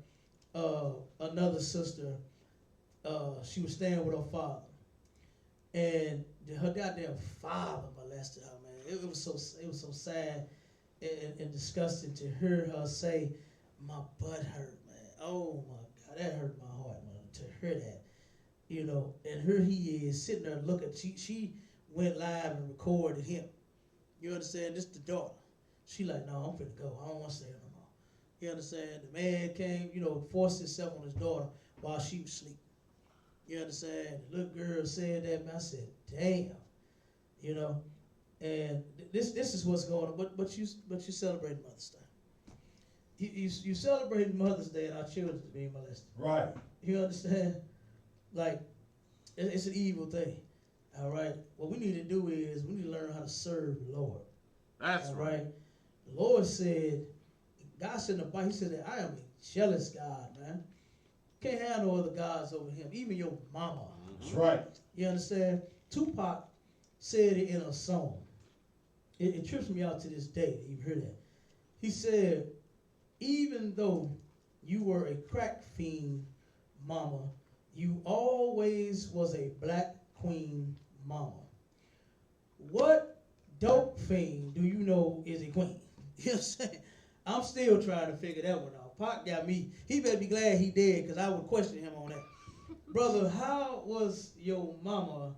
another sister, she was staying with her father, and her goddamn father molested her, man. It was so sad and disgusting to hear her say, "My butt hurt, man. Oh my God, that hurt my heart, man." To hear that, you know, and here he is sitting there looking. She went live and recorded him. You understand? This the daughter. She like, "No, I'm finna go. I don't want to stay here no more." You understand? The man came, you know, forced himself on his daughter while she was sleeping. You understand? The little girl said that, man. I said, "Damn," you know. And this is what's going on. But you celebrate Mother's Day. You celebrate Mother's Day and our children being molested. Right. You understand? Like, it's an evil thing. All right. What we need to do is we need to learn how to serve the Lord. That's all right. The Lord said, God said in the Bible, he said that I am a jealous God, man. Can't have no other gods over him, even your mama. That's right. You understand? Tupac said it in a song. It trips me out to this day that you hear that. He said, even though you were a crack fiend, mama, you always was a black queen, mama. What dope fiend do you know is a queen? You know what I'm saying? I'm still trying to figure that one out. Pac got me. He better be glad he dead, because I would question him on that. Brother, how was your mama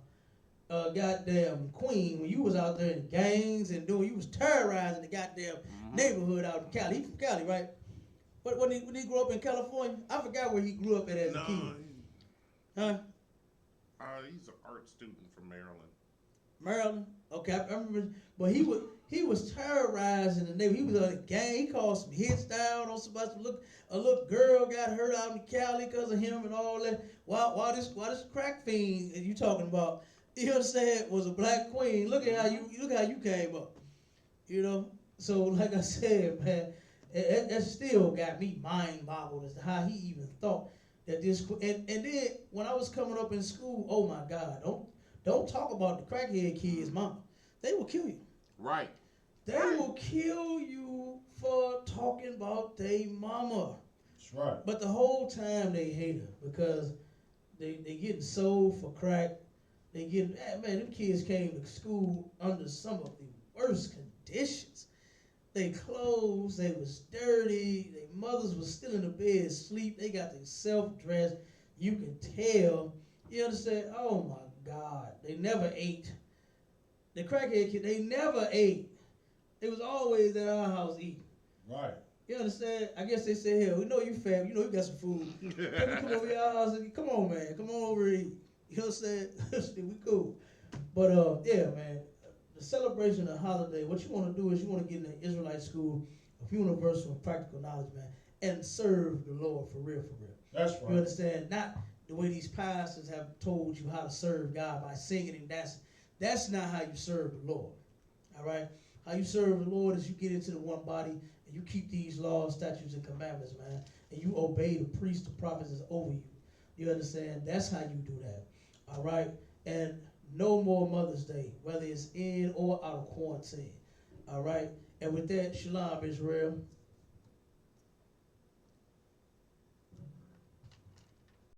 goddamn queen when you was out there in gangs and you was terrorizing the goddamn neighborhood out in Cali? He from Cali, right? When he grew up in California? I forgot where he grew up at as a kid. Huh? He's an art student from Maryland. Maryland? Okay, I remember. But he was terrorizing the neighborhood. He was on a gang. He called some hits down on somebody. A little girl got hurt out in Cali because of him and all that. Why this crack fiend you talking about? You know what I'm saying? Was a black queen. Look how you came up. You know. So like I said, man, that still got me mind boggled as to how he even thought that this. And then when I was coming up in school, oh my God, don't talk about the crackhead kids, mama. They will kill you. Right. They will kill you for talking about they mama. That's right. But the whole time they hate her because they getting sold for crack. They getting, man, them kids came to school under some of the worst conditions. They clothes, they was dirty. Their mothers was still in the bed asleep. They got themselves dressed. You can tell. You understand? Oh my God. They never ate. The crackhead kid, they never ate. They was always at our house eating. Right. You understand? I guess they said, "Hell, we know you fam. You know you got some food. Can we come over your house? And, come on, man. Come on over and eat." You know what I'm saying? We cool. But yeah, man. The celebration of holiday. What you want to do is you want to get in an Israelite school of universal and practical knowledge, man, and serve the Lord for real, for real. That's right. You understand? Not the way these pastors have told you how to serve God by singing and dancing. That's not how you serve the Lord. All right? How you serve the Lord is you get into the one body and you keep these laws, statutes, and commandments, man. And you obey the priests, the prophets that's over you. You understand? That's how you do that. All right? And no more Mother's Day, whether it's in or out of quarantine. All right? And with that, shalom, Israel.